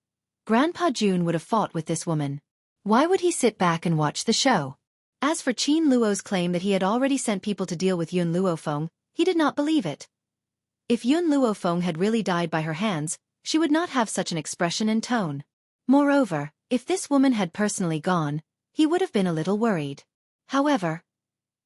Grandpa June would have fought with this woman. Why would he sit back and watch the show? As for Qin Luo's claim that he had already sent people to deal with Yun Luofeng, he did not believe it. If Yun Luofeng had really died by her hands, she would not have such an expression and tone. Moreover, if this woman had personally gone, he would have been a little worried. However,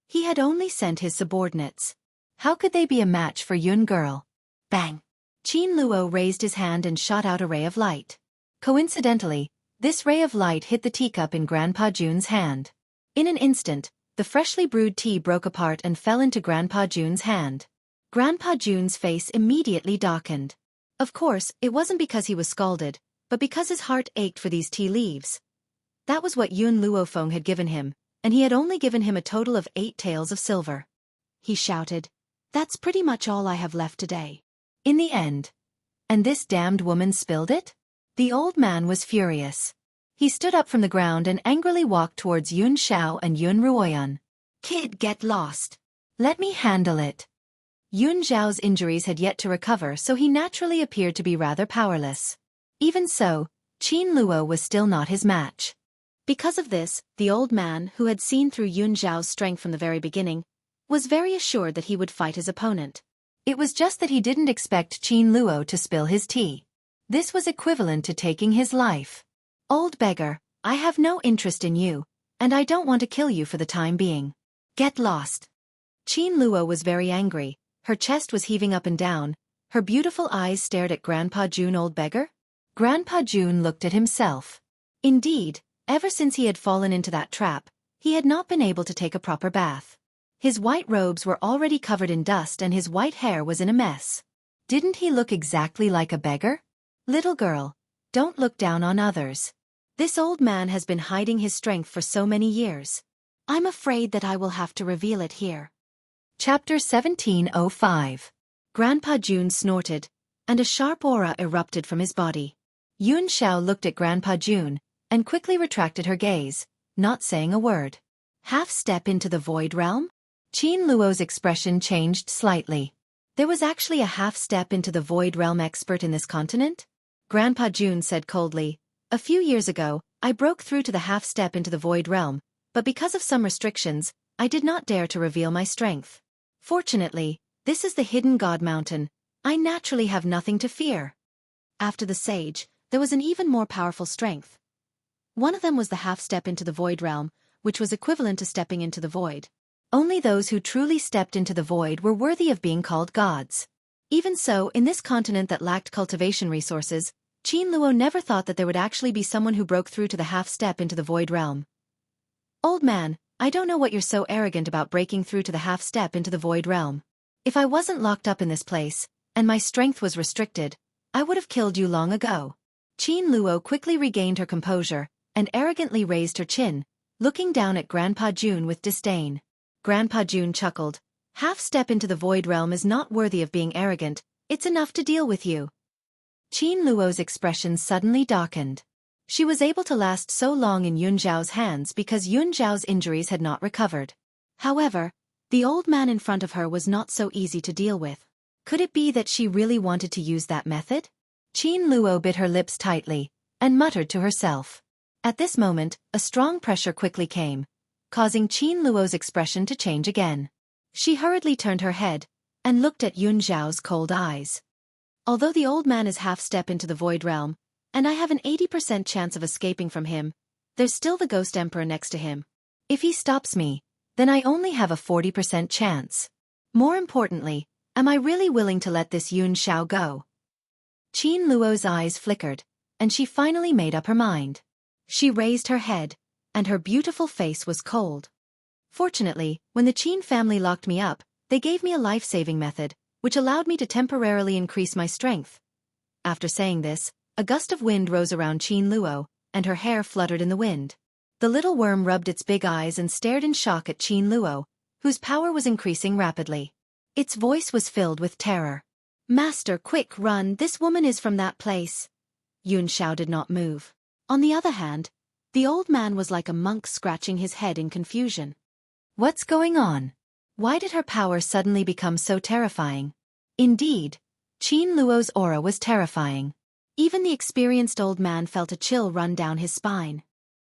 he had only sent his subordinates. How could they be a match for Yun girl? Bang! Qin Luo raised his hand and shot out a ray of light. Coincidentally, this ray of light hit the teacup in Grandpa June's hand. In an instant, the freshly brewed tea broke apart and fell into Grandpa June's hand. Grandpa June's face immediately darkened. Of course, it wasn't because he was scalded, but because his heart ached for these tea leaves. That was what Yun Luofeng had given him, and he had only given him a total of 8 taels of silver. He shouted, "That's pretty much all I have left today." In the end. And this damned woman spilled it? The old man was furious. He stood up from the ground and angrily walked towards Yun Xiao and Yun Ruoyan. "Kid, get lost. Let me handle it." Yun Xiao's injuries had yet to recover, so he naturally appeared to be rather powerless. Even so, Qin Luo was still not his match. Because of this, the old man, who had seen through Yun Xiao's strength from the very beginning, was very assured that he would fight his opponent. It was just that he didn't expect Qin Luo to spill his tea. This was equivalent to taking his life. "Old beggar, I have no interest in you, and I don't want to kill you for the time being. Get lost." Qin Luo was very angry, her chest was heaving up and down, her beautiful eyes stared at Grandpa June. Old beggar? Grandpa June looked at himself. Indeed, ever since he had fallen into that trap, he had not been able to take a proper bath. His white robes were already covered in dust and his white hair was in a mess. Didn't he look exactly like a beggar? Little girl, don't look down on others. This old man has been hiding his strength for so many years. I'm afraid that I will have to reveal it here. Chapter 1705. Grandpa June snorted, and a sharp aura erupted from his body. Yun Xiao looked at Grandpa June, and quickly retracted her gaze, not saying a word. Half step into the void realm? Qin Luo's expression changed slightly. There was actually a half step into the void realm expert in this continent? Grandpa June said coldly, "A few years ago, I broke through to the half step into the void realm, but because of some restrictions, I did not dare to reveal my strength. Fortunately, this is the hidden God Mountain. I naturally have nothing to fear." After the sage, there was an even more powerful strength. One of them was the half step into the void realm, which was equivalent to stepping into the void. Only those who truly stepped into the void were worthy of being called gods. Even so, in this continent that lacked cultivation resources, Qin Luo never thought that there would actually be someone who broke through to the half step into the void realm. "Old man, I don't know what you're so arrogant about breaking through to the half step into the void realm. If I wasn't locked up in this place, and my strength was restricted, I would have killed you long ago." Qin Luo quickly regained her composure, and arrogantly raised her chin, looking down at Grandpa June with disdain. Grandpa June chuckled. "Half step into the void realm is not worthy of being arrogant, it's enough to deal with you." Qin Luo's expression suddenly darkened. She was able to last so long in Yun Zhao's hands because Yun Zhao's injuries had not recovered. However, the old man in front of her was not so easy to deal with. Could it be that she really wanted to use that method? Qin Luo bit her lips tightly, and muttered to herself. At this moment, a strong pressure quickly came, causing Qin Luo's expression to change again. She hurriedly turned her head and looked at Yun Zhao's cold eyes. Although the old man is half-step into the void realm, and I have an 80% chance of escaping from him, there's still the Ghost Emperor next to him. If he stops me, then I only have a 40% chance. More importantly, am I really willing to let this Yun Zhao go? Qin Luo's eyes flickered, and she finally made up her mind. She raised her head, and her beautiful face was cold. Fortunately, when the Qin family locked me up, they gave me a life-saving method, which allowed me to temporarily increase my strength. After saying this, a gust of wind rose around Qin Luo, and her hair fluttered in the wind. The little worm rubbed its big eyes and stared in shock at Qin Luo, whose power was increasing rapidly. Its voice was filled with terror. "Master, quick, run, this woman is from that place." Yun Zhao did not move. On the other hand, the old man was like a monk scratching his head in confusion. What's going on? Why did her power suddenly become so terrifying? Indeed, Qin Luo's aura was terrifying. Even the experienced old man felt a chill run down his spine.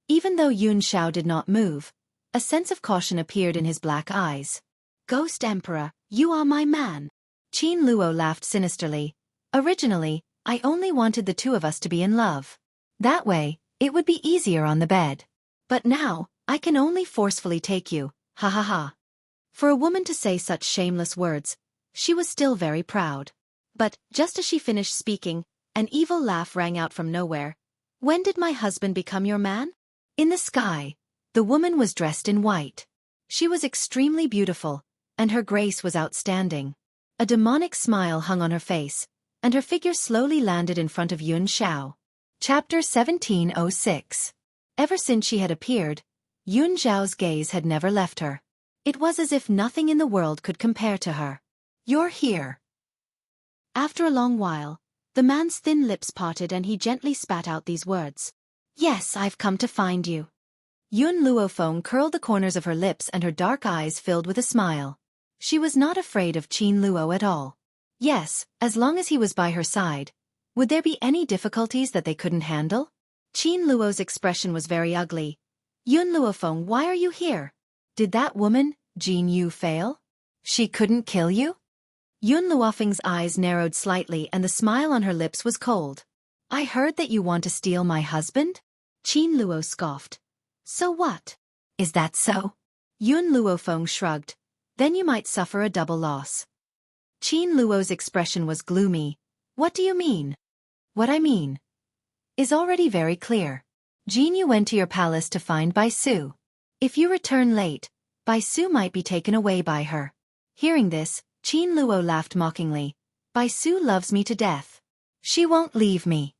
Even though Yun Zhao did not move, a sense of caution appeared in his black eyes. "Ghost Emperor, you are my man." Qin Luo laughed sinisterly. "Originally, I only wanted the two of us to be in love. That way, it would be easier on the bed. But now, I can only forcefully take you, ha ha ha." For a woman to say such shameless words, she was still very proud. But, just as she finished speaking, an evil laugh rang out from nowhere. "When did my husband become your man?" In the sky, the woman was dressed in white. She was extremely beautiful, and her grace was outstanding. A demonic smile hung on her face, and her figure slowly landed in front of Yun Zhao. Chapter 1706. Ever since she had appeared, Yun Zhao's gaze had never left her. It was as if nothing in the world could compare to her. "You're here." After a long while, the man's thin lips parted and he gently spat out these words. "Yes, I've come to find you." Yun Luofeng curled the corners of her lips and her dark eyes filled with a smile. She was not afraid of Qin Luo at all. Yes, as long as he was by her side. Would there be any difficulties that they couldn't handle? Qin Luo's expression was very ugly. "Yun Luofeng, why are you here? Did that woman, Jin Yu, fail? She couldn't kill you?" Yun Luofeng's eyes narrowed slightly and the smile on her lips was cold. "I heard that you want to steal my husband?" Qin Luo scoffed. "So what? Is that so?" Yun Luofeng shrugged. "Then you might suffer a double loss." Qin Luo's expression was gloomy. "What do you mean?" "What I mean is already very clear. Jin Yu went to your palace to find Bai Su. If you return late, Bai Su might be taken away by her." Hearing this, Qin Luo laughed mockingly. "Bai Su loves me to death. She won't leave me."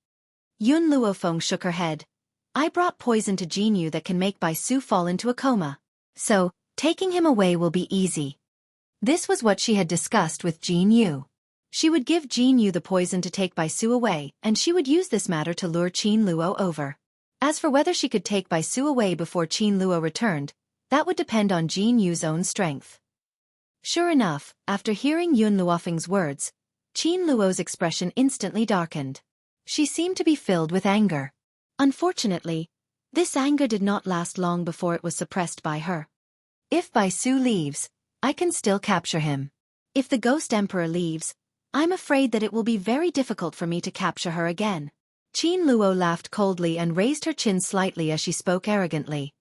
Yun Luofeng shook her head. "I brought poison to Jin Yu that can make Bai Su fall into a coma. So, taking him away will be easy." This was what she had discussed with Jin Yu. She would give Jin Yu the poison to take Bai Su away, and she would use this matter to lure Qin Luo over. As for whether she could take Bai Su away before Qin Luo returned, that would depend on Jin Yu's own strength. Sure enough, after hearing Yun Luofeng's words, Qin Luo's expression instantly darkened. She seemed to be filled with anger. Unfortunately, this anger did not last long before it was suppressed by her. "If Bai Su leaves, I can still capture him. If the Ghost Emperor leaves, I'm afraid that it will be very difficult for me to capture her again." Qin Luo laughed coldly and raised her chin slightly as she spoke arrogantly.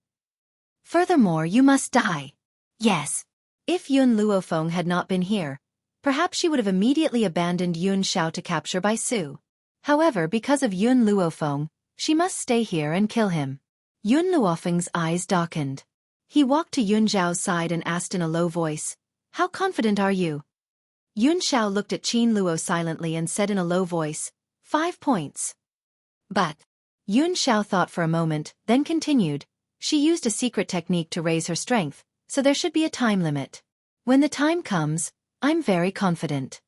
"Furthermore, you must die." Yes. If Yun Luofeng had not been here, perhaps she would have immediately abandoned Yun Zhao to capture Bai Su. However, because of Yun Luofeng, she must stay here and kill him. Yun Luofeng's eyes darkened. He walked to Yun Zhao's side and asked in a low voice, "How confident are you?" Yun Zhao looked at Qin Luo silently and said in a low voice, 5 points. But Yun Zhao thought for a moment, then continued, "She used a secret technique to raise her strength, so there should be a time limit. When the time comes, I'm very confident."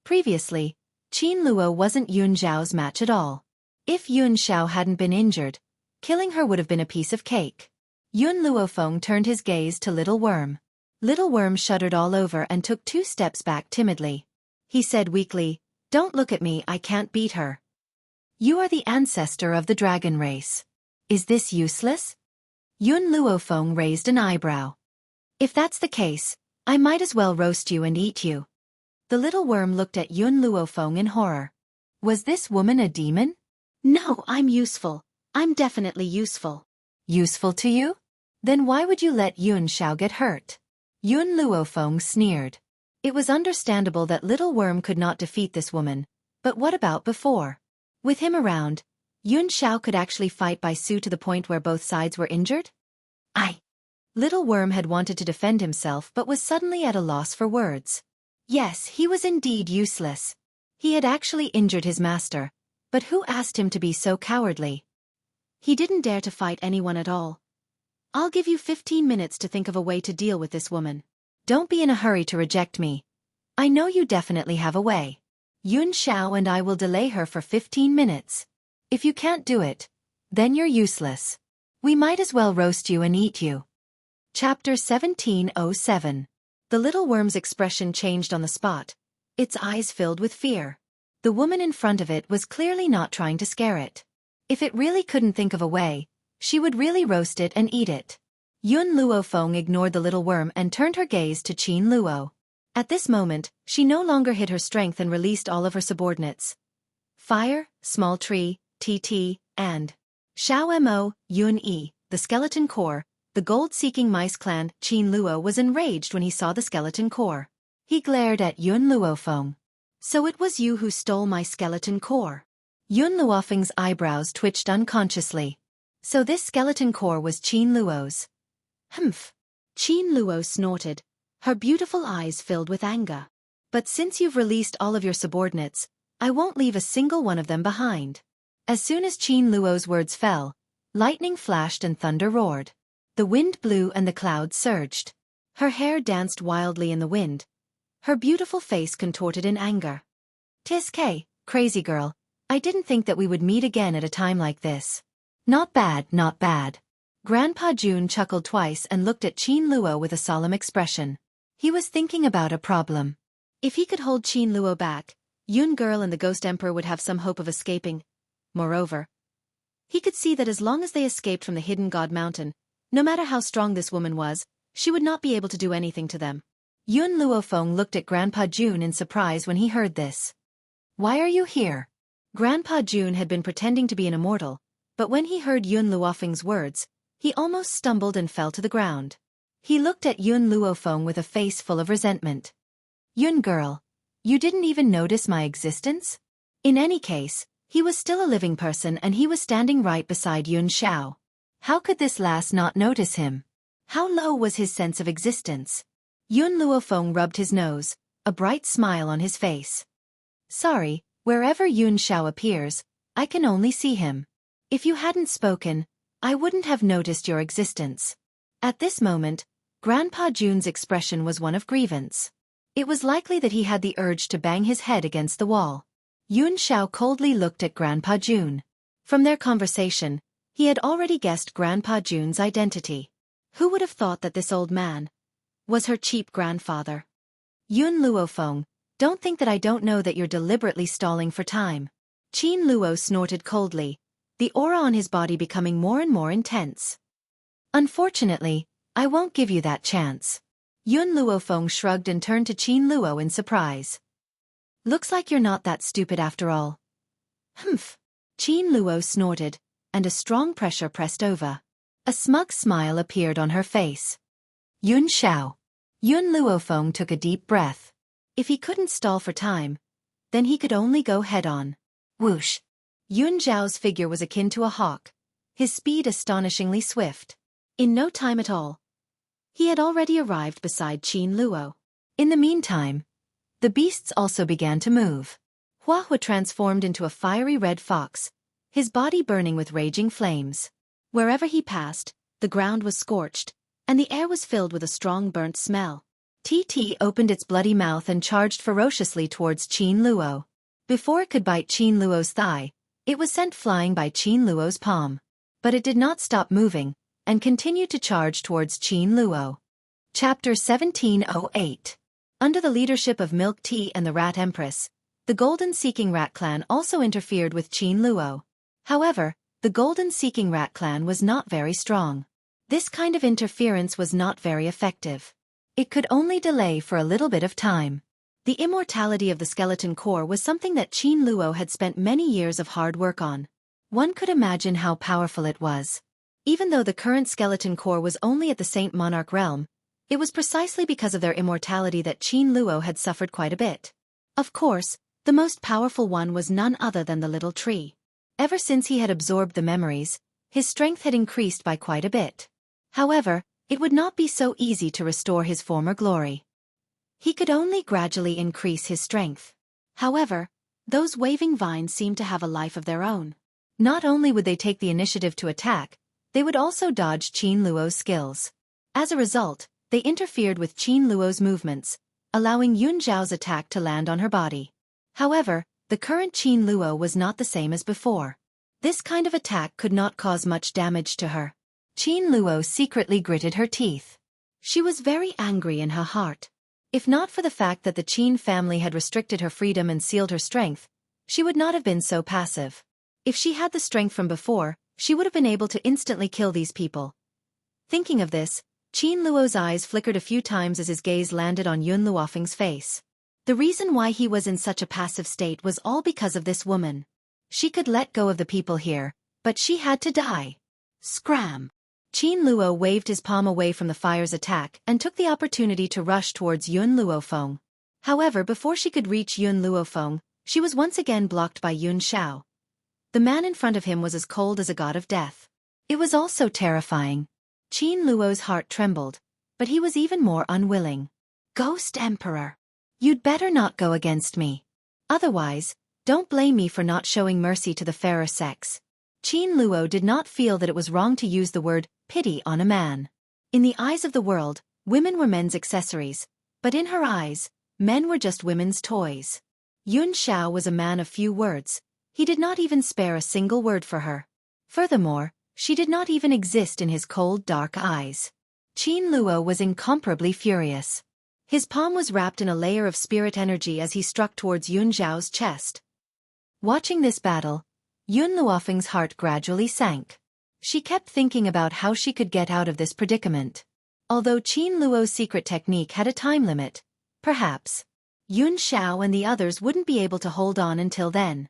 Previously, Qin Luo wasn't Yun Zhao's match at all. If Yun Zhao hadn't been injured, killing her would have been a piece of cake. Yun Luofeng turned his gaze to Little Worm. Little Worm shuddered all over and took 2 steps back timidly. He said weakly, "Don't look at me, I can't beat her. You are the ancestor of the dragon race. Is this useless? Yun Luofeng raised an eyebrow. If that's the case, I might as well roast you and eat you. The little worm looked at Yun Luofeng in horror. Was this woman a demon? No, I'm useful. I'm definitely useful. Useful to you? Then why would you let Yun Xiao get hurt? Yun Luofeng sneered. It was understandable that little worm could not defeat this woman, but what about before? With him around, Yun Xiao could actually fight by Su to the point where both sides were injured? Little worm had wanted to defend himself but was suddenly at a loss for words. Yes, he was indeed useless. He had actually injured his master, but who asked him to be so cowardly? He didn't dare to fight anyone at all. I'll give you 15 minutes to think of a way to deal with this woman. Don't be in a hurry to reject me. I know you definitely have a way. Yun Xiao and I will delay her for 15 minutes. If you can't do it, then you're useless. We might as well roast you and eat you. Chapter 1707. The little worm's expression changed on the spot. Its eyes filled with fear. The woman in front of it was clearly not trying to scare it. If it really couldn't think of a way, she would really roast it and eat it. Yun Luofeng ignored the little worm and turned her gaze to Qin Luo. At this moment, she no longer hid her strength and released all of her subordinates. Fire, Small Tree, TT, and Xiao Mo, Yun Yi, the skeleton core. The gold-seeking mice clan, Qin Luo was enraged when he saw the skeleton core. He glared at Yun Luofeng. So it was you who stole my skeleton core. Yun Luofeng's eyebrows twitched unconsciously. So this skeleton core was Qin Luo's. Humph. Qin Luo snorted, her beautiful eyes filled with anger. But since you've released all of your subordinates, I won't leave a single one of them behind. As soon as Qin Luo's words fell, lightning flashed and thunder roared. The wind blew and the clouds surged. Her hair danced wildly in the wind. Her beautiful face contorted in anger. Tis K, crazy girl, I didn't think that we would meet again at a time like this. Not bad, not bad. Grandpa Jun chuckled twice and looked at Qin Luo with a solemn expression. He was thinking about a problem. If he could hold Qin Luo back, Yun Girl and the Ghost Emperor would have some hope of escaping. Moreover, he could see that as long as they escaped from the hidden God Mountain, no matter how strong this woman was, she would not be able to do anything to them. Yun Luofeng looked at Grandpa Jun in surprise when he heard this. Why are you here? Grandpa Jun had been pretending to be an immortal, but when he heard Yun Luofeng's words, he almost stumbled and fell to the ground. He looked at Yun Luofeng with a face full of resentment. Yun Girl, you didn't even notice my existence? In any case, he was still a living person and he was standing right beside Yun Xiao. How could this lass not notice him? How low was his sense of existence? Yun Luofeng rubbed his nose, a bright smile on his face. Sorry, wherever Yun Xiao appears, I can only see him. If you hadn't spoken, I wouldn't have noticed your existence. At this moment, Grandpa Jun's expression was one of grievance. It was likely that he had the urge to bang his head against the wall. Yun Xiao coldly looked at Grandpa Jun. From their conversation, he had already guessed Grandpa Jun's identity. Who would have thought that this old man was her cheap grandfather? Yun Luofeng, don't think that I don't know that you're deliberately stalling for time. Qin Luo snorted coldly, the aura on his body becoming more and more intense. Unfortunately, I won't give you that chance. Yun Luofeng shrugged and turned to Qin Luo in surprise. Looks like you're not that stupid after all. Humph. Qin Luo snorted, and a strong pressure pressed over. A smug smile appeared on her face. Yun Xiao. Yun Luofeng took a deep breath. If he couldn't stall for time, then he could only go head-on. Whoosh. Yun Xiao's figure was akin to a hawk, his speed astonishingly swift. In no time at all, he had already arrived beside Qin Luo. In the meantime, the beasts also began to move. Hua Hua transformed into a fiery red fox, his body burning with raging flames. Wherever he passed, the ground was scorched, and the air was filled with a strong burnt smell. TT opened its bloody mouth and charged ferociously towards Qin Luo. Before it could bite Qin Luo's thigh, it was sent flying by Qin Luo's palm. But it did not stop moving, and continued to charge towards Qin Luo. Chapter 1708. Under the leadership of Milk Tea and the Rat Empress, the Golden-Seeking Rat Clan also interfered with Qin Luo. However, The golden-seeking rat clan was not very strong. This kind of interference was not very effective. It could only delay for a little bit of time. The immortality of the skeleton core was something that Qin Luo had spent many years of hard work on. One could imagine how powerful it was. Even though the current skeleton core was only at the Saint Monarch realm, it was precisely because of their immortality that Qin Luo had suffered quite a bit. Of course, the most powerful one was none other than the little tree. Ever since he had absorbed the memories, his strength had increased by quite a bit. However, it would not be so easy to restore his former glory. He could only gradually increase his strength. However, those waving vines seemed to have a life of their own. Not only would they take the initiative to attack, they would also dodge Qin Luo's skills. As a result, they interfered with Qin Luo's movements, allowing Yun Zhao's attack to land on her body. However, the current Qin Luo was not the same as before. This kind of attack could not cause much damage to her. Qin Luo secretly gritted her teeth. She was very angry in her heart. If not for the fact that the Qin family had restricted her freedom and sealed her strength, she would not have been so passive. If she had the strength from before, she would have been able to instantly kill these people. Thinking of this, Qin Luo's eyes flickered a few times as his gaze landed on Yun Luofeng's face. The reason why he was in such a passive state was all because of this woman. She could let go of the people here, but she had to die. Scram! Qin Luo waved his palm away from the fire's attack and took the opportunity to rush towards Yun Luofeng. However, before she could reach Yun Luofeng, she was once again blocked by Yun Xiao. The man in front of him was as cold as a god of death. It was also terrifying. Qin Luo's heart trembled, but he was even more unwilling. Ghost Emperor! You'd better not go against me. Otherwise, don't blame me for not showing mercy to the fairer sex. Qin Luo did not feel that it was wrong to use the word pity on a man. In the eyes of the world, women were men's accessories, but in her eyes, men were just women's toys. Yun Xiao was a man of few words. He did not even spare a single word for her. Furthermore, she did not even exist in his cold, dark eyes. Qin Luo was incomparably furious. His palm was wrapped in a layer of spirit energy as he struck towards Yun Zhao's chest. Watching this battle, Yun Luofeng's heart gradually sank. She kept thinking about how she could get out of this predicament. Although Qin Luo's secret technique had a time limit, perhaps Yun Xiao and the others wouldn't be able to hold on until then.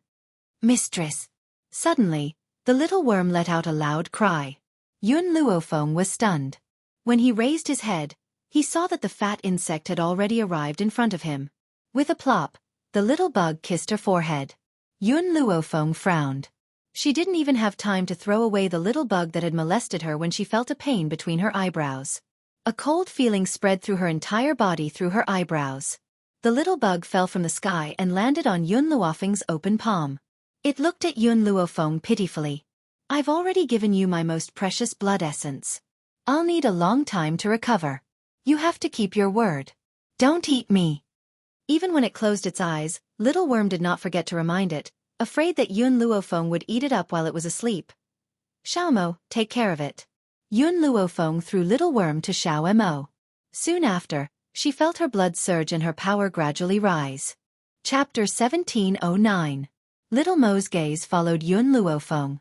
Mistress! Suddenly, the little worm let out a loud cry. Yun Luofeng was stunned. When he raised his head, he saw that the fat insect had already arrived in front of him. With a plop, the little bug kissed her forehead. Yun Luofeng frowned. She didn't even have time to throw away the little bug that had molested her when she felt a pain between her eyebrows. A cold feeling spread through her entire body through her eyebrows. The little bug fell from the sky and landed on Yun Luofeng's open palm. It looked at Yun Luofeng pitifully. I've already given you my most precious blood essence. I'll need a long time to recover. You have to keep your word. Don't eat me. Even when it closed its eyes, Little Worm did not forget to remind it, afraid that Yun Luofeng would eat it up while it was asleep. Xiaomo, take care of it. Yun Luofeng threw Little Worm to Xiao Mo. Soon after, she felt her blood surge and her power gradually rise. Chapter 1709. Little Mo's gaze followed Yun Luofeng.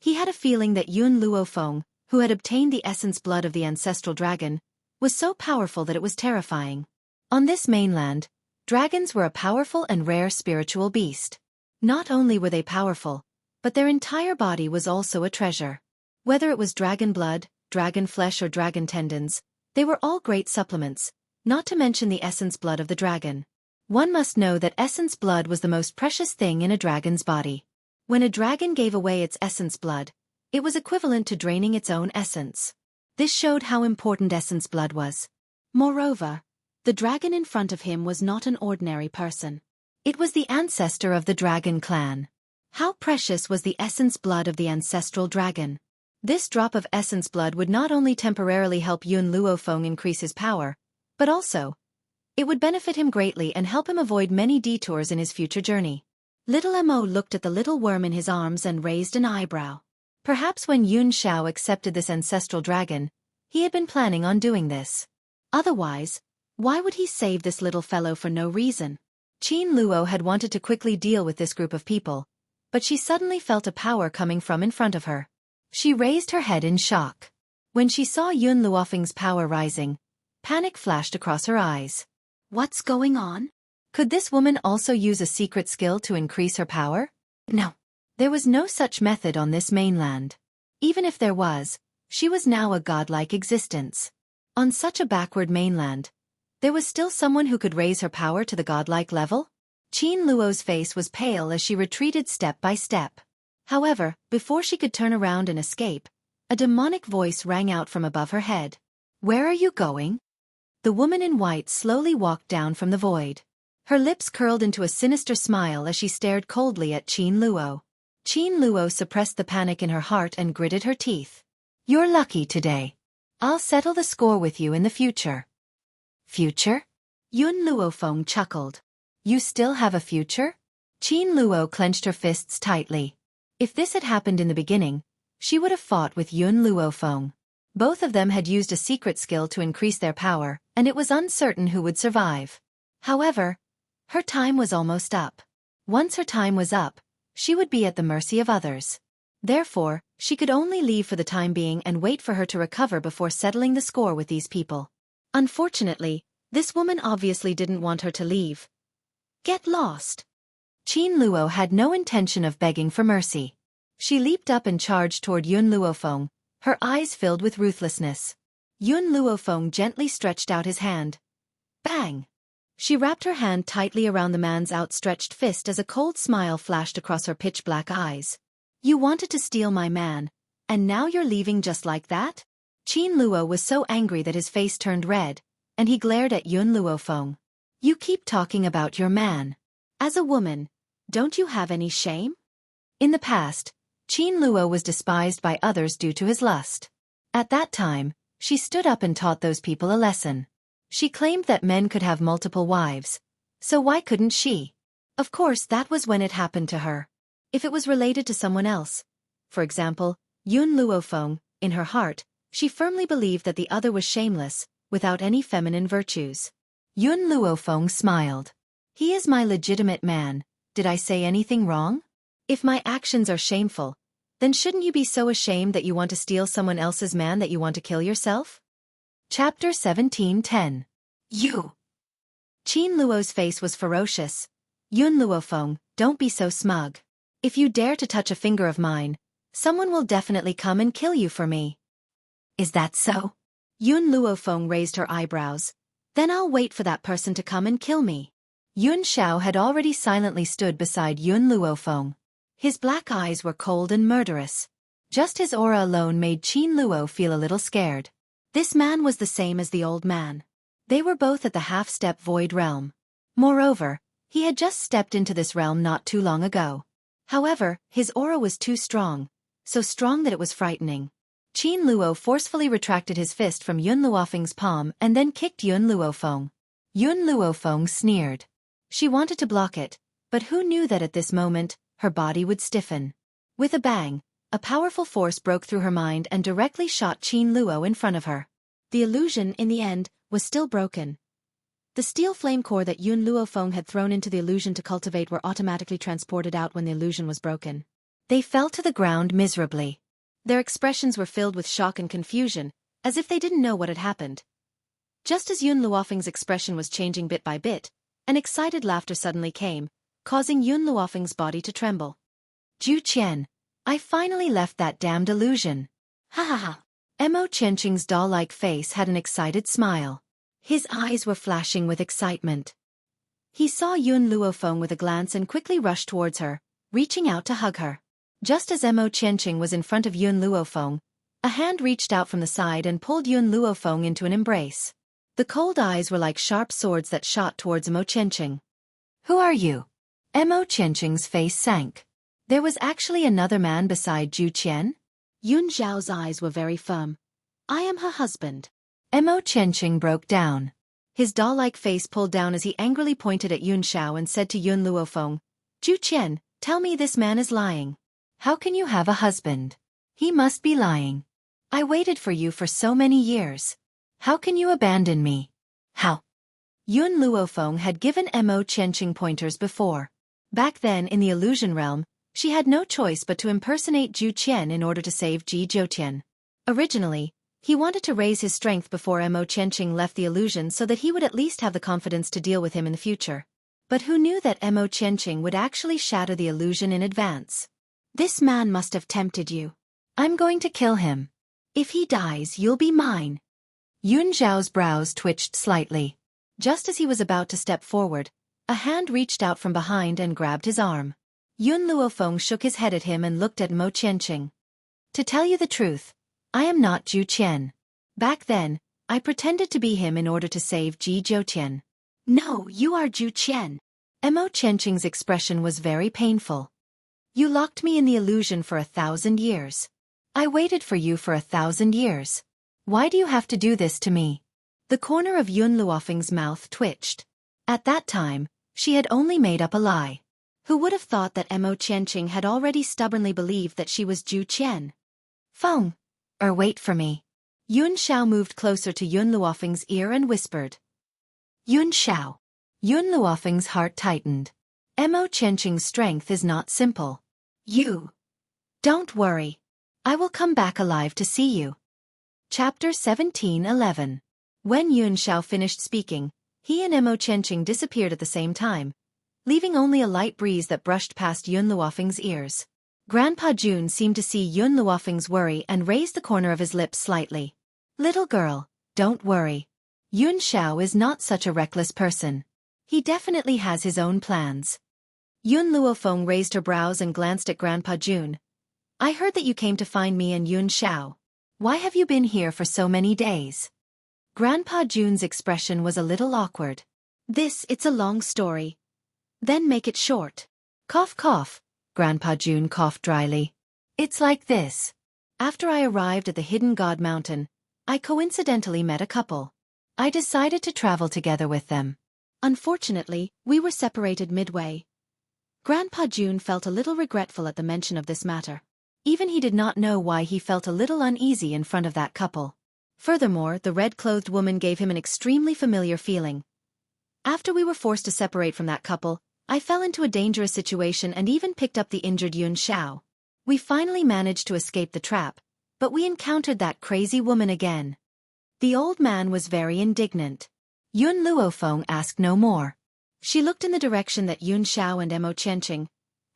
He had a feeling that Yun Luofeng, who had obtained the essence blood of the ancestral dragon, was so powerful that it was terrifying. On this mainland, dragons were a powerful and rare spiritual beast. Not only were they powerful, but their entire body was also a treasure. Whether it was dragon blood, dragon flesh or dragon tendons, they were all great supplements, not to mention the essence blood of the dragon. One must know that essence blood was the most precious thing in a dragon's body. When a dragon gave away its essence blood, it was equivalent to draining its own essence. This showed how important essence blood was. Moreover, the dragon in front of him was not an ordinary person. It was the ancestor of the dragon clan. How precious was the essence blood of the ancestral dragon. This drop of essence blood would not only temporarily help Yun Luofeng increase his power, but also, it would benefit him greatly and help him avoid many detours in his future journey. Little Mo looked at the little worm in his arms and raised an eyebrow. Perhaps when Yun Xiao accepted this ancestral dragon, he had been planning on doing this. Otherwise, why would he save this little fellow for no reason? Qin Luo had wanted to quickly deal with this group of people, but she suddenly felt a power coming from in front of her. She raised her head in shock. When she saw Yun Luofeng's power rising, panic flashed across her eyes. What's going on? Could this woman also use a secret skill to increase her power? No. There was no such method on this mainland. Even if there was, she was now a godlike existence. On such a backward mainland, there was still someone who could raise her power to the godlike level? Qin Luo's face was pale as she retreated step by step. However, before she could turn around and escape, a demonic voice rang out from above her head. Where are you going? The woman in white slowly walked down from the void. Her lips curled into a sinister smile as she stared coldly at Qin Luo. Qin Luo suppressed the panic in her heart and gritted her teeth. You're lucky today. I'll settle the score with you in the future. Future? Yun Luofeng chuckled. You still have a future? Qin Luo clenched her fists tightly. If this had happened in the beginning, she would have fought with Yun Luofeng. Both of them had used a secret skill to increase their power, and it was uncertain who would survive. However, her time was almost up. Once her time was up, she would be at the mercy of others. Therefore, she could only leave for the time being and wait for her to recover before settling the score with these people. Unfortunately, this woman obviously didn't want her to leave. Get lost. Qin Luo had no intention of begging for mercy. She leaped up and charged toward Yun Luofeng, her eyes filled with ruthlessness. Yun Luofeng gently stretched out his hand. Bang! She wrapped her hand tightly around the man's outstretched fist as a cold smile flashed across her pitch-black eyes. You wanted to steal my man, and now you're leaving just like that? Qin Luo was so angry that his face turned red, and he glared at Yun Luofeng. You keep talking about your man. As a woman, don't you have any shame? In the past, Qin Luo was despised by others due to his lust. At that time, she stood up and taught those people a lesson. She claimed that men could have multiple wives, so why couldn't she? Of course that was when it happened to her. If it was related to someone else, for example, Yun Luofeng, in her heart, she firmly believed that the other was shameless, without any feminine virtues. Yun Luofeng smiled. He is my legitimate man, did I say anything wrong? If my actions are shameful, then shouldn't you be so ashamed that you want to steal someone else's man that you want to kill yourself? Chapter 17:10. You! Qin Luo's face was ferocious. Yun Luofeng, don't be so smug. If you dare to touch a finger of mine, someone will definitely come and kill you for me. Is that so? Yun Luofeng raised her eyebrows. Then I'll wait for that person to come and kill me. Yun Xiao had already silently stood beside Yun Luofeng. His black eyes were cold and murderous. Just his aura alone made Qin Luo feel a little scared. This man was the same as the old man. They were both at the half-step void realm. Moreover, he had just stepped into this realm not too long ago. However, his aura was too strong, so strong that it was frightening. Qin Luo forcefully retracted his fist from Yun Luofeng's palm and then kicked Yun Luofeng. Yun Luofeng sneered. She wanted to block it, but who knew that at this moment, her body would stiffen. With a bang, a powerful force broke through her mind and directly shot Qin Luo in front of her. The illusion, in the end, was still broken. The steel flame core that Yun Luofeng had thrown into the illusion to cultivate were automatically transported out when the illusion was broken. They fell to the ground miserably. Their expressions were filled with shock and confusion, as if they didn't know what had happened. Just as Yun Luofeng's expression was changing bit by bit, an excited laughter suddenly came, causing Yun Luofeng's body to tremble. Ju Qian, I finally left that damned illusion. Ha ha ha. Mo Qianqing's doll-like face had an excited smile. His eyes were flashing with excitement. He saw Yun Luofeng with a glance and quickly rushed towards her, reaching out to hug her. Just as Mo Qianqing was in front of Yun Luofeng, a hand reached out from the side and pulled Yun Luofeng into an embrace. The cold eyes were like sharp swords that shot towards Mo Qianqing. Who are you? Mo Qianqing's face sank. There was actually another man beside Ju Qian? Yun Zhao's eyes were very firm. I am her husband. Mo Qianqing broke down. His doll-like face pulled down as he angrily pointed at Yun Xiao and said to Yun Luofeng, Ju Qian, tell me this man is lying. How can you have a husband? He must be lying. I waited for you for so many years. How can you abandon me? How? Yun Luofeng had given Mo Qianqing pointers before. Back then in the illusion realm, She had no choice but to impersonate Zhu Qian in order to save Ji Zhoutian. Originally, he wanted to raise his strength before Mo Qianqing left the illusion so that he would at least have the confidence to deal with him in the future. But who knew that Mo Qianqing would actually shatter the illusion in advance? This man must have tempted you. I'm going to kill him. If he dies, you'll be mine. Yun Zhao's brows twitched slightly. Just as he was about to step forward, a hand reached out from behind and grabbed his arm. Yun Luofeng shook his head at him and looked at Mo Qianqing. To tell you the truth, I am not Zhu Qian. Back then, I pretended to be him in order to save Ji Zhoutian. No, you are Zhu Qian. Mo Qianqing's expression was very painful. You locked me in the illusion for 1,000 years. I waited for you for 1,000 years. Why do you have to do this to me? The corner of Yun Luofeng's mouth twitched. At that time, she had only made up a lie. Who would have thought that Mo Qianqing had already stubbornly believed that she was Zhu Qian? Feng, wait for me. Yun Xiao moved closer to Yun Luofeng's ear and whispered. Yun Xiao. Yun Luofeng's heart tightened. Mo Qianqing's strength is not simple. Don't worry. I will come back alive to see you. Chapter 17:11. When Yun Xiao finished speaking, he and Mo Qianqing disappeared at the same time, leaving only a light breeze that brushed past Yun Luofeng's ears. Grandpa Jun seemed to see Yun Luofeng's worry and raised the corner of his lips slightly. Little girl, don't worry. Yun Xiao is not such a reckless person. He definitely has his own plans. Yun Luofeng raised her brows and glanced at Grandpa Jun. I heard that you came to find me and Yun Xiao. Why have you been here for so many days? Grandpa Jun's expression was a little awkward. It's a long story. Then make it short. Cough cough. Grandpa Jun coughed dryly. It's like this. After I arrived at the Hidden God Mountain, I coincidentally met a couple. I decided to travel together with them. Unfortunately, we were separated midway. Grandpa Jun felt a little regretful at the mention of this matter. Even he did not know why he felt a little uneasy in front of that couple. Furthermore, the red-clothed woman gave him an extremely familiar feeling. After we were forced to separate from that couple, I fell into a dangerous situation and even picked up the injured Yun Xiao. We finally managed to escape the trap, but we encountered that crazy woman again. The old man was very indignant. Yun Luofeng asked no more. She looked in the direction that Yun Xiao and Mo Qianqing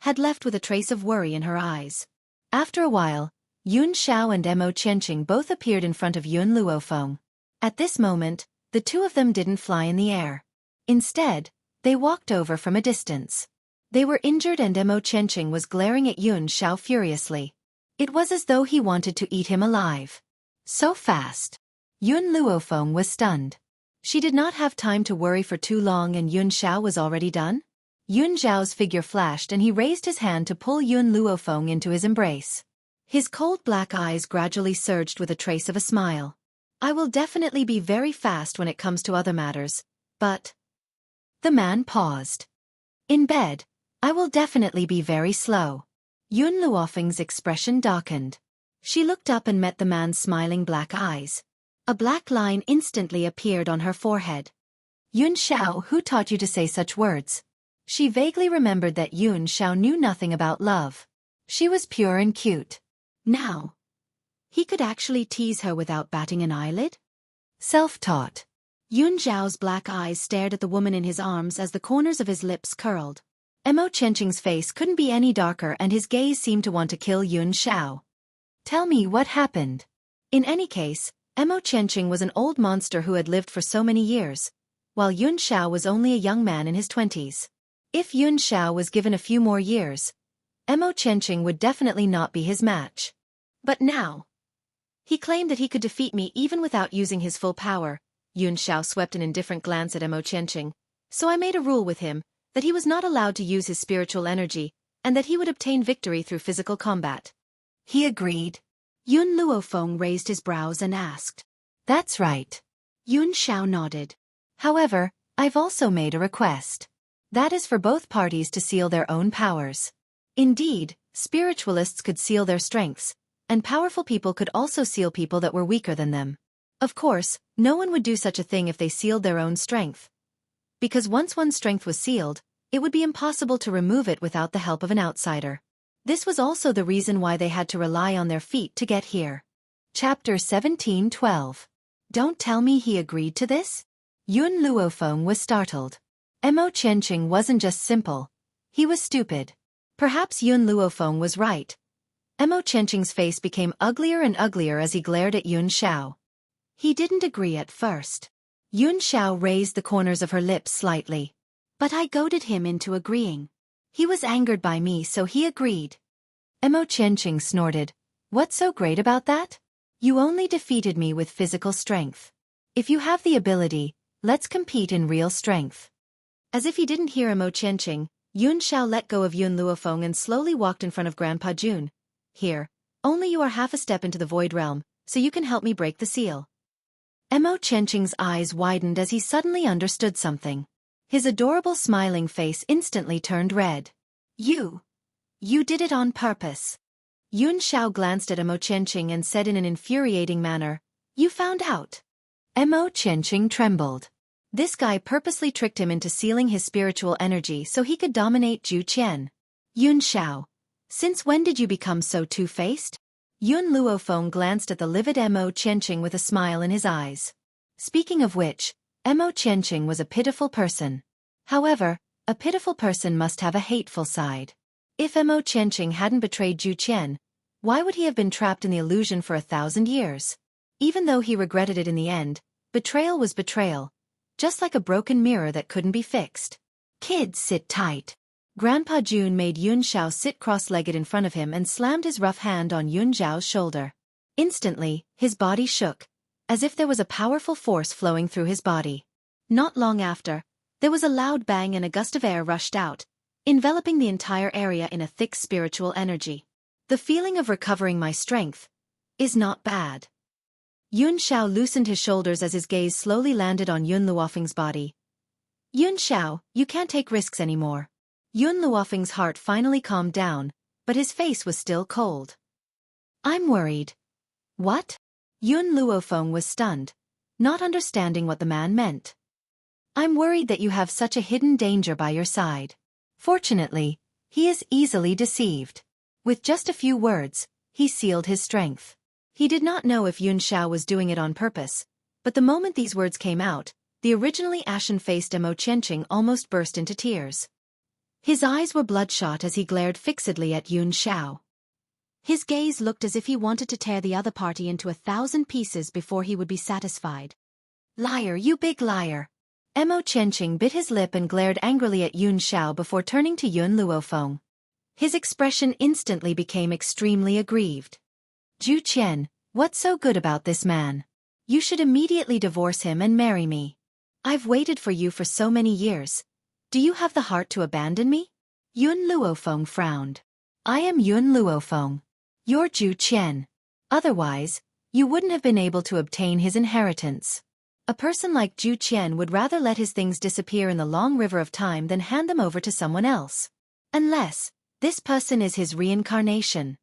had left with a trace of worry in her eyes. After a while, Yun Xiao and Mo Qianqing both appeared in front of Yun Luofeng. At this moment, the two of them didn't fly in the air. Instead, they walked over from a distance. They were injured and Mo Qianqing was glaring at Yun Xiao furiously. It was as though he wanted to eat him alive. So fast. Yun Luofeng was stunned. She did not have time to worry for too long and Yun Xiao was already done? Yun Zhao's figure flashed and he raised his hand to pull Yun Luofeng into his embrace. His cold black eyes gradually surged with a trace of a smile. I will definitely be very fast when it comes to other matters, but... The man paused. In bed, I will definitely be very slow. Yun Luofeng's expression darkened. She looked up and met the man's smiling black eyes. A black line instantly appeared on her forehead. Yun Xiao, who taught you to say such words? She vaguely remembered that Yun Xiao knew nothing about love. She was pure and cute. Now, he could actually tease her without batting an eyelid? Self-taught. Yun Zhao's black eyes stared at the woman in his arms as the corners of his lips curled. Mo Qianqing's face couldn't be any darker and his gaze seemed to want to kill Yun Xiao. Tell me what happened. In any case, Mo Qianqing was an old monster who had lived for so many years, while Yun Xiao was only a young man in his 20s. If Yun Xiao was given a few more years, Mo Qianqing would definitely not be his match. But now, he claimed that he could defeat me even without using his full power. Yun Xiao swept an indifferent glance at Mo Qianqing, so I made a rule with him that he was not allowed to use his spiritual energy and that he would obtain victory through physical combat. He agreed. Yun Luofeng raised his brows and asked. That's right. Yun Xiao nodded. However, I've also made a request. That is for both parties to seal their own powers. Indeed, spiritualists could seal their strengths, and powerful people could also seal people that were weaker than them. Of course, no one would do such a thing if they sealed their own strength. Because once one's strength was sealed, it would be impossible to remove it without the help of an outsider. This was also the reason why they had to rely on their feet to get here. Chapter 17:12. Don't tell me he agreed to this? Yun Luofeng was startled. Mo Qianqing wasn't just simple. He was stupid. Perhaps Yun Luofeng was right. Mo Qianqing's face became uglier and uglier as he glared at Yun Xiao. He didn't agree at first. Yun Xiao raised the corners of her lips slightly. But I goaded him into agreeing. He was angered by me, so he agreed. Mo Qianqing snorted. What's so great about that? You only defeated me with physical strength. If you have the ability, let's compete in real strength. As if he didn't hear Mo Qianqing, Yun Xiao let go of Yun Luofeng and slowly walked in front of Grandpa Jun. Here, only you are half a step into the Void Realm, so you can help me break the seal. Mo Qianqing's eyes widened as he suddenly understood something. His adorable smiling face instantly turned red. You did it on purpose. Yun Xiao glanced at Mo Qianqing and said in an infuriating manner, You found out. Mo Qianqing trembled. This guy purposely tricked him into sealing his spiritual energy so he could dominate Zhu Qian. Yun Xiao, since when did you become so two-faced? Yun Luofeng glanced at the livid Mo Qianqing with a smile in his eyes. Speaking of which, Mo Qianqing was a pitiful person. However, a pitiful person must have a hateful side. If Mo Qianqing hadn't betrayed Zhu Qian, why would he have been trapped in the illusion for 1,000 years? Even though he regretted it in the end, betrayal was betrayal, just like a broken mirror that couldn't be fixed. Kids, sit tight. Grandpa Jun made Yun Xiao sit cross-legged in front of him and slammed his rough hand on Yun Xiao's shoulder. Instantly, his body shook, as if there was a powerful force flowing through his body. Not long after, there was a loud bang and a gust of air rushed out, enveloping the entire area in a thick spiritual energy. The feeling of recovering my strength is not bad. Yun Xiao loosened his shoulders as his gaze slowly landed on Yun Luofeng's body. Yun Xiao, you can't take risks anymore. Yun Luofeng's heart finally calmed down, but his face was still cold. I'm worried. What? Yun Luofeng was stunned, not understanding what the man meant. I'm worried that you have such a hidden danger by your side. Fortunately, he is easily deceived. With just a few words, he sealed his strength. He did not know if Yun Xiao was doing it on purpose, but the moment these words came out, the originally ashen-faced Mo Qianqing almost burst into tears. His eyes were bloodshot as he glared fixedly at Yun Xiao. His gaze looked as if he wanted to tear the other party into 1,000 pieces before he would be satisfied. Liar, you big liar! Mo Qianqing bit his lip and glared angrily at Yun Xiao before turning to Yun Luofeng. His expression instantly became extremely aggrieved. Zhu Qian, what's so good about this man? You should immediately divorce him and marry me. I've waited for you for so many years. Do you have the heart to abandon me? Yun Luofeng frowned. I am Yun Luofeng. You're Zhu Qian. Otherwise, you wouldn't have been able to obtain his inheritance. A person like Zhu Qian would rather let his things disappear in the long river of time than hand them over to someone else. Unless this person is his reincarnation.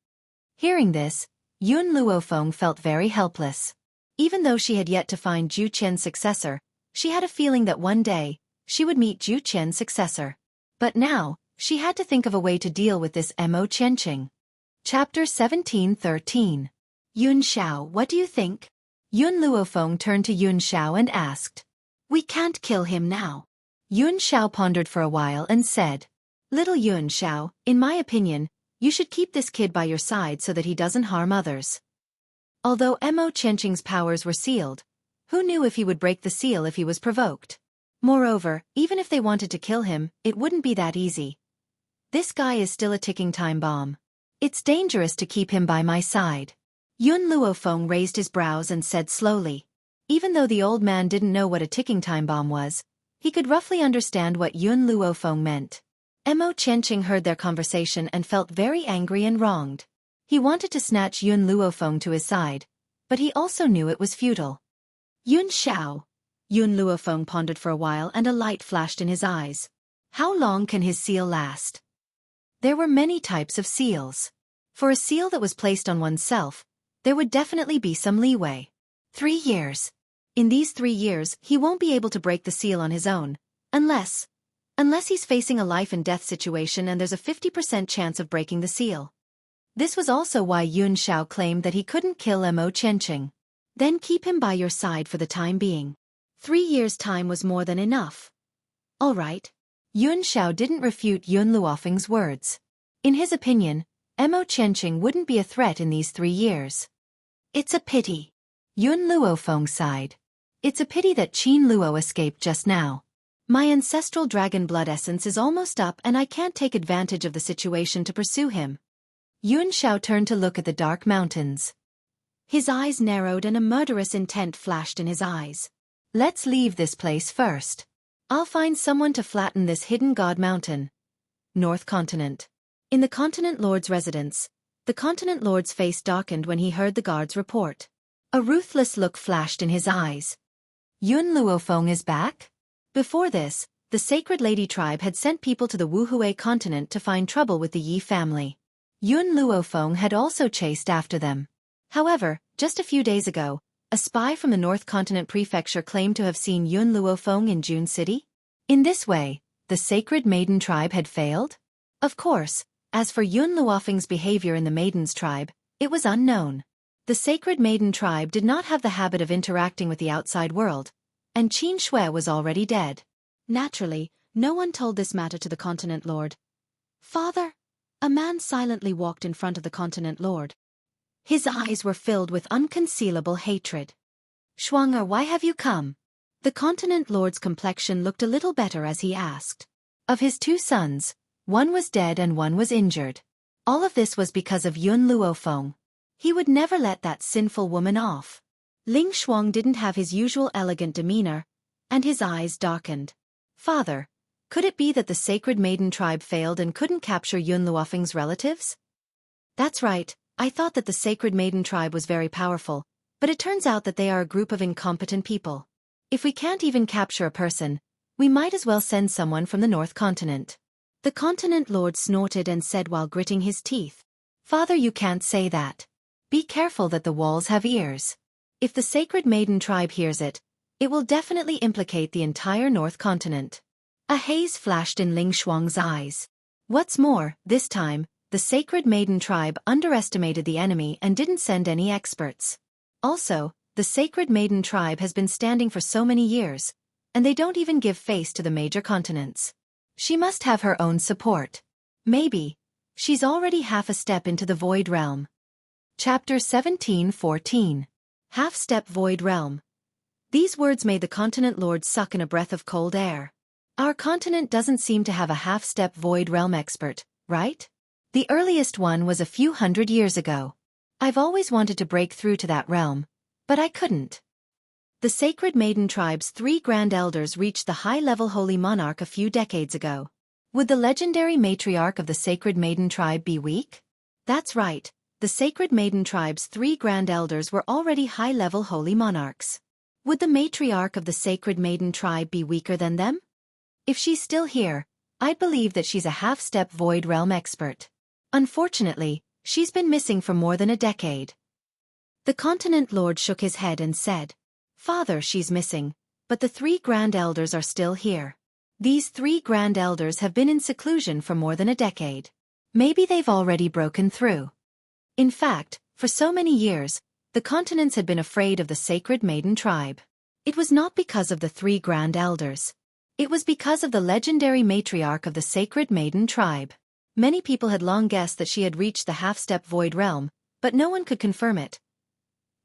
Hearing this, Yun Luofeng felt very helpless. Even though she had yet to find Zhu Qian's successor, she had a feeling that one day, she would meet Zhu Qian's successor. But now, she had to think of a way to deal with this Mo Qianqing. Chapter 17:13. Yun Xiao, what do you think? Yun Luofeng turned to Yun Xiao and asked. We can't kill him now. Yun Xiao pondered for a while and said. Little Yun Xiao, in my opinion, you should keep this kid by your side so that he doesn't harm others. Although Mo Qianqing's powers were sealed, who knew if he would break the seal if he was provoked? Moreover, even if they wanted to kill him, it wouldn't be that easy. This guy is still a ticking time bomb. It's dangerous to keep him by my side. Yun Luofeng raised his brows and said slowly. Even though the old man didn't know what a ticking time bomb was, he could roughly understand what Yun Luofeng meant. Mo Qianqing heard their conversation and felt very angry and wronged. He wanted to snatch Yun Luofeng to his side, but he also knew it was futile. Yun Xiao. Yun Luofeng pondered for a while and a light flashed in his eyes. How long can his seal last? There were many types of seals. For a seal that was placed on oneself, there would definitely be some leeway. 3 years. In these 3 years, he won't be able to break the seal on his own, unless Unless he's facing a life-and-death situation and there's a 50% chance of breaking the seal. This was also why Yun Xiao claimed that he couldn't kill Mo Qianqing. Then keep him by your side for the time being. 3 years' time was more than enough. All right. Yun Xiao didn't refute Yun Luofeng's words. In his opinion, Mo Qianqing wouldn't be a threat in these 3 years. It's a pity. Yun Luofeng sighed. It's a pity that Qin Luo escaped just now. My ancestral dragon blood essence is almost up and I can't take advantage of the situation to pursue him. Yun Xiao turned to look at the dark mountains. His eyes narrowed and a murderous intent flashed in his eyes. Let's leave this place first. I'll find someone to flatten this hidden god mountain. North Continent. In the Continent Lord's residence, the Continent Lord's face darkened when he heard the guard's report. A ruthless look flashed in his eyes. Yun Luofeng is back? Before this, the Sacred Lady tribe had sent people to the Wuhui continent to find trouble with the Yi family. Yun Luofeng had also chased after them. However, just a few days ago, a spy from the North Continent Prefecture claimed to have seen Yun Luofeng in June City. In this way, the Sacred Maiden tribe had failed? Of course, as for Yun Luofeng's behavior in the Maidens tribe, it was unknown. The Sacred Maiden tribe did not have the habit of interacting with the outside world, and Qin Shui was already dead. Naturally, no one told this matter to the Continent Lord. Father? A man silently walked in front of the Continent Lord. His eyes were filled with unconcealable hatred. Shuang'er, why have you come? The Continent Lord's complexion looked a little better as he asked. Of his 2 sons, one was dead and one was injured. All of this was because of Yun Luofeng. He would never let that sinful woman off. Ling Shuang didn't have his usual elegant demeanor, and his eyes darkened. Father, could it be that the Sacred Maiden tribe failed and couldn't capture Yun Luofeng's relatives? That's right, I thought that the Sacred Maiden tribe was very powerful, but it turns out that they are a group of incompetent people. If we can't even capture a person, we might as well send someone from the North Continent. The Continent Lord snorted and said while gritting his teeth. Father, you can't say that. Be careful that the walls have ears. If the Sacred Maiden tribe hears it, it will definitely implicate the entire North Continent. A haze flashed in Ling Shuang's eyes. What's more, this time, the Sacred Maiden tribe underestimated the enemy and didn't send any experts. Also, the Sacred Maiden tribe has been standing for so many years, and they don't even give face to the major continents. She must have her own support. Maybe. She's already half a step into the Void Realm. Chapter 17:14. Half-step Void Realm. These words made the Continent Lord suck in a breath of cold air. Our continent doesn't seem to have a half-step Void Realm expert, right? The earliest one was a few hundred years ago. I've always wanted to break through to that realm, but I couldn't. The Sacred Maiden tribe's 3 Grand Elders reached the high-level Holy Monarch a few decades ago. Would the legendary matriarch of the Sacred Maiden tribe be weak? That's right, the Sacred Maiden tribe's 3 Grand Elders were already high-level Holy Monarchs. Would the matriarch of the Sacred Maiden tribe be weaker than them? If she's still here, I'd believe that she's a half-step Void Realm expert. Unfortunately, she's been missing for more than a decade. The Continent Lord shook his head and said, Father, she's missing, but the 3 Grand Elders are still here. These 3 Grand Elders have been in seclusion for more than a decade. Maybe they've already broken through. In fact, for so many years, the continents had been afraid of the Sacred Maiden tribe. It was not because of the 3 Grand Elders. It was because of the legendary matriarch of the Sacred Maiden tribe. Many people had long guessed that she had reached the half-step Void Realm, but no one could confirm it.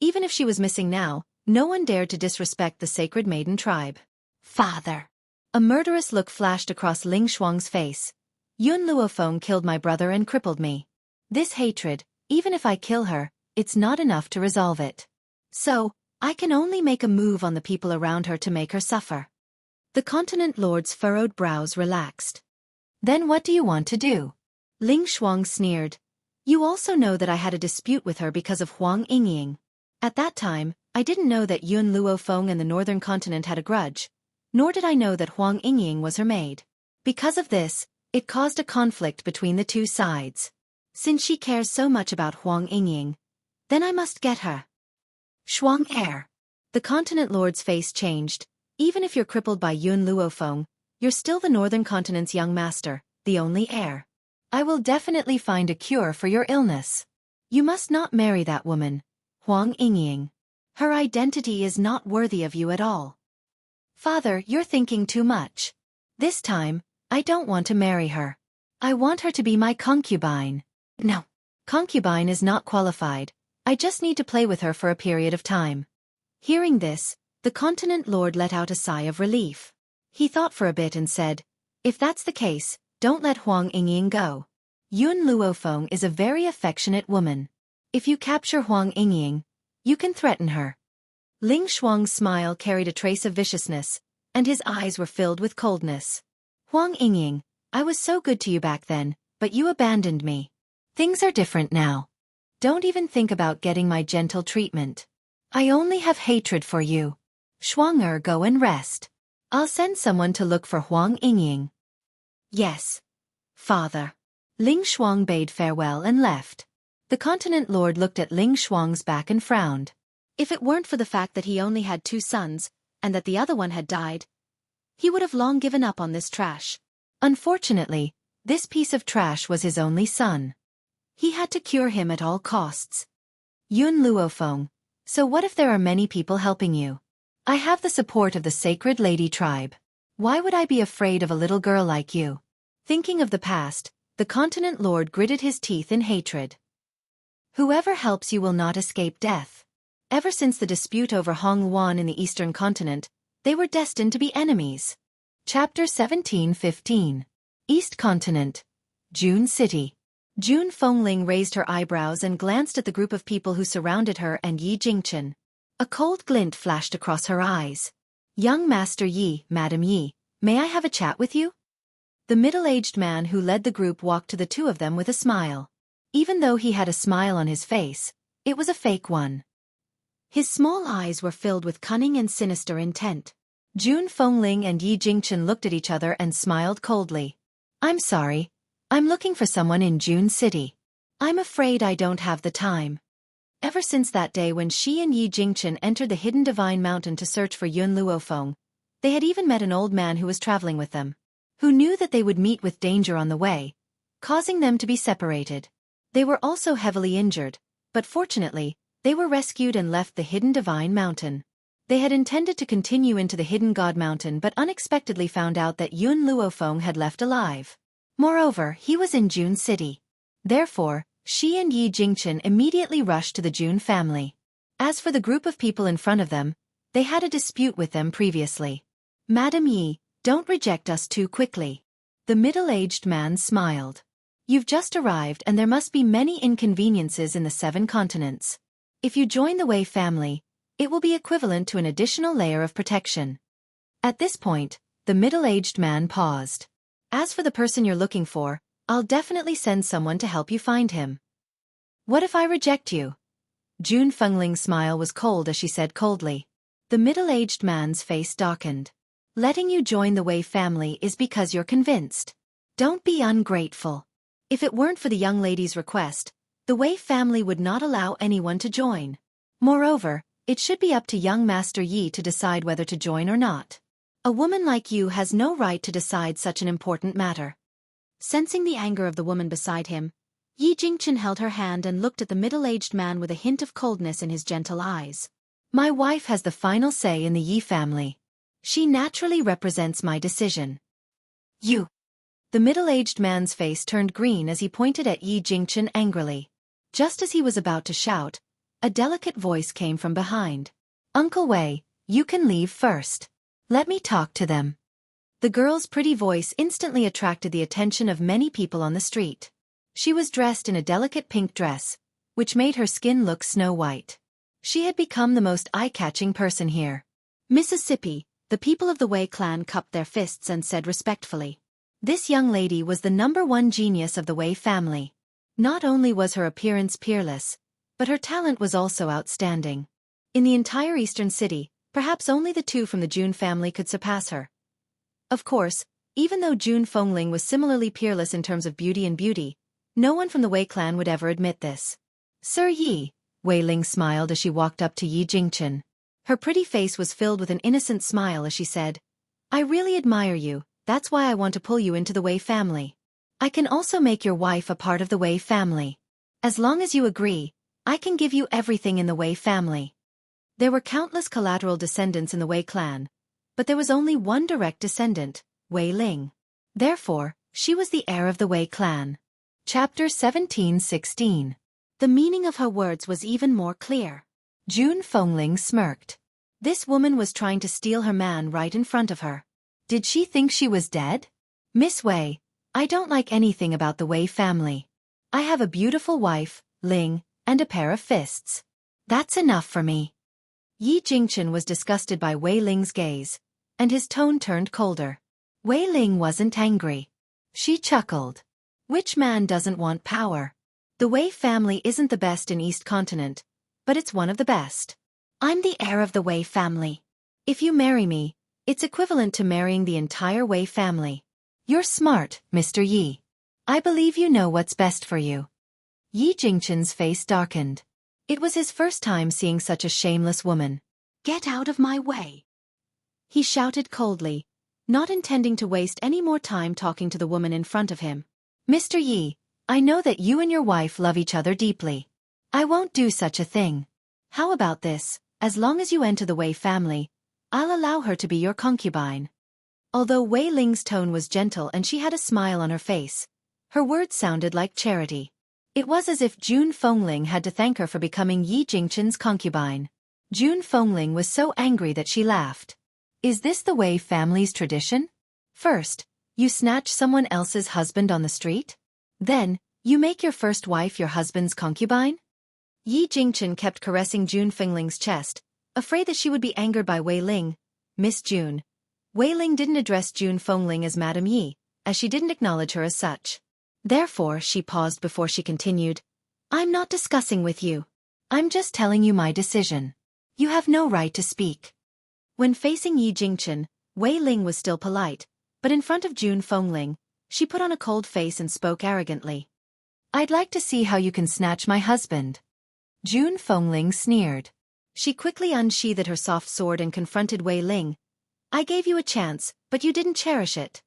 Even if she was missing now, no one dared to disrespect the Sacred Maiden tribe. Father! A murderous look flashed across Ling Shuang's face. Yun Luofeng killed my brother and crippled me. This hatred, even if I kill her, it's not enough to resolve it. So, I can only make a move on the people around her to make her suffer. The Continent Lord's furrowed brows relaxed. Then what do you want to do? Ling Shuang sneered. You also know that I had a dispute with her because of Huang Yingying. At that time, I didn't know that Yun Luofeng and the Northern Continent had a grudge, nor did I know that Huang Yingying was her maid. Because of this, it caused a conflict between the 2 sides. Since she cares so much about Huang Yingying, then I must get her. Shuang'er. The Continent Lord's face changed. Even if you're crippled by Yun Luofeng, You're still the Northern Continent's young master, the only heir. I will definitely find a cure for your illness. You must not marry that woman, Huang Yingying. Her identity is not worthy of you at all. Father, you're thinking too much. This time, I don't want to marry her. I want her to be my concubine. No. Concubine is not qualified. I just need to play with her for a period of time. Hearing this, the Continent Lord let out a sigh of relief. He thought for a bit and said, if that's the case, don't let Huang Yingying go. Yun Luofeng is a very affectionate woman. If you capture Huang Yingying, you can threaten her. Ling Shuang's smile carried a trace of viciousness, and his eyes were filled with coldness. Huang Yingying, I was so good to you back then, but you abandoned me. Things are different now. Don't even think about getting my gentle treatment. I only have hatred for you. Shuang, go and rest. I'll send someone to look for Huang Yingying. Yes, Father. Ling Shuang bade farewell and left. The Continent Lord looked at Ling Shuang's back and frowned. If it weren't for the fact that he only had 2 sons, and that the other one had died, he would have long given up on this trash. Unfortunately, this piece of trash was his only son. He had to cure him at all costs. Yun Luofeng, so what if there are many people helping you? I have the support of the Sacred Lady tribe. Why would I be afraid of a little girl like you? Thinking of the past, the Continent Lord gritted his teeth in hatred. Whoever helps you will not escape death. Ever since the dispute over Hong Wan in the Eastern Continent, they were destined to be enemies. Chapter 17:15. East Continent. June City. June Fengling raised her eyebrows and glanced at the group of people who surrounded her and Yi Jingchen. A cold glint flashed across her eyes. Young Master Yi, Madam Yi, may I have a chat with you? The middle-aged man who led the group walked to the two of them with a smile. Even though he had a smile on his face, it was a fake one. His small eyes were filled with cunning and sinister intent. June Fengling and Yi Jingchen looked at each other and smiled coldly. I'm sorry. I'm looking for someone in June City. I'm afraid I don't have the time. Ever since that day when she and Yi Jingchen entered the hidden Divine Mountain to search for Yun Luofeng, they had even met an old man who was traveling with them, who knew that they would meet with danger on the way, causing them to be separated. They were also heavily injured, but fortunately, they were rescued and left the hidden Divine Mountain. They had intended to continue into the hidden God Mountain but unexpectedly found out that Yun Luofeng had left alive. Moreover, he was in June City. Therefore, she and Yi Jingchen immediately rushed to the June family. As for the group of people in front of them, they had a dispute with them previously. Madam Yi, don't reject us too quickly. The middle-aged man smiled. You've just arrived and there must be many inconveniences in the 7 continents. If you join the Wei family, it will be equivalent to an additional layer of protection. At this point, the middle-aged man paused. As for the person you're looking for, I'll definitely send someone to help you find him. What if I reject you? June Fengling's smile was cold as she said coldly. The middle-aged man's face darkened. Letting you join the Wei family is because you're convinced. Don't be ungrateful. If it weren't for the young lady's request, the Wei family would not allow anyone to join. Moreover, it should be up to young Master Yi to decide whether to join or not. A woman like you has no right to decide such an important matter. Sensing the anger of the woman beside him, Yi Jingchen held her hand and looked at the middle-aged man with a hint of coldness in his gentle eyes. My wife has the final say in the Yi family. She naturally represents my decision. You. The middle-aged man's face turned green as he pointed at Yi Jingchen angrily. Just as he was about to shout, a delicate voice came from behind. Uncle Wei, you can leave first. Let me talk to them. The girl's pretty voice instantly attracted the attention of many people on the street. She was dressed in a delicate pink dress, which made her skin look snow-white. She had become the most eye-catching person here. Mississippi, the people of the Wei clan cupped their fists and said respectfully. This young lady was the #1 genius of the Wei family. Not only was her appearance peerless, but her talent was also outstanding. In the entire Eastern City, perhaps only the 2 from the June family could surpass her. Of course, even though June Fengling was similarly peerless in terms of beauty, no one from the Wei clan would ever admit this. Sir Yi, Wei Ling smiled as she walked up to Yi Jingchen. Her pretty face was filled with an innocent smile as she said, I really admire you, That's why I want to pull you into the Wei family. I can also make your wife a part of the Wei family. As long as you agree, I can give you everything in the Wei family. There were countless collateral descendants in the Wei clan, but there was only one direct descendant, Wei Ling. Therefore, she was the heir of the Wei clan. Chapter 1716. The meaning of her words was even more clear. June Fengling smirked. This woman was trying to steal her man right in front of her. Did she think she was dead? Miss Wei, I don't like anything about the Wei family. I have a beautiful wife, Ling, and a pair of fists. That's enough for me. Yi Jingchen was disgusted by Wei Ling's gaze, and his tone turned colder. Wei Ling wasn't angry. She chuckled. Which man doesn't want power? The Wei family isn't the best in East Continent, but it's one of the best. I'm the heir of the Wei family. If you marry me, it's equivalent to marrying the entire Wei family. You're smart, Mr. Yi. I believe you know what's best for you. Yi Jingchen's face darkened. It was his first time seeing such a shameless woman. Get out of my way! He shouted coldly, not intending to waste any more time talking to the woman in front of him. Mr. Yi, I know that you and your wife love each other deeply. I won't do such a thing. How about this? As long as you enter the Wei family, I'll allow her to be your concubine. Although Wei Ling's tone was gentle and she had a smile on her face, her words sounded like charity. It was as if June Fengling had to thank her for becoming Yi Jingchen's concubine. June Fengling was so angry that she laughed. Is this the Wei family's tradition? First, you snatch someone else's husband on the street? Then, you make your first wife your husband's concubine? Yi Jingchen kept caressing June Fengling's chest, afraid that she would be angered by Wei Ling. Miss June. Wei Ling didn't address June Fengling as Madam Yi, as she didn't acknowledge her as such. Therefore, she paused before she continued. I'm not discussing with you. I'm just telling you my decision. You have no right to speak. When facing Yi Jingchen, Wei Ling was still polite, but in front of June Fengling, she put on a cold face and spoke arrogantly. I'd like to see how you can snatch my husband. June Fengling sneered. She quickly unsheathed her soft sword and confronted Wei Ling. I gave you a chance, but you didn't cherish it.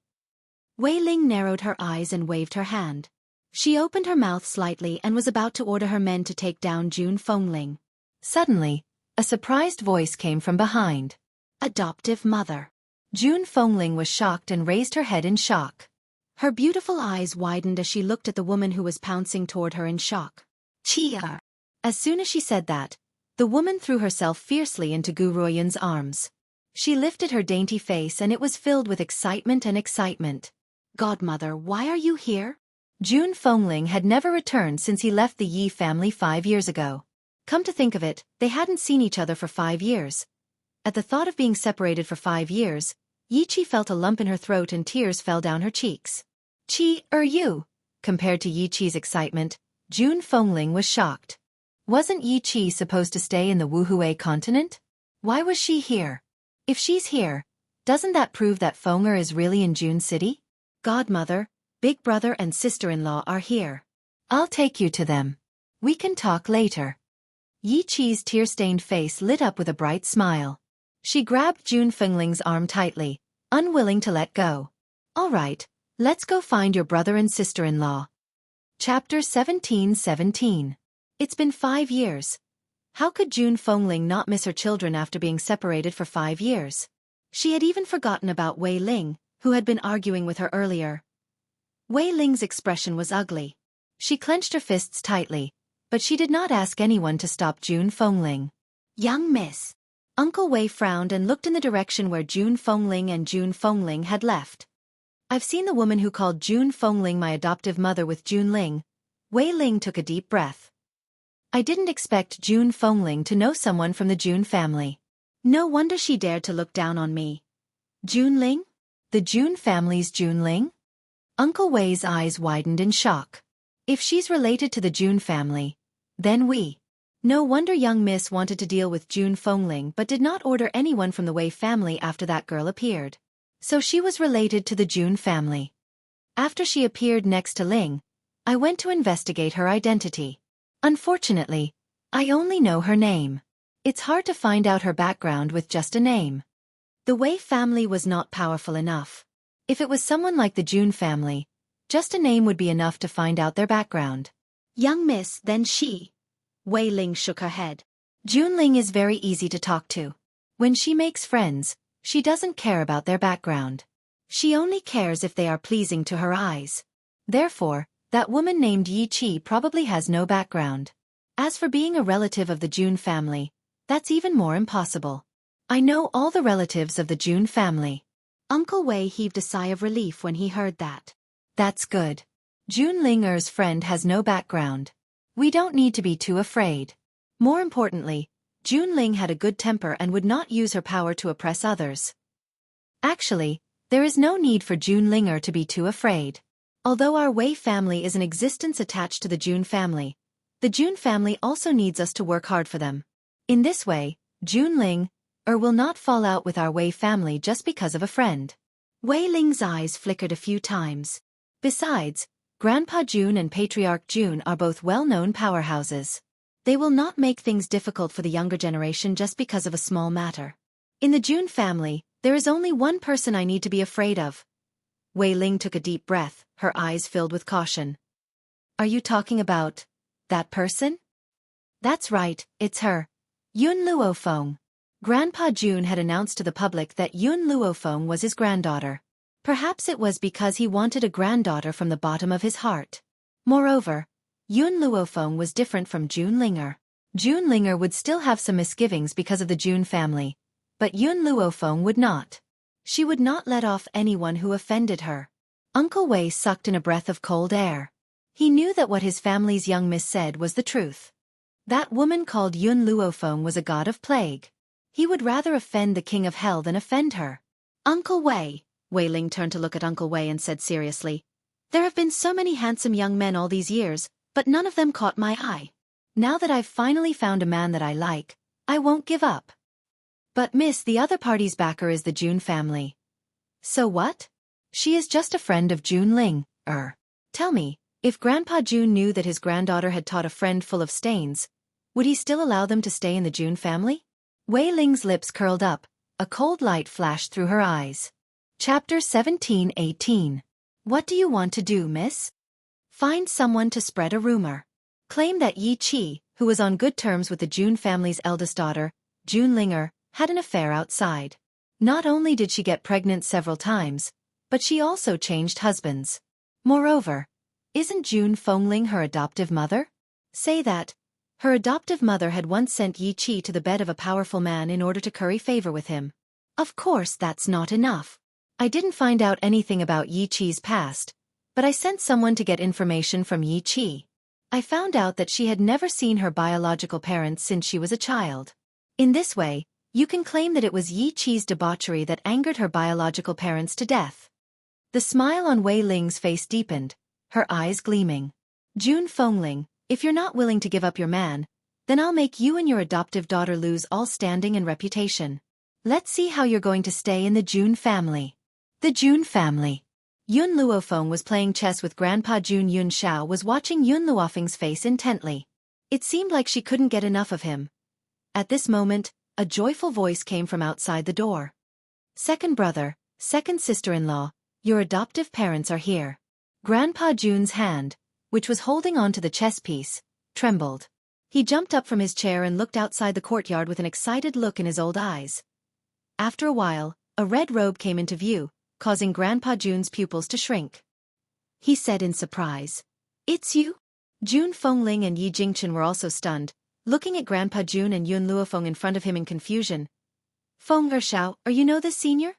Wei Ling narrowed her eyes and waved her hand. She opened her mouth slightly and was about to order her men to take down June Fengling. Suddenly, a surprised voice came from behind. Adoptive mother. June Fengling was shocked and raised her head in shock. Her beautiful eyes widened as she looked at the woman who was pouncing toward her in shock. Chia! As soon as she said that, the woman threw herself fiercely into Gu Ruoyan's arms. She lifted her dainty face and it was filled with excitement and excitement. Godmother, why are you here? June Fengling had never returned since he left the Yi family 5 years ago. Come to think of it, they hadn't seen each other for 5 years. At the thought of being separated for 5 years, Yi Qi felt a lump in her throat and tears fell down her cheeks. You? Compared to Yi Qi's excitement, June Fengling was shocked. Wasn't Yi Qi supposed to stay in the Wuhui continent? Why was she here? If she's here, doesn't that prove that Fenger is really in June City? Godmother, big brother and sister-in-law are here. I'll take you to them. We can talk later. Yi Qi's tear-stained face lit up with a bright smile. She grabbed June Fengling's arm tightly, unwilling to let go. All right, let's go find your brother and sister-in-law. Chapter 1717. It's been 5 years. How could June Fengling not miss her children after being separated for 5 years? She had even forgotten about Wei Ling, who had been arguing with her earlier. Wei Ling's expression was ugly. She clenched her fists tightly, but she did not ask anyone to stop June Fengling. Young miss. Uncle Wei frowned and looked in the direction where June Fengling and June Fengling had left. I've seen the woman who called June Fengling my adoptive mother with June Ling. Wei Ling took a deep breath. I didn't expect June Fengling to know someone from the June family. No wonder she dared to look down on me. June Ling? The June family's June Ling? Uncle Wei's eyes widened in shock. If she's related to the June family, then we. No wonder young miss wanted to deal with June Fengling but did not order anyone from the Wei family after that girl appeared. So she was related to the June family. After she appeared next to Ling, I went to investigate her identity. Unfortunately, I only know her name. It's hard to find out her background with just a name. The Wei family was not powerful enough. If it was someone like the June family, just a name would be enough to find out their background. Young miss, then she. Wei Ling shook her head. Junling is very easy to talk to. When she makes friends, she doesn't care about their background. She only cares if they are pleasing to her eyes. Therefore, that woman named Yi Qi probably has no background. As for being a relative of the June family, that's even more impossible. I know all the relatives of the June family. Uncle Wei heaved a sigh of relief when he heard that. That's good. June Linger's friend has no background. We don't need to be too afraid. More importantly, June Ling had a good temper and would not use her power to oppress others. Actually, there is no need for June Linger to be too afraid. Although our Wei family is an existence attached to the June family, the June family also needs us to work hard for them. In this way, June Ling will not fall out with our Wei family just because of a friend. Wei Ling's eyes flickered a few times. Besides, Grandpa June and Patriarch June are both well-known powerhouses. They will not make things difficult for the younger generation just because of a small matter. In the June family, there is only one person I need to be afraid of. Wei Ling took a deep breath, her eyes filled with caution. Are you talking about that person? That's right, it's her. Yun Luofeng. Grandpa June had announced to the public that Yun Luofeng was his granddaughter. Perhaps it was because he wanted a granddaughter from the bottom of his heart. Moreover, Yun Luofeng was different from June Linger. June Linger would still have some misgivings because of the June family, but Yun Luofeng would not. She would not let off anyone who offended her. Uncle Wei sucked in a breath of cold air. He knew that what his family's young miss said was the truth. That woman called Yun Luofeng was a god of plague. He would rather offend the king of hell than offend her. Uncle Wei. Wei Ling turned to look at Uncle Wei and said seriously, there have been so many handsome young men all these years, but none of them caught my eye. Now that I've finally found a man that I like, I won't give up. But miss, the other party's backer is the June family. So what? She is just a friend of June Ling. Tell me, if Grandpa June knew that his granddaughter had taught a friend full of stains, would he still allow them to stay in the June family? Wei Ling's lips curled up, a cold light flashed through her eyes. Chapter 17:18. What do you want to do, miss? Find someone to spread a rumor. Claim that Yi Qi, who was on good terms with the June family's eldest daughter, June Linger, had an affair outside. Not only did she get pregnant several times, but she also changed husbands. Moreover, isn't June Fengling her adoptive mother? Say that her adoptive mother had once sent Yi Qi to the bed of a powerful man in order to curry favor with him. Of course that's not enough. I didn't find out anything about Yi Qi's past, but I sent someone to get information from Yi Qi. I found out that she had never seen her biological parents since she was a child. In this way, you can claim that it was Yi Qi's debauchery that angered her biological parents to death. The smile on Wei Ling's face deepened, her eyes gleaming. June Fengling, if you're not willing to give up your man, then I'll make you and your adoptive daughter lose all standing and reputation. Let's see how you're going to stay in the June family. The June family. Yun Luofeng was playing chess with Grandpa June. Yun Xiao was watching Yun Luofeng's face intently. It seemed like she couldn't get enough of him. At this moment, a joyful voice came from outside the door. Second brother, second sister-in-law, your adoptive parents are here. Grandpa June's hand, which was holding on to the chess piece, trembled. He jumped up from his chair and looked outside the courtyard with an excited look in his old eyes. After a while, a red robe came into view, causing Grandpa June's pupils to shrink. He said in surprise, "It's you?" June Fengling and Yi Jingchen were also stunned, looking at Grandpa June and Yun Luofeng in front of him in confusion. "Feng Xiao, are you know this senior?"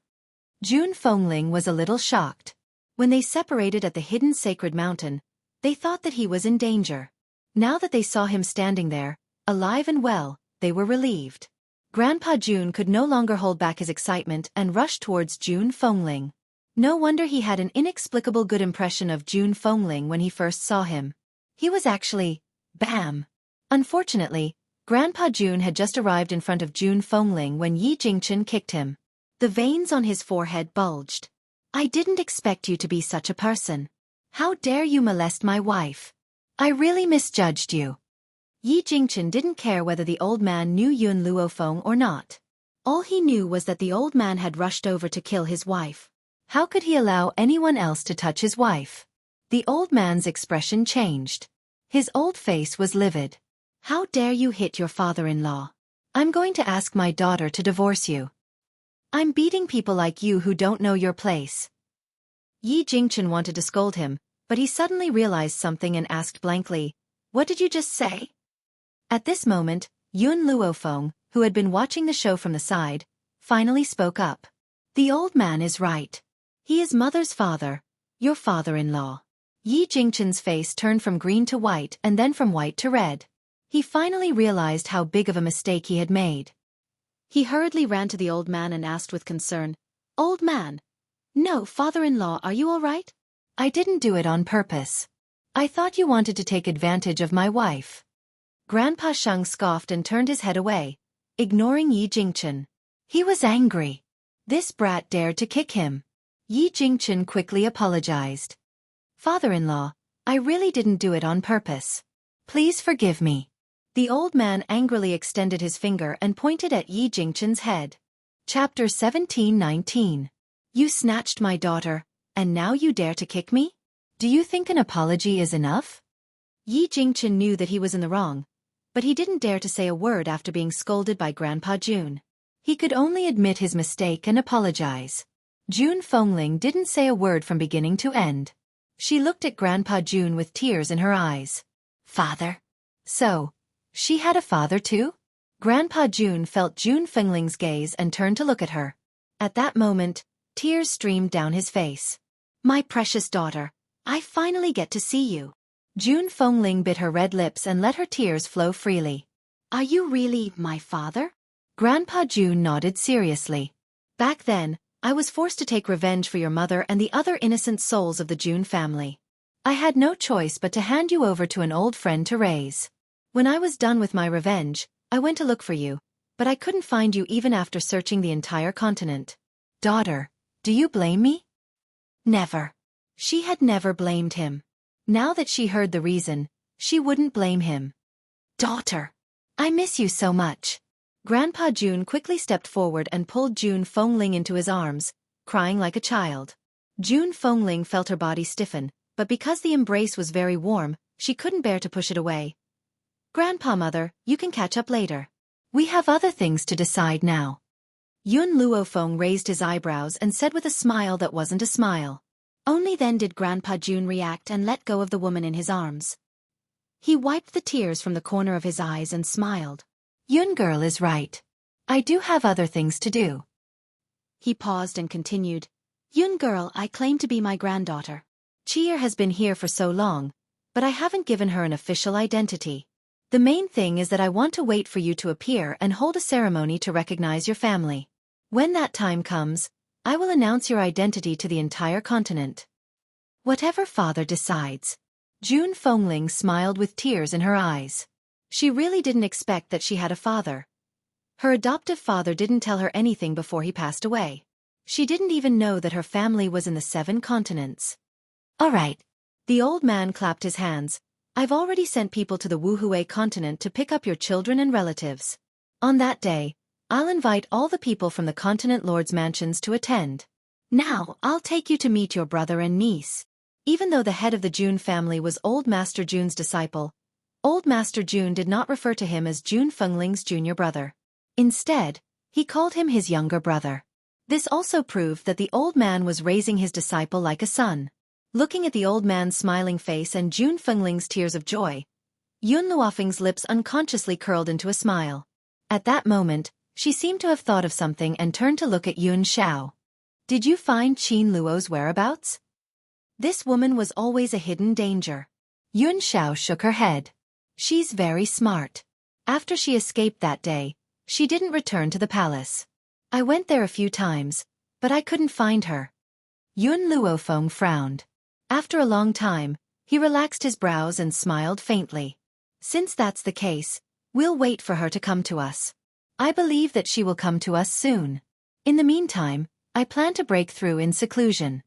June Fengling was a little shocked. When they separated at the hidden sacred mountain, they thought that he was in danger. Now that they saw him standing there, alive and well, they were relieved. Grandpa June could no longer hold back his excitement and rushed towards June Fengling. No wonder he had an inexplicable good impression of June Fengling when he first saw him. He was actually, bam! Unfortunately, Grandpa June had just arrived in front of June Fengling when Yi Jingchen kicked him. The veins on his forehead bulged. "I didn't expect you to be such a person. How dare you molest my wife? I really misjudged you." Yi Jingchen didn't care whether the old man knew Yun Luofeng or not. All he knew was that the old man had rushed over to kill his wife. How could he allow anyone else to touch his wife? The old man's expression changed. His old face was livid. How dare you hit your father-in-law? I'm going to ask my daughter to divorce you. I'm beating people like you who don't know your place. Yi Jingchen wanted to scold him, but he suddenly realized something and asked blankly, "What did you just say?" At this moment, Yun Luofeng, who had been watching the show from the side, finally spoke up. The old man is right. He is mother's father, your father-in-law. Yi Jingchen's face turned from green to white and then from white to red. He finally realized how big of a mistake he had made. He hurriedly ran to the old man and asked with concern, "Old man, no, father-in-law, are you all right?" I didn't do it on purpose. I thought you wanted to take advantage of my wife. Grandpa Sheng scoffed and turned his head away, ignoring Yi Jingchen. He was angry. This brat dared to kick him. Yi Jingchen quickly apologized. Father-in-law, I really didn't do it on purpose. Please forgive me. The old man angrily extended his finger and pointed at Yi Jingchen's head. Chapter 17-19. You snatched my daughter, and now you dare to kick me? Do you think an apology is enough? Yi Jingchen knew that he was in the wrong, but he didn't dare to say a word after being scolded by Grandpa Jun. He could only admit his mistake and apologize. Jun Fengling didn't say a word from beginning to end. She looked at Grandpa Jun with tears in her eyes. Father? So, she had a father too? Grandpa Jun felt Jun Fengling's gaze and turned to look at her. At that moment, tears streamed down his face. My precious daughter, I finally get to see you. Jun Fengling bit her red lips and let her tears flow freely. Are you really my father? Grandpa Jun nodded seriously. Back then, I was forced to take revenge for your mother and the other innocent souls of the Jun family. I had no choice but to hand you over to an old friend to raise. When I was done with my revenge, I went to look for you, but I couldn't find you even after searching the entire continent. Daughter, do you blame me? Never. She had never blamed him. Now that she heard the reason, she wouldn't blame him. Daughter, I miss you so much. Grandpa Jun quickly stepped forward and pulled Jun Fengling into his arms, crying like a child. Jun Fengling felt her body stiffen, but because the embrace was very warm, she couldn't bear to push it away. Grandpa Mother, you can catch up later. We have other things to decide now. Yun Luofeng raised his eyebrows and said with a smile that wasn't a smile. Only then did Grandpa Jun react and let go of the woman in his arms. He wiped the tears from the corner of his eyes and smiled. Yun girl is right. I do have other things to do. He paused and continued. Yun girl, I claim to be my granddaughter. Cheer has been here for so long, but I haven't given her an official identity. The main thing is that I want to wait for you to appear and hold a ceremony to recognize your family. When that time comes, I will announce your identity to the entire continent. Whatever father decides. Jun Fengling smiled with tears in her eyes. She really didn't expect that she had a father. Her adoptive father didn't tell her anything before he passed away. She didn't even know that her family was in the 7 continents. All right. The old man clapped his hands. I've already sent people to the Wuhui continent to pick up your children and relatives. On that day, I'll invite all the people from the continent lord's mansions to attend. Now, I'll take you to meet your brother and niece. Even though the head of the Jun family was Old Master Jun's disciple, Old Master Jun did not refer to him as Jun Fengling's junior brother. Instead, he called him his younger brother. This also proved that the old man was raising his disciple like a son. Looking at the old man's smiling face and Jun Fengling's tears of joy, Yun Luofeng's lips unconsciously curled into a smile. At that moment, she seemed to have thought of something and turned to look at Yun Xiao. Did you find Qin Luo's whereabouts? This woman was always a hidden danger. Yun Xiao shook her head. She's very smart. After she escaped that day, she didn't return to the palace. I went there a few times, but I couldn't find her. Yun Luofeng frowned. After a long time, he relaxed his brows and smiled faintly. Since that's the case, we'll wait for her to come to us. I believe that she will come to us soon. In the meantime, I plan to break through in seclusion.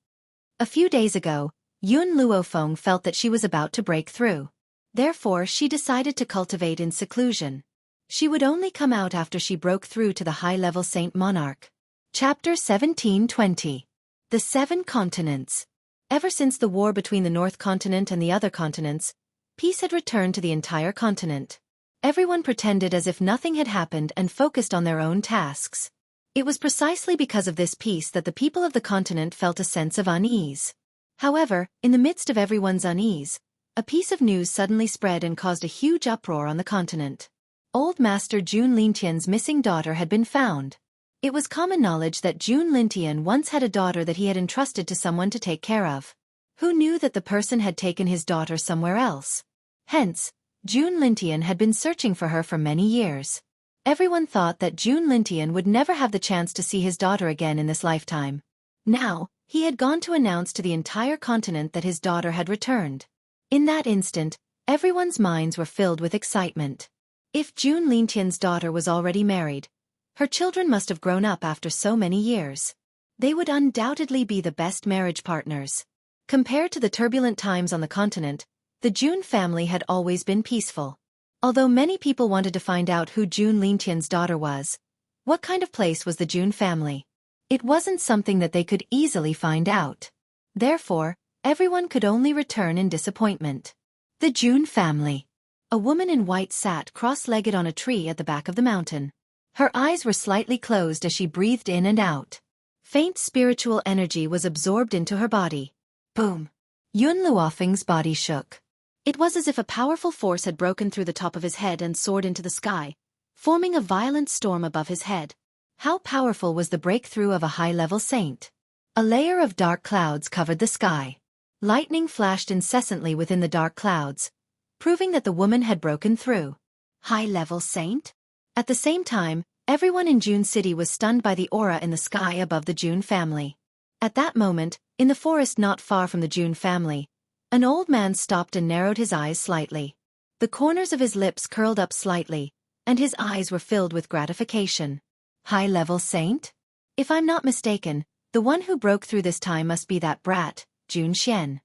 A few days ago, Yun Luofeng felt that she was about to break through. Therefore, she decided to cultivate in seclusion. She would only come out after she broke through to the high-level Saint Monarch. Chapter 17-20. The 7 continents. Ever since the war between the North Continent and the other continents, peace had returned to the entire continent. Everyone pretended as if nothing had happened and focused on their own tasks. It was precisely because of this peace that the people of the continent felt a sense of unease. However, in the midst of everyone's unease, a piece of news suddenly spread and caused a huge uproar on the continent. Old Master June Lintian's missing daughter had been found. It was common knowledge that June Lintian once had a daughter that he had entrusted to someone to take care of. Who knew that the person had taken his daughter somewhere else? Hence, June Lintian had been searching for her for many years. Everyone thought that June Lintian would never have the chance to see his daughter again in this lifetime. Now, he had gone to announce to the entire continent that his daughter had returned. In that instant, everyone's minds were filled with excitement. If June Lintian's daughter was already married, her children must have grown up after so many years. They would undoubtedly be the best marriage partners. Compared to the turbulent times on the continent, the June family had always been peaceful. Although many people wanted to find out who June Lintian's daughter was, what kind of place was the June family? It wasn't something that they could easily find out. Therefore, everyone could only return in disappointment. The June family. A woman in white sat cross-legged on a tree at the back of the mountain. Her eyes were slightly closed as she breathed in and out. Faint spiritual energy was absorbed into her body. Boom! Yun Luofeng's body shook. It was as if a powerful force had broken through the top of his head and soared into the sky, forming a violent storm above his head. How powerful was the breakthrough of a high-level saint? A layer of dark clouds covered the sky. Lightning flashed incessantly within the dark clouds, proving that the woman had broken through. High-level saint? At the same time, everyone in June City was stunned by the aura in the sky above the June family. At that moment, in the forest not far from the June family, an old man stopped and narrowed his eyes slightly. The corners of his lips curled up slightly, and his eyes were filled with gratification. High-level saint? If I'm not mistaken, the one who broke through this time must be that brat, June Xian.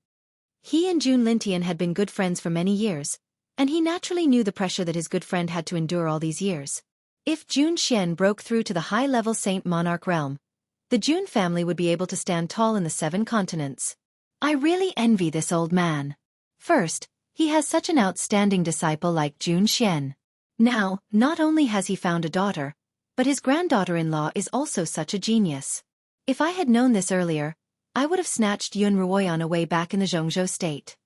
He and June Lintian had been good friends for many years, and he naturally knew the pressure that his good friend had to endure all these years. If June Xian broke through to the high-level Saint Monarch realm, the June family would be able to stand tall in the 7 continents. I really envy this old man. First, he has such an outstanding disciple like June Xian. Now, not only has he found a daughter, but his granddaughter-in-law is also such a genius. If I had known this earlier, I would have snatched Yun Ruoyan away back in the Zhongzhou state.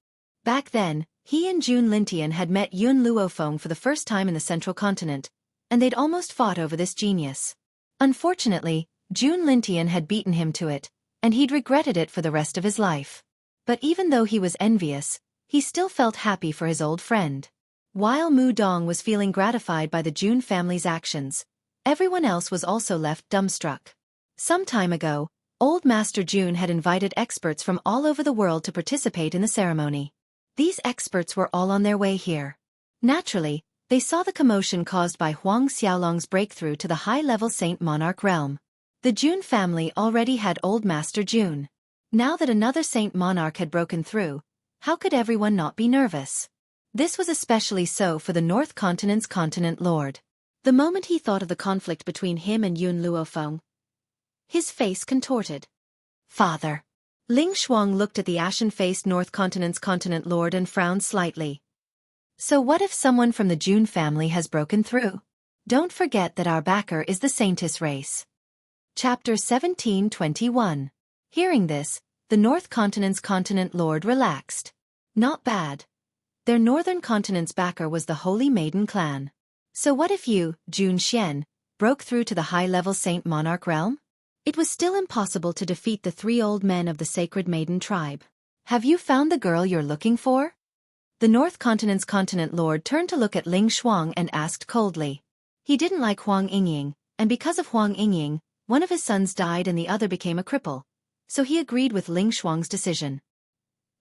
Back then, he and June Lintian had met Yun Luofeng for the first time in the central continent, and they'd almost fought over this genius. Unfortunately, June Lintian had beaten him to it, and he'd regretted it for the rest of his life. But even though he was envious, he still felt happy for his old friend. While Mu Dong was feeling gratified by the June family's actions, everyone else was also left dumbstruck. Some time ago, Old Master June had invited experts from all over the world to participate in the ceremony. These experts were all on their way here. Naturally, they saw the commotion caused by Huang Xiaolong's breakthrough to the high-level Saint Monarch realm. The June family already had Old Master June. Now that another Saint Monarch had broken through, how could everyone not be nervous? This was especially so for the North Continent's Continent Lord. The moment he thought of the conflict between him and Yun Luofeng, his face contorted. Father. Ling Shuang looked at the ashen-faced North Continent's Continent Lord and frowned slightly. So what if someone from the June family has broken through? Don't forget that our backer is the Saintess race. Chapter 1721. Hearing this, the North Continent's Continent Lord relaxed. Not bad. Their Northern Continent's backer was the Holy Maiden clan. So what if you, June Xian, broke through to the high-level Saint Monarch realm? It was still impossible to defeat the 3 old men of the Sacred Maiden tribe. Have you found the girl you're looking for? The North Continent's Continent Lord turned to look at Ling Shuang and asked coldly. He didn't like Huang Yingying, and because of Huang Yingying, one of his sons died and the other became a cripple, so he agreed with Ling Shuang's decision.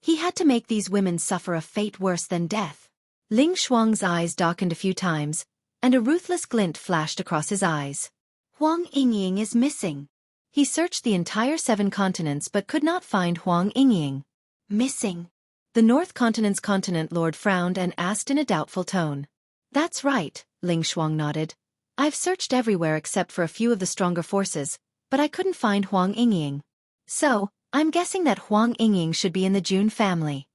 He had to make these women suffer a fate worse than death. Ling Shuang's eyes darkened a few times, and a ruthless glint flashed across his eyes. Huang Yingying is missing. He searched the entire 7 continents but could not find Huang Yingying. Missing. The North Continent's Continent Lord frowned and asked in a doubtful tone. That's right, Ling Shuang nodded. I've searched everywhere except for a few of the stronger forces, but I couldn't find Huang Yingying. So, I'm guessing that Huang Yingying should be in the Jun family.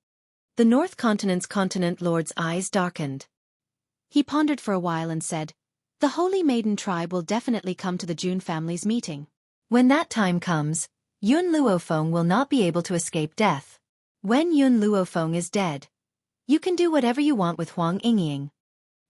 The North Continent's continent lord's eyes darkened. He pondered for a while and said, "The Holy Maiden tribe will definitely come to the Jun family's meeting. When that time comes, Yun Luofeng will not be able to escape death. When Yun Luofeng is dead, you can do whatever you want with Huang Yingying."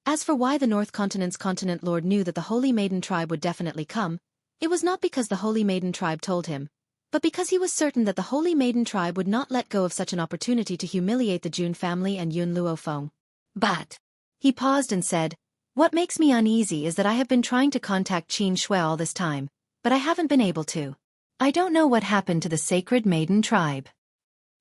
As for why the North Continent's continent lord knew that the Holy Maiden tribe would definitely come, it was not because the Holy Maiden tribe told him, but because he was certain that the Holy Maiden tribe would not let go of such an opportunity to humiliate the Jun family and Yun Luofeng. But, he paused and said, "What makes me uneasy is that I have been trying to contact Qin Shui all this time, but I haven't been able to. I don't know what happened to the Sacred Maiden tribe.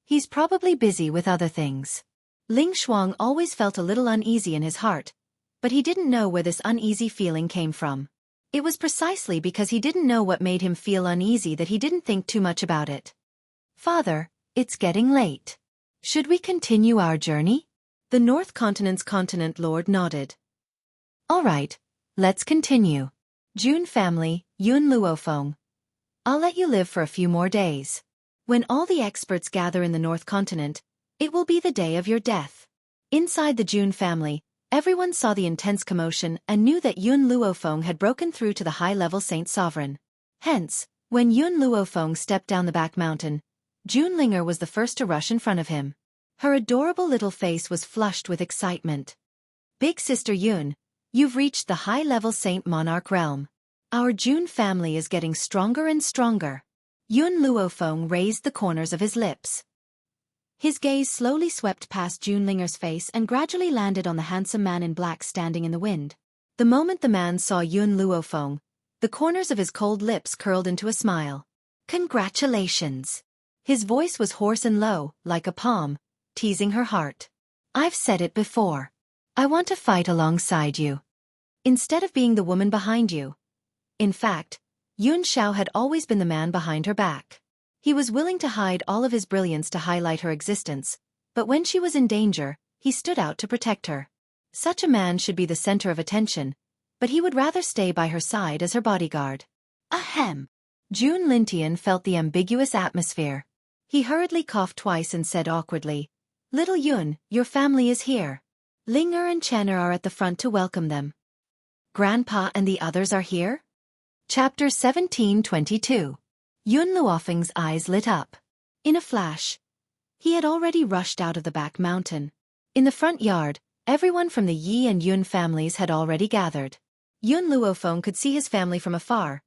He's probably busy with other things." Ling Shuang always felt a little uneasy in his heart, but he didn't know where this uneasy feeling came from. It was precisely because he didn't know what made him feel uneasy that he didn't think too much about it. "Father, it's getting late. Should we continue our journey?" The North Continent's continent lord nodded. "All right, let's continue. Jun family, Yun Luofeng. I'll let you live for a few more days. When all the experts gather in the North Continent, it will be the day of your death." Inside the Jun family, everyone saw the intense commotion and knew that Yun Luofeng had broken through to the high-level Saint Sovereign. Hence, when Yun Luofeng stepped down the back mountain, Jun Linger was the first to rush in front of him. Her adorable little face was flushed with excitement. "Big Sister Yun, you've reached the high-level Saint Monarch realm. Our Jun family is getting stronger and stronger." Yun Luofeng raised the corners of his lips. His gaze slowly swept past Jun Linger's face and gradually landed on the handsome man in black standing in the wind. The moment the man saw Yun Luofeng, the corners of his cold lips curled into a smile. "Congratulations." His voice was hoarse and low, like a palm, teasing her heart. "I've said it before. I want to fight alongside you, instead of being the woman behind you." In fact, Yun Xiao had always been the man behind her back. He was willing to hide all of his brilliance to highlight her existence, but when she was in danger, he stood out to protect her. Such a man should be the center of attention, but he would rather stay by her side as her bodyguard. Ahem. Jun Lintian felt the ambiguous atmosphere. He hurriedly coughed twice and said awkwardly, "Little Yun, your family is here. Linger and Channer are at the front to welcome them." "Grandpa and the others are here?" Chapter 1722. Yun Luofeng's eyes lit up. In a flash, he had already rushed out of the back mountain. In the front yard, everyone from the Yi and Yun families had already gathered. Yun Luofeng could see his family from afar.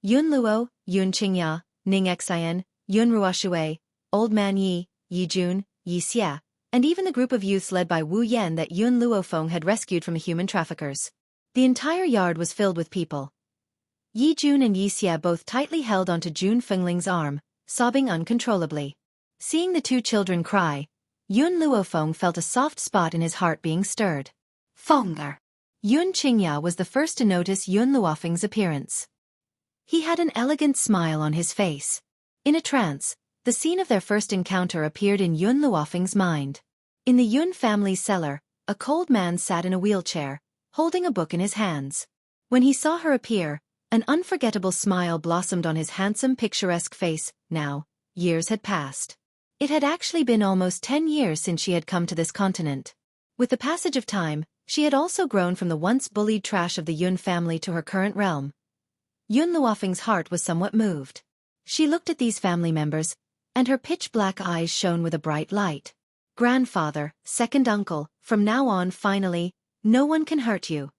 Yun Luo, Yun Qingya, Ning Xian, Yun Ruoshui, Old Man Yi, Yi Jun, Yi Xia, and even the group of youths led by Wu Yan that Yun Luofeng had rescued from the human traffickers. The entire yard was filled with people. Yi Jun and Yi Xia both tightly held onto Jun Fengling's arm, sobbing uncontrollably. Seeing the two children cry, Yun Luofeng felt a soft spot in his heart being stirred. Fenger. Yun Qingya was the first to notice Yun Luofeng's appearance. He had an elegant smile on his face. In a trance, the scene of their first encounter appeared in Yun Luofeng's mind. In the Yun family's cellar, a cold man sat in a wheelchair, holding a book in his hands. When he saw her appear, an unforgettable smile blossomed on his handsome picturesque face. Now, years had passed. It had actually been almost 10 years since she had come to this continent. With the passage of time, she had also grown from the once bullied trash of the Yun family to her current realm. Yun Luofeng's heart was somewhat moved. She looked at these family members, and her pitch-black eyes shone with a bright light. "Grandfather, second uncle, from now on finally, no one can hurt you."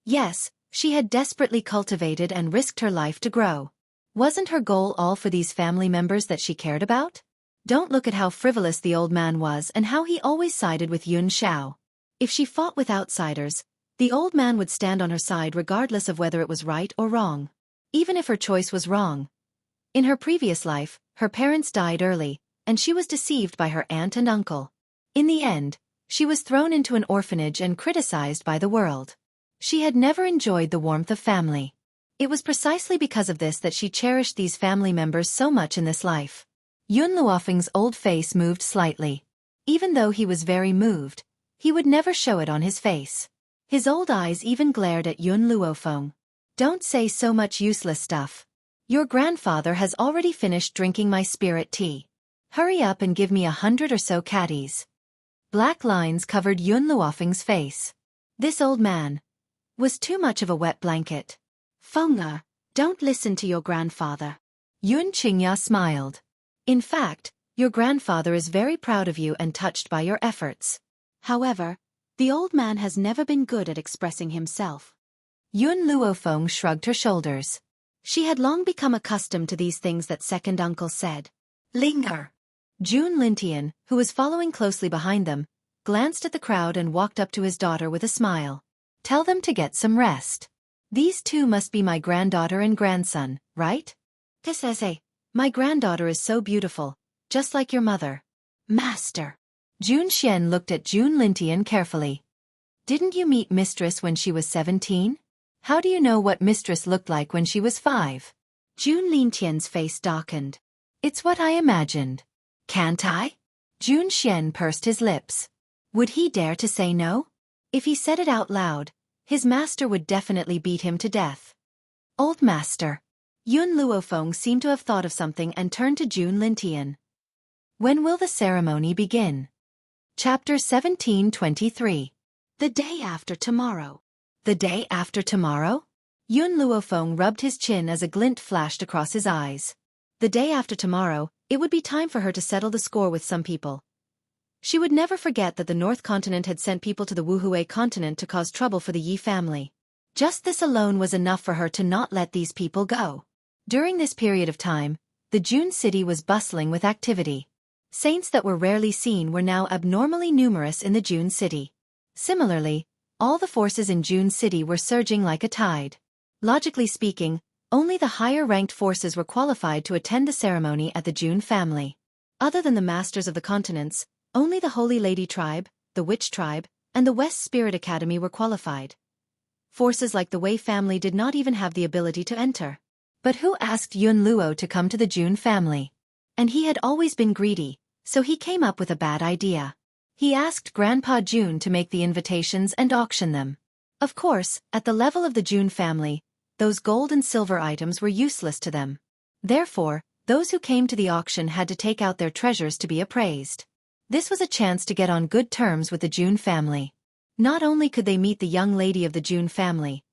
Yes, she had desperately cultivated and risked her life to grow. Wasn't her goal all for these family members that she cared about? Don't look at how frivolous the old man was and how he always sided with Yun Xiao. If she fought with outsiders, the old man would stand on her side regardless of whether it was right or wrong. Even if her choice was wrong. In her previous life, her parents died early, and she was deceived by her aunt and uncle. In the end, she was thrown into an orphanage and criticized by the world. She had never enjoyed the warmth of family. It was precisely because of this that she cherished these family members so much in this life. Yun Luofeng's old face moved slightly. Even though he was very moved, he would never show it on his face. His old eyes even glared at Yun Luofeng. "Don't say so much useless stuff." Your grandfather has already finished drinking my spirit tea. Hurry up and give me 100 or so caddies. Black lines covered Yun Luofeng's face. This old man was too much of a wet blanket. Feng'er, don't listen to your grandfather. Yun Qingya smiled. In fact, your grandfather is very proud of you and touched by your efforts. However, the old man has never been good at expressing himself. Yun Luofeng shrugged her shoulders. She had long become accustomed to these things that second uncle said. Linger. Jun Lintian, who was following closely behind them, glanced at the crowd and walked up to his daughter with a smile. Tell them to get some rest. These two must be my granddaughter and grandson, right? Kesese. My granddaughter is so beautiful, just like your mother. Master. Jun Xian looked at Jun Lintian carefully. Didn't you meet Mistress when she was 17? How do you know what Mistress looked like when she was 5? Jun Lintian's face darkened. It's what I imagined. Can't I? Jun Xian pursed his lips. Would he dare to say no? If he said it out loud, his master would definitely beat him to death. Old master. Yun Luofeng seemed to have thought of something and turned to Jun Lintian. When will the ceremony begin? Chapter 1723. The day after tomorrow. The day after tomorrow? Yun Luofeng rubbed his chin as a glint flashed across his eyes. The day after tomorrow, it would be time for her to settle the score with some people. She would never forget that the North Continent had sent people to the Wuhui continent to cause trouble for the Yi family. Just this alone was enough for her to not let these people go. During this period of time, the June city was bustling with activity. Saints that were rarely seen were now abnormally numerous in the June city. Similarly, all the forces in June city were surging like a tide. Logically speaking, only the higher-ranked forces were qualified to attend the ceremony at the June family. Other than the masters of the continents, only the Holy Lady tribe, the Witch tribe, and the West Spirit Academy were qualified. Forces like the Wei family did not even have the ability to enter. But who asked Yun Luo to come to the June family? And he had always been greedy, so he came up with a bad idea. He asked Grandpa June to make the invitations and auction them. Of course, at the level of the June family, those gold and silver items were useless to them. Therefore, those who came to the auction had to take out their treasures to be appraised. This was a chance to get on good terms with the June family. Not only could they meet the young lady of the June family,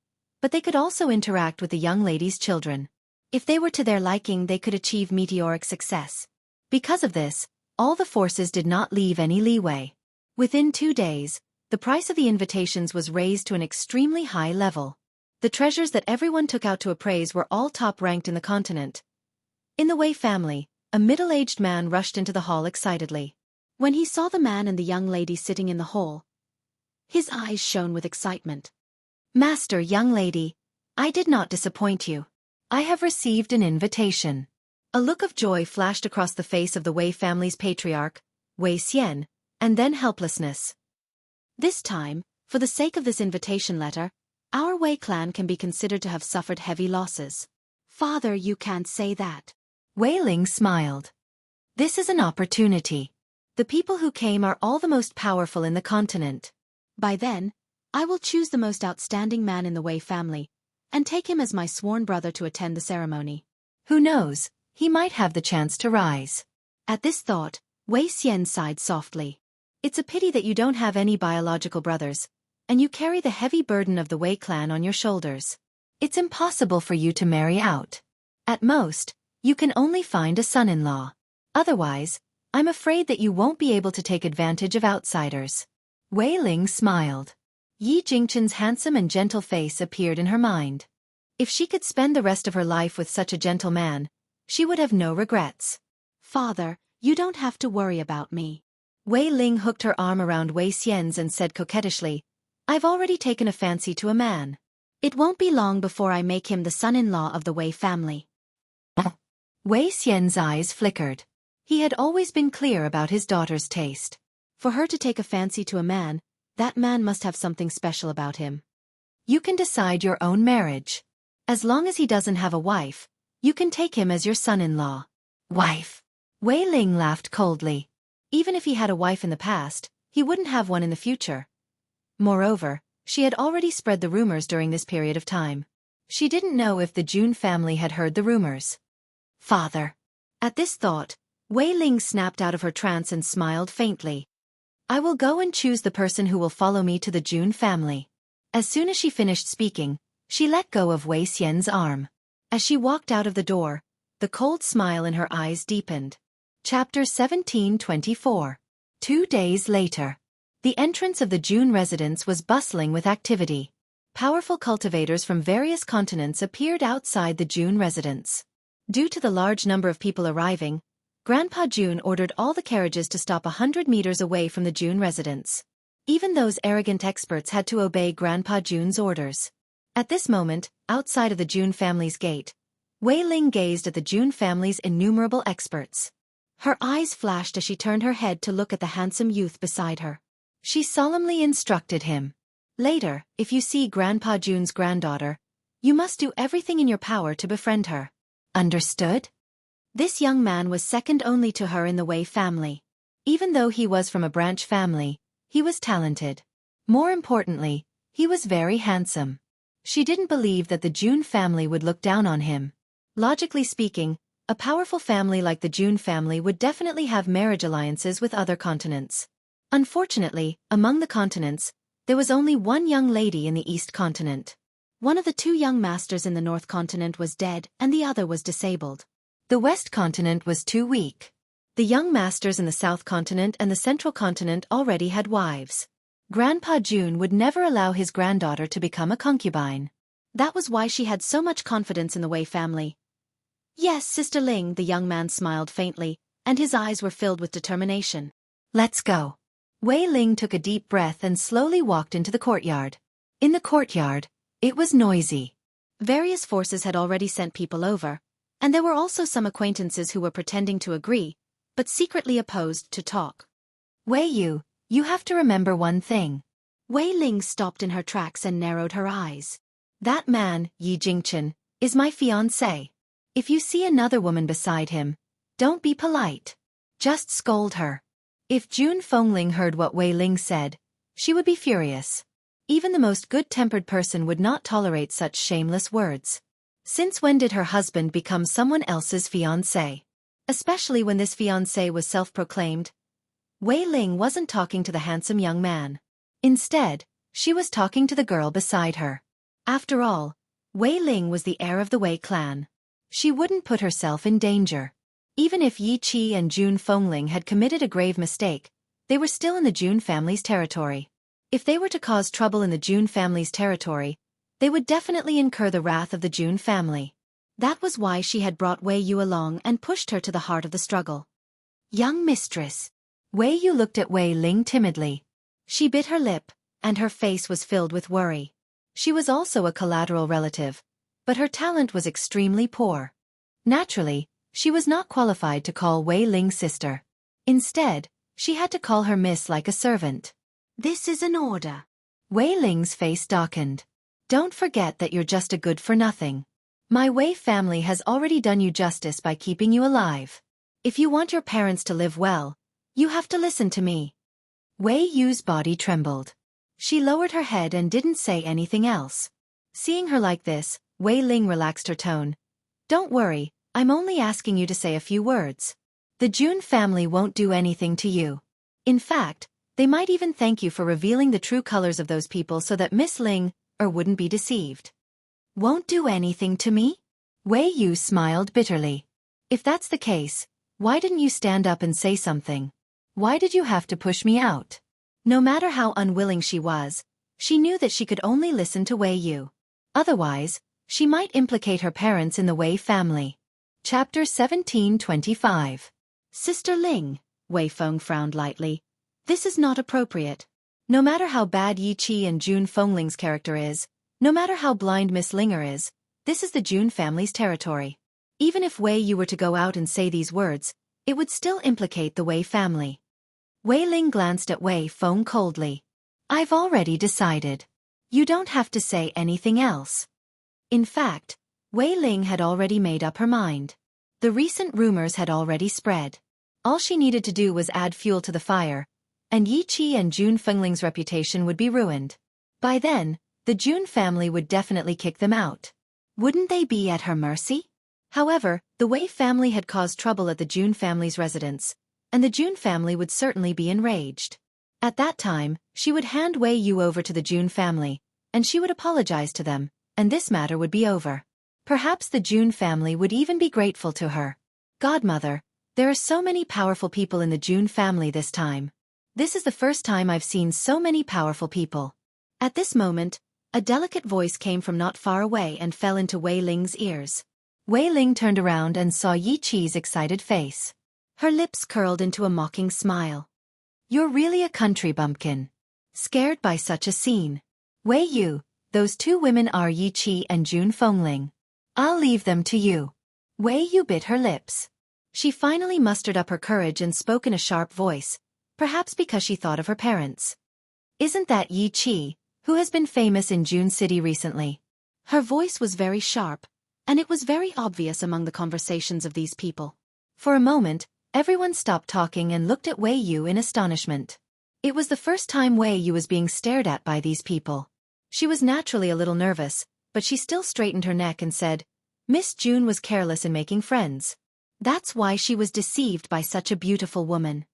but they could also interact with the young lady's children. If they were to their liking, they could achieve meteoric success. Because of this, all the forces did not leave any leeway. Within 2 days, the price of the invitations was raised to an extremely high level. The treasures that everyone took out to appraise were all top-ranked in the continent. In the Wei family, a middle-aged man rushed into the hall excitedly. When he saw the man and the young lady sitting in the hall, his eyes shone with excitement. Master, young lady, I did not disappoint you. I have received an invitation. A look of joy flashed across the face of the Wei family's patriarch, Wei Xian, and then helplessness. This time, for the sake of this invitation letter, our Wei clan can be considered to have suffered heavy losses. Father, you can't say that. Wei Ling smiled. This is an opportunity. The people who came are all the most powerful in the continent. By then, I will choose the most outstanding man in the Wei family, and take him as my sworn brother to attend the ceremony. Who knows, he might have the chance to rise. At this thought, Wei Xian sighed softly. It's a pity that you don't have any biological brothers, and you carry the heavy burden of the Wei clan on your shoulders. It's impossible for you to marry out. At most, you can only find a son-in-law. Otherwise, I'm afraid that you won't be able to take advantage of outsiders. Wei Ling smiled. Yi Jingchen's handsome and gentle face appeared in her mind. If she could spend the rest of her life with such a gentle man, she would have no regrets. Father, you don't have to worry about me. Wei Ling hooked her arm around Wei Xian's and said coquettishly, I've already taken a fancy to a man. It won't be long before I make him the son-in-law of the Wei family. Wei Xian's eyes flickered. He had always been clear about his daughter's taste. For her to take a fancy to a man, that man must have something special about him. You can decide your own marriage. As long as he doesn't have a wife, you can take him as your son-in-law. Wife? Wei Ling laughed coldly. Even if he had a wife in the past, he wouldn't have one in the future. Moreover, she had already spread the rumors during this period of time. She didn't know if the June family had heard the rumors. Father. At this thought, Wei Ling snapped out of her trance and smiled faintly. I will go and choose the person who will follow me to the June family. As soon as she finished speaking, she let go of Wei Xian's arm. As she walked out of the door, the cold smile in her eyes deepened. Chapter 1724. 2 days later. The entrance of the June residence was bustling with activity. Powerful cultivators from various continents appeared outside the June residence. Due to the large number of people arriving, Grandpa June ordered all the carriages to stop 100 meters away from the June residence. Even those arrogant experts had to obey Grandpa June's orders. At this moment, outside of the June family's gate, Wei Ling gazed at the June family's innumerable experts. Her eyes flashed as she turned her head to look at the handsome youth beside her. She solemnly instructed him. Later, if you see Grandpa June's granddaughter, you must do everything in your power to befriend her. Understood? This young man was second only to her in the Wei family. Even though he was from a branch family, he was talented. More importantly, he was very handsome. She didn't believe that the June family would look down on him. Logically speaking, a powerful family like the June family would definitely have marriage alliances with other continents. Unfortunately, among the continents, there was only one young lady in the East continent. One of the two young masters in the North continent was dead and the other was disabled. The West continent was too weak. The young masters in the South continent and the Central continent already had wives. Grandpa June would never allow his granddaughter to become a concubine. That was why she had so much confidence in the Wei family. Yes, Sister Ling, the young man smiled faintly, and his eyes were filled with determination. Let's go. Wei Ling took a deep breath and slowly walked into the courtyard. In the courtyard, it was noisy. Various forces had already sent people over, and there were also some acquaintances who were pretending to agree, but secretly opposed to talk. Wei Yu, you have to remember one thing. Wei Ling stopped in her tracks and narrowed her eyes. That man, Yi Jingchen, is my fiancé. If you see another woman beside him, don't be polite. Just scold her. If June Fengling heard what Wei Ling said, she would be furious. Even the most good-tempered person would not tolerate such shameless words. Since when did her husband become someone else's fiancé? Especially when this fiancé was self-proclaimed. Wei Ling wasn't talking to the handsome young man. Instead, she was talking to the girl beside her. After all, Wei Ling was the heir of the Wei clan. She wouldn't put herself in danger. Even if Yi Qi and June Fengling had committed a grave mistake, they were still in the June family's territory. If they were to cause trouble in the June family's territory, they would definitely incur the wrath of the June family. That was why she had brought Wei Yu along and pushed her to the heart of the struggle. Young mistress. Wei Yu looked at Wei Ling timidly. She bit her lip, and her face was filled with worry. She was also a collateral relative, but her talent was extremely poor. Naturally, she was not qualified to call Wei Ling sister. Instead, she had to call her miss like a servant. This is an order. Wei Ling's face darkened. Don't forget that you're just a good-for-nothing. My Wei family has already done you justice by keeping you alive. If you want your parents to live well, you have to listen to me. Wei Yu's body trembled. She lowered her head and didn't say anything else. Seeing her like this, Wei Ling relaxed her tone. Don't worry, I'm only asking you to say a few words. The June family won't do anything to you. In fact, they might even thank you for revealing the true colors of those people so that Miss Ling wouldn't be deceived. Won't do anything to me? Wei Yu smiled bitterly. If that's the case, why didn't you stand up and say something? Why did you have to push me out? No matter how unwilling she was, she knew that she could only listen to Wei Yu. Otherwise, she might implicate her parents in the Wei family. Chapter 1725. Sister Ling, Wei Feng frowned lightly. This is not appropriate. No matter how bad Yi Qi and June Fengling's character is, no matter how blind Miss Linger is, this is the June family's territory. Even if Wei Yu were to go out and say these words, it would still implicate the Wei family. Wei Ling glanced at Wei Feng coldly. I've already decided. You don't have to say anything else. In fact, Wei Ling had already made up her mind. The recent rumors had already spread. All she needed to do was add fuel to the fire, and Yi Qi and June Fengling's reputation would be ruined. By then, the June family would definitely kick them out. Wouldn't they be at her mercy? However, the Wei family had caused trouble at the June family's residence, and the June family would certainly be enraged. At that time, she would hand Wei Yu over to the June family, and she would apologize to them, and this matter would be over. Perhaps the June family would even be grateful to her. Godmother, there are so many powerful people in the June family this time. This is the first time I've seen so many powerful people. At this moment, a delicate voice came from not far away and fell into Wei Ling's ears. Wei Ling turned around and saw Yi Qi's excited face. Her lips curled into a mocking smile. You're really a country bumpkin. Scared by such a scene. Wei Yu, those two women are Yi Qi and June Fengling. I'll leave them to you. Wei Yu bit her lips. She finally mustered up her courage and spoke in a sharp voice, perhaps because she thought of her parents. Isn't that Yi Qi, who has been famous in June City recently? Her voice was very sharp, and it was very obvious among the conversations of these people. For a moment, everyone stopped talking and looked at Wei Yu in astonishment. It was the first time Wei Yu was being stared at by these people. She was naturally a little nervous, but she still straightened her neck and said, Miss June was careless in making friends. That's why she was deceived by such a beautiful woman.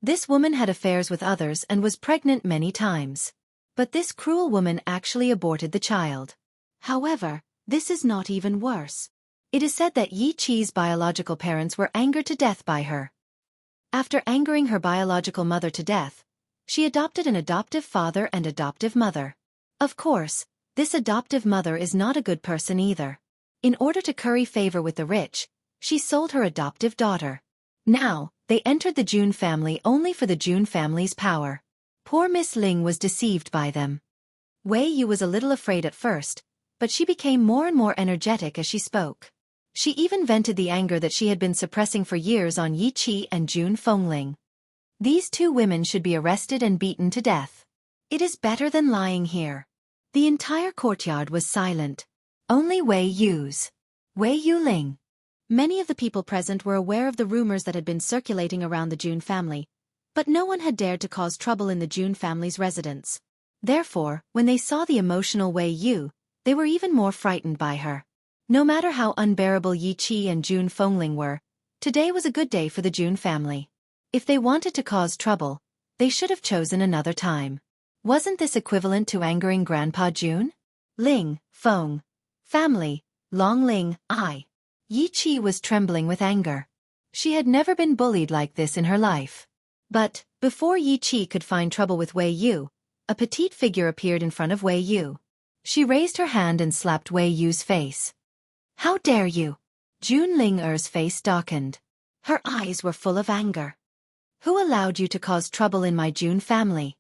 This woman had affairs with others and was pregnant many times. But this cruel woman actually aborted the child. However, this is not even worse. It is said that Yi Qi's biological parents were angered to death by her. After angering her biological mother to death, she adopted an adoptive father and adoptive mother. Of course, this adoptive mother is not a good person either. In order to curry favor with the rich, she sold her adoptive daughter. Now, they entered the June family only for the June family's power. Poor Miss Ling was deceived by them. Wei Yu was a little afraid at first, but she became more and more energetic as she spoke. She even vented the anger that she had been suppressing for years on Yi Qi and June Fengling. These two women should be arrested and beaten to death. It is better than lying here. The entire courtyard was silent. Only Wei Yu's. Wei Yuling. Many of the people present were aware of the rumors that had been circulating around the June family, but no one had dared to cause trouble in the June family's residence. Therefore, when they saw the emotional Wei Yu, they were even more frightened by her. No matter how unbearable Yi Qi and June Fengling were, today was a good day for the June family. If they wanted to cause trouble, they should have chosen another time. Wasn't this equivalent to angering Grandpa June? Ling, Feng. Family, Long Ling, I. Yi Qi was trembling with anger. She had never been bullied like this in her life. But, before Yi Qi could find trouble with Wei Yu, a petite figure appeared in front of Wei Yu. She raised her hand and slapped Wei Yu's face. How dare you? June Ling-er's face darkened. Her eyes were full of anger. Who allowed you to cause trouble in my June family?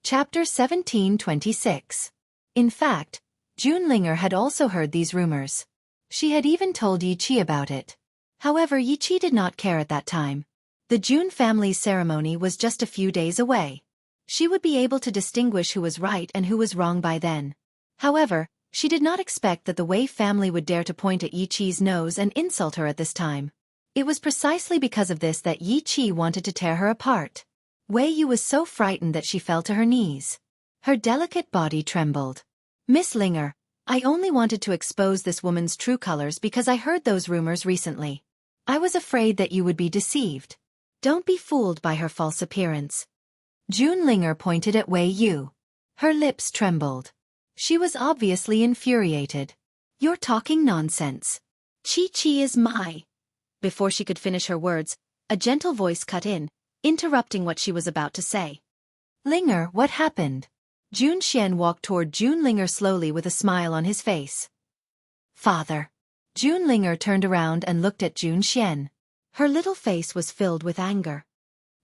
Chapter 1726. In fact, June Ling-er had also heard these rumors. She had even told Yi Qi about it. However, Yi Qi did not care at that time. The June family's ceremony was just a few days away. She would be able to distinguish who was right and who was wrong by then. However, she did not expect that the Wei family would dare to point at Yi Qi's nose and insult her at this time. It was precisely because of this that Yi Qi wanted to tear her apart. Wei Yu was so frightened that she fell to her knees. Her delicate body trembled. Miss Linger, I only wanted to expose this woman's true colors because I heard those rumors recently. I was afraid that you would be deceived. Don't be fooled by her false appearance. June Linger pointed at Wei Yu. Her lips trembled. She was obviously infuriated. You're talking nonsense. Chi is my... Before she could finish her words, a gentle voice cut in, interrupting what she was about to say. Linger, what happened? Jun Xian walked toward June Linger slowly with a smile on his face. Father. June Linger turned around and looked at Jun Xian. Her little face was filled with anger.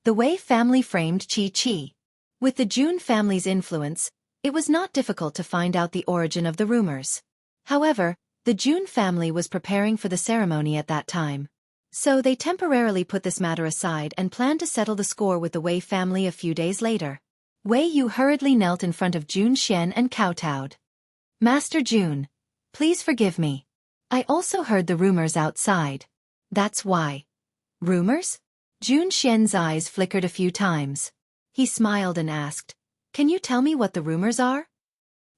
The Wei family framed Chi. With the June family's influence, it was not difficult to find out the origin of the rumors. However, the June family was preparing for the ceremony at that time. So they temporarily put this matter aside and planned to settle the score with the Wei family a few days later. Wei Yu hurriedly knelt in front of Jun Xian and kowtowed. Master Jun, please forgive me. I also heard the rumors outside. That's why. Rumors? Jun Xian's eyes flickered a few times. He smiled and asked, Can you tell me what the rumors are?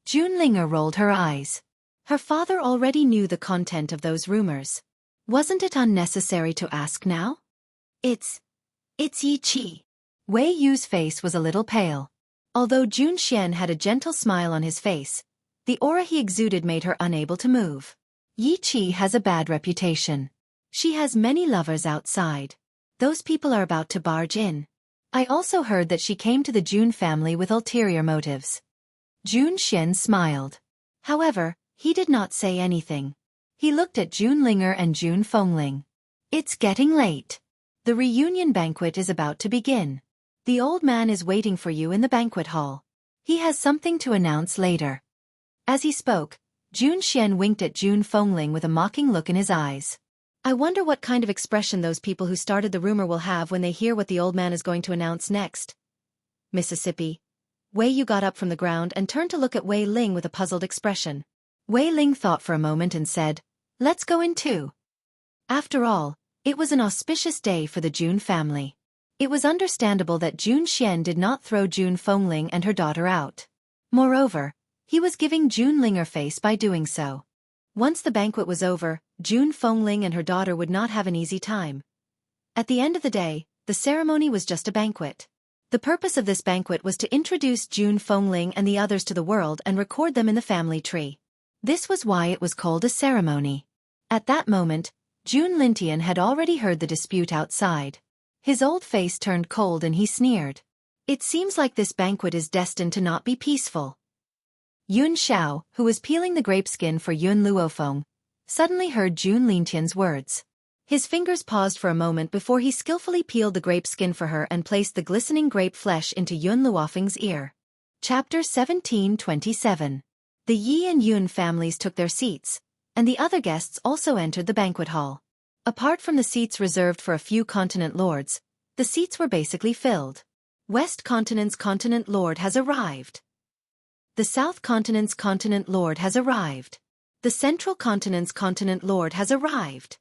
June Linger rolled her eyes. Her father already knew the content of those rumors. Wasn't it unnecessary to ask now? It's Yi Qi. Wei Yu's face was a little pale. Although Jun Xian had a gentle smile on his face, the aura he exuded made her unable to move. Yi Qi has a bad reputation. She has many lovers outside. Those people are about to barge in. I also heard that she came to the Jun family with ulterior motives. Jun Xian smiled. However, he did not say anything. He looked at Jun Linger and Jun Fengling. It's getting late. The reunion banquet is about to begin. The old man is waiting for you in the banquet hall. He has something to announce later. As he spoke, Jun Xian winked at Jun Fengling with a mocking look in his eyes. I wonder what kind of expression those people who started the rumor will have when they hear what the old man is going to announce next. Mississippi. Wei Yu got up from the ground and turned to look at Wei Ling with a puzzled expression. Wei Ling thought for a moment and said, "Let's go in too." After all, it was an auspicious day for the Jun family. It was understandable that Jun Xian did not throw Jun Fengling and her daughter out. Moreover, he was giving Jun Ling her face by doing so. Once the banquet was over, Jun Fengling and her daughter would not have an easy time. At the end of the day, the ceremony was just a banquet. The purpose of this banquet was to introduce Jun Fengling and the others to the world and record them in the family tree. This was why it was called a ceremony. At that moment, Jun Lintian had already heard the dispute outside. His old face turned cold and he sneered. It seems like this banquet is destined to not be peaceful. Yun Xiao, who was peeling the grape skin for Yun Luofeng, suddenly heard Jun Lintian's words. His fingers paused for a moment before he skillfully peeled the grape skin for her and placed the glistening grape flesh into Yun Luofeng's ear. Chapter 1727. The Yi and Yun families took their seats, and the other guests also entered the banquet hall. Apart from the seats reserved for a few continent lords, the seats were basically filled. West Continent's continent lord has arrived. The South Continent's continent lord has arrived. The Central Continent's continent lord has arrived.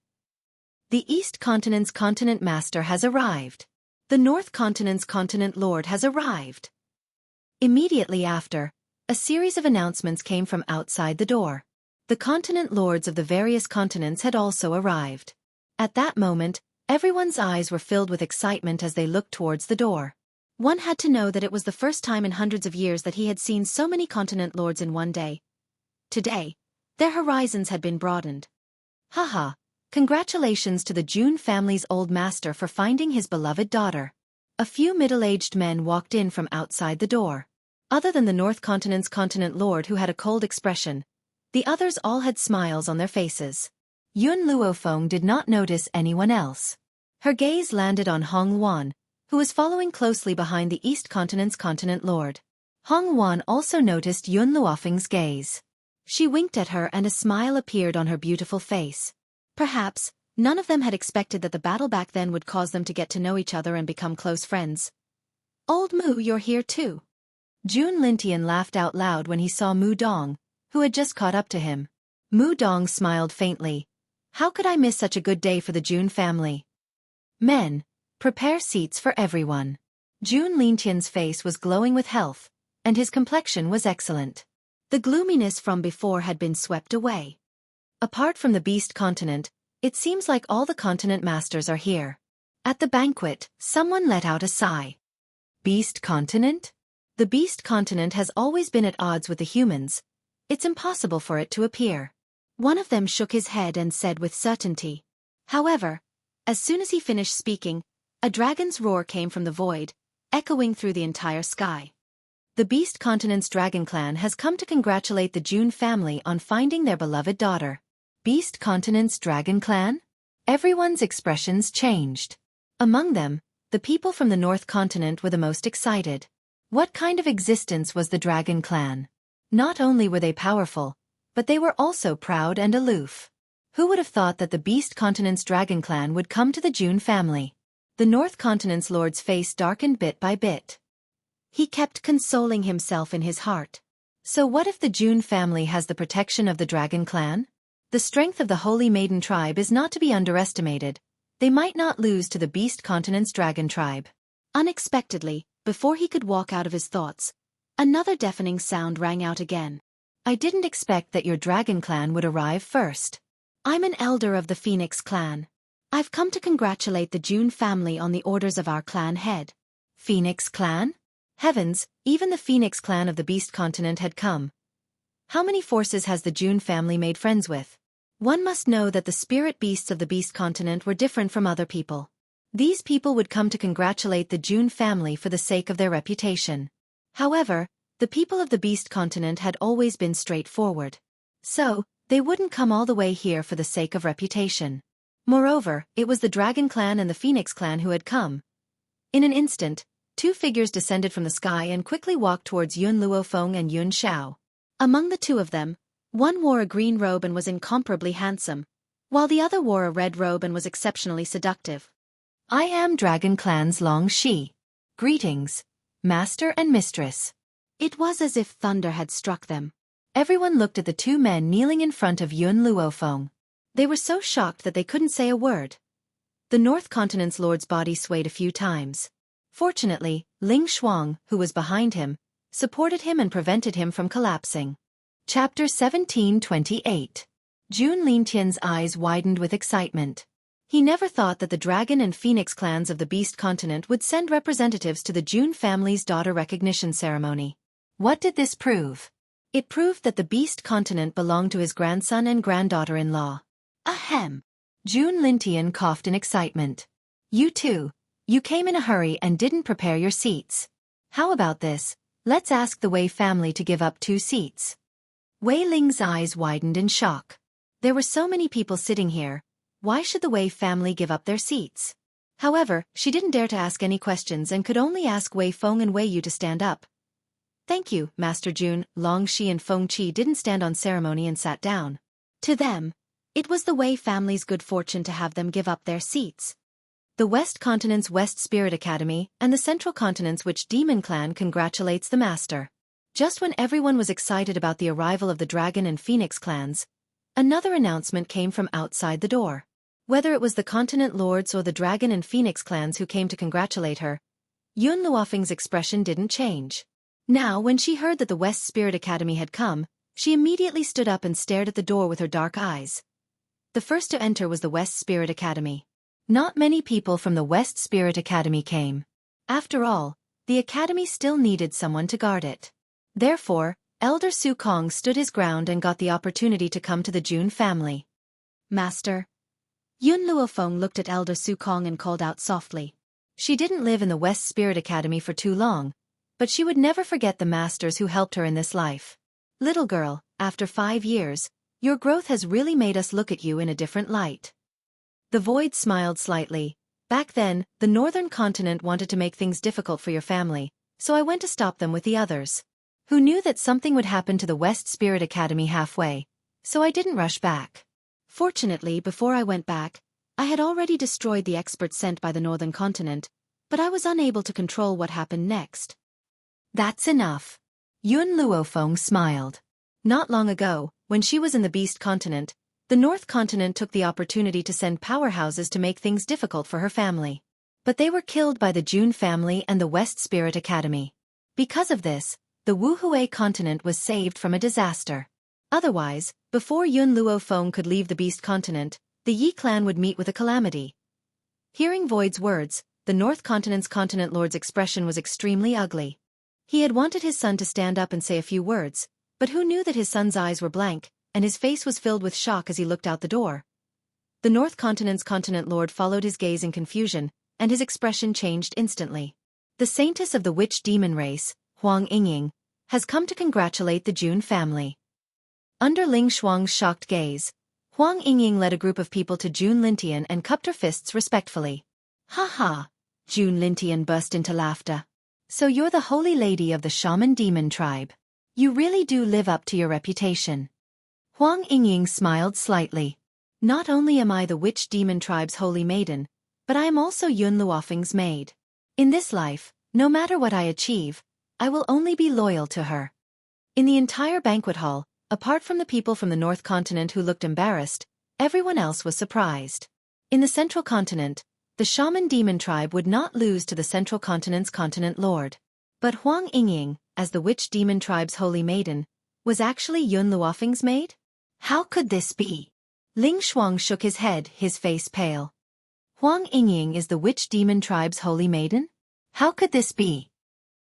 The East Continent's continent master has arrived. The North Continent's continent lord has arrived. Immediately after, a series of announcements came from outside the door. The continent lords of the various continents had also arrived. At that moment, everyone's eyes were filled with excitement as they looked towards the door. One had to know that it was the first time in hundreds of years that he had seen so many continent lords in one day. Today, their horizons had been broadened. Haha, congratulations to the Jun family's old master for finding his beloved daughter. A few middle-aged men walked in from outside the door. Other than the North Continent's continent lord who had a cold expression, the others all had smiles on their faces. Yun Luofeng did not notice anyone else. Her gaze landed on Hong Wan, who was following closely behind the East Continent's continent lord. Hong Wan also noticed Yun Luofeng's gaze. She winked at her and a smile appeared on her beautiful face. Perhaps, none of them had expected that the battle back then would cause them to get to know each other and become close friends. "Old Mu, you're here too." Jun Lintian laughed out loud when he saw Mu Dong, who had just caught up to him. Mu Dong smiled faintly. How could I miss such a good day for the Jun family? Men, prepare seats for everyone. Jun Lintian's face was glowing with health, and his complexion was excellent. The gloominess from before had been swept away. Apart from the Beast Continent, it seems like all the continent masters are here. At the banquet, someone let out a sigh. Beast Continent? The Beast Continent has always been at odds with the humans. It's impossible for it to appear. One of them shook his head and said with certainty. However, as soon as he finished speaking, a dragon's roar came from the void, echoing through the entire sky. The Beast Continent's dragon clan has come to congratulate the Jun family on finding their beloved daughter. Beast Continent's dragon clan? Everyone's expressions changed. Among them, the people from the North Continent were the most excited. What kind of existence was the dragon clan? Not only were they powerful, but they were also proud and aloof. Who would have thought that the Beast Continent's dragon clan would come to the Jun family? The North Continent's lord's face darkened bit by bit. He kept consoling himself in his heart. So what if the Jun family has the protection of the dragon clan? The strength of the Holy Maiden tribe is not to be underestimated. They might not lose to the Beast Continent's dragon tribe. Unexpectedly, before he could walk out of his thoughts, another deafening sound rang out again. I didn't expect that your dragon clan would arrive first. I'm an elder of the Phoenix clan. I've come to congratulate the June family on the orders of our clan head. Phoenix clan? Heavens, even the Phoenix clan of the Beast continent had come. How many forces has the June family made friends with? One must know that the spirit beasts of the Beast continent were different from other people. These people would come to congratulate the June family for the sake of their reputation. However, the people of the Beast continent had always been straightforward. So, they wouldn't come all the way here for the sake of reputation. Moreover, it was the Dragon clan and the Phoenix clan who had come. In an instant, two figures descended from the sky and quickly walked towards Yun Luofeng and Yun Xiao. Among the two of them, one wore a green robe and was incomparably handsome, while the other wore a red robe and was exceptionally seductive. I am Dragon clan's Long Shi. Greetings, master and mistress. It was as if thunder had struck them. Everyone looked at the two men kneeling in front of Yun Luofeng. They were so shocked that they couldn't say a word. The North Continent's lord's body swayed a few times. Fortunately, Ling Shuang, who was behind him, supported him and prevented him from collapsing. Chapter 1728. Jun Lintian's eyes widened with excitement. He never thought that the Dragon and Phoenix clans of the Beast continent would send representatives to the Jun family's daughter recognition ceremony. What did this prove? It proved that the Beast continent belonged to his grandson and granddaughter-in-law. Ahem. Jun Lintian coughed in excitement. You two. You came in a hurry and didn't prepare your seats. How about this? Let's ask the Wei family to give up 2 seats. Wei Ling's eyes widened in shock. There were so many people sitting here. Why should the Wei family give up their seats? However, she didn't dare to ask any questions and could only ask Wei Feng and Wei Yu to stand up. Thank you, Master Jun. Long Shi and Feng Qi didn't stand on ceremony and sat down. To them, it was the Wei family's good fortune to have them give up their seats. The West Continent's West Spirit Academy and the Central Continent's Witch Demon Clan congratulates the Master. Just when everyone was excited about the arrival of the Dragon and Phoenix clans, another announcement came from outside the door. Whether it was the Continent Lords or the Dragon and Phoenix clans who came to congratulate her, Yun Luofeng's expression didn't change. Now, when she heard that the West Spirit Academy had come, she immediately stood up and stared at the door with her dark eyes. The first to enter was the West Spirit Academy. Not many people from the West Spirit Academy came. After all, the Academy still needed someone to guard it. Therefore, Elder Su Kong stood his ground and got the opportunity to come to the Jun family. Master. Yun Luofeng looked at Elder Su Kong and called out softly. She didn't live in the West Spirit Academy for too long, but she would never forget the masters who helped her in this life. Little girl, after 5 years, your growth has really made us look at you in a different light. The Void smiled slightly. Back then, the Northern Continent wanted to make things difficult for your family, so I went to stop them with the others. Who knew that something would happen to the West Spirit Academy halfway, so I didn't rush back. Fortunately, before I went back, I had already destroyed the experts sent by the Northern Continent, but I was unable to control what happened next. That's enough. Yun Luofeng smiled. Not long ago, when she was in the Beast Continent, the North Continent took the opportunity to send powerhouses to make things difficult for her family. But they were killed by the Jun family and the West Spirit Academy. Because of this, the Wuhui Continent was saved from a disaster. Otherwise, before Yun Luofeng could leave the Beast Continent, the Yi clan would meet with a calamity. Hearing Void's words, the North Continent's Continent Lord's expression was extremely ugly. He had wanted his son to stand up and say a few words, but who knew that his son's eyes were blank, and his face was filled with shock as he looked out the door. The North Continent's Continent Lord followed his gaze in confusion, and his expression changed instantly. The saintess of the witch demon race, Huang Yingying, has come to congratulate the Jun family. Under Ling Shuang's shocked gaze, Huang Yingying led a group of people to Jun Lintian and cupped her fists respectfully. Ha ha! Jun Lintian burst into laughter. So you're the holy lady of the shaman demon tribe. You really do live up to your reputation. Huang Yingying smiled slightly. Not only am I the witch demon tribe's holy maiden, but I am also Yun Luofeng's maid. In this life, no matter what I achieve, I will only be loyal to her. In the entire banquet hall, apart from the people from the North Continent who looked embarrassed, everyone else was surprised. In the Central Continent, the shaman demon tribe would not lose to the Central Continent's Continent Lord. But Huang Yingying, as the witch demon tribe's holy maiden, was actually Yun Luofeng's maid? How could this be? Ling Shuang shook his head, his face pale. Huang Yingying is the witch demon tribe's holy maiden? How could this be?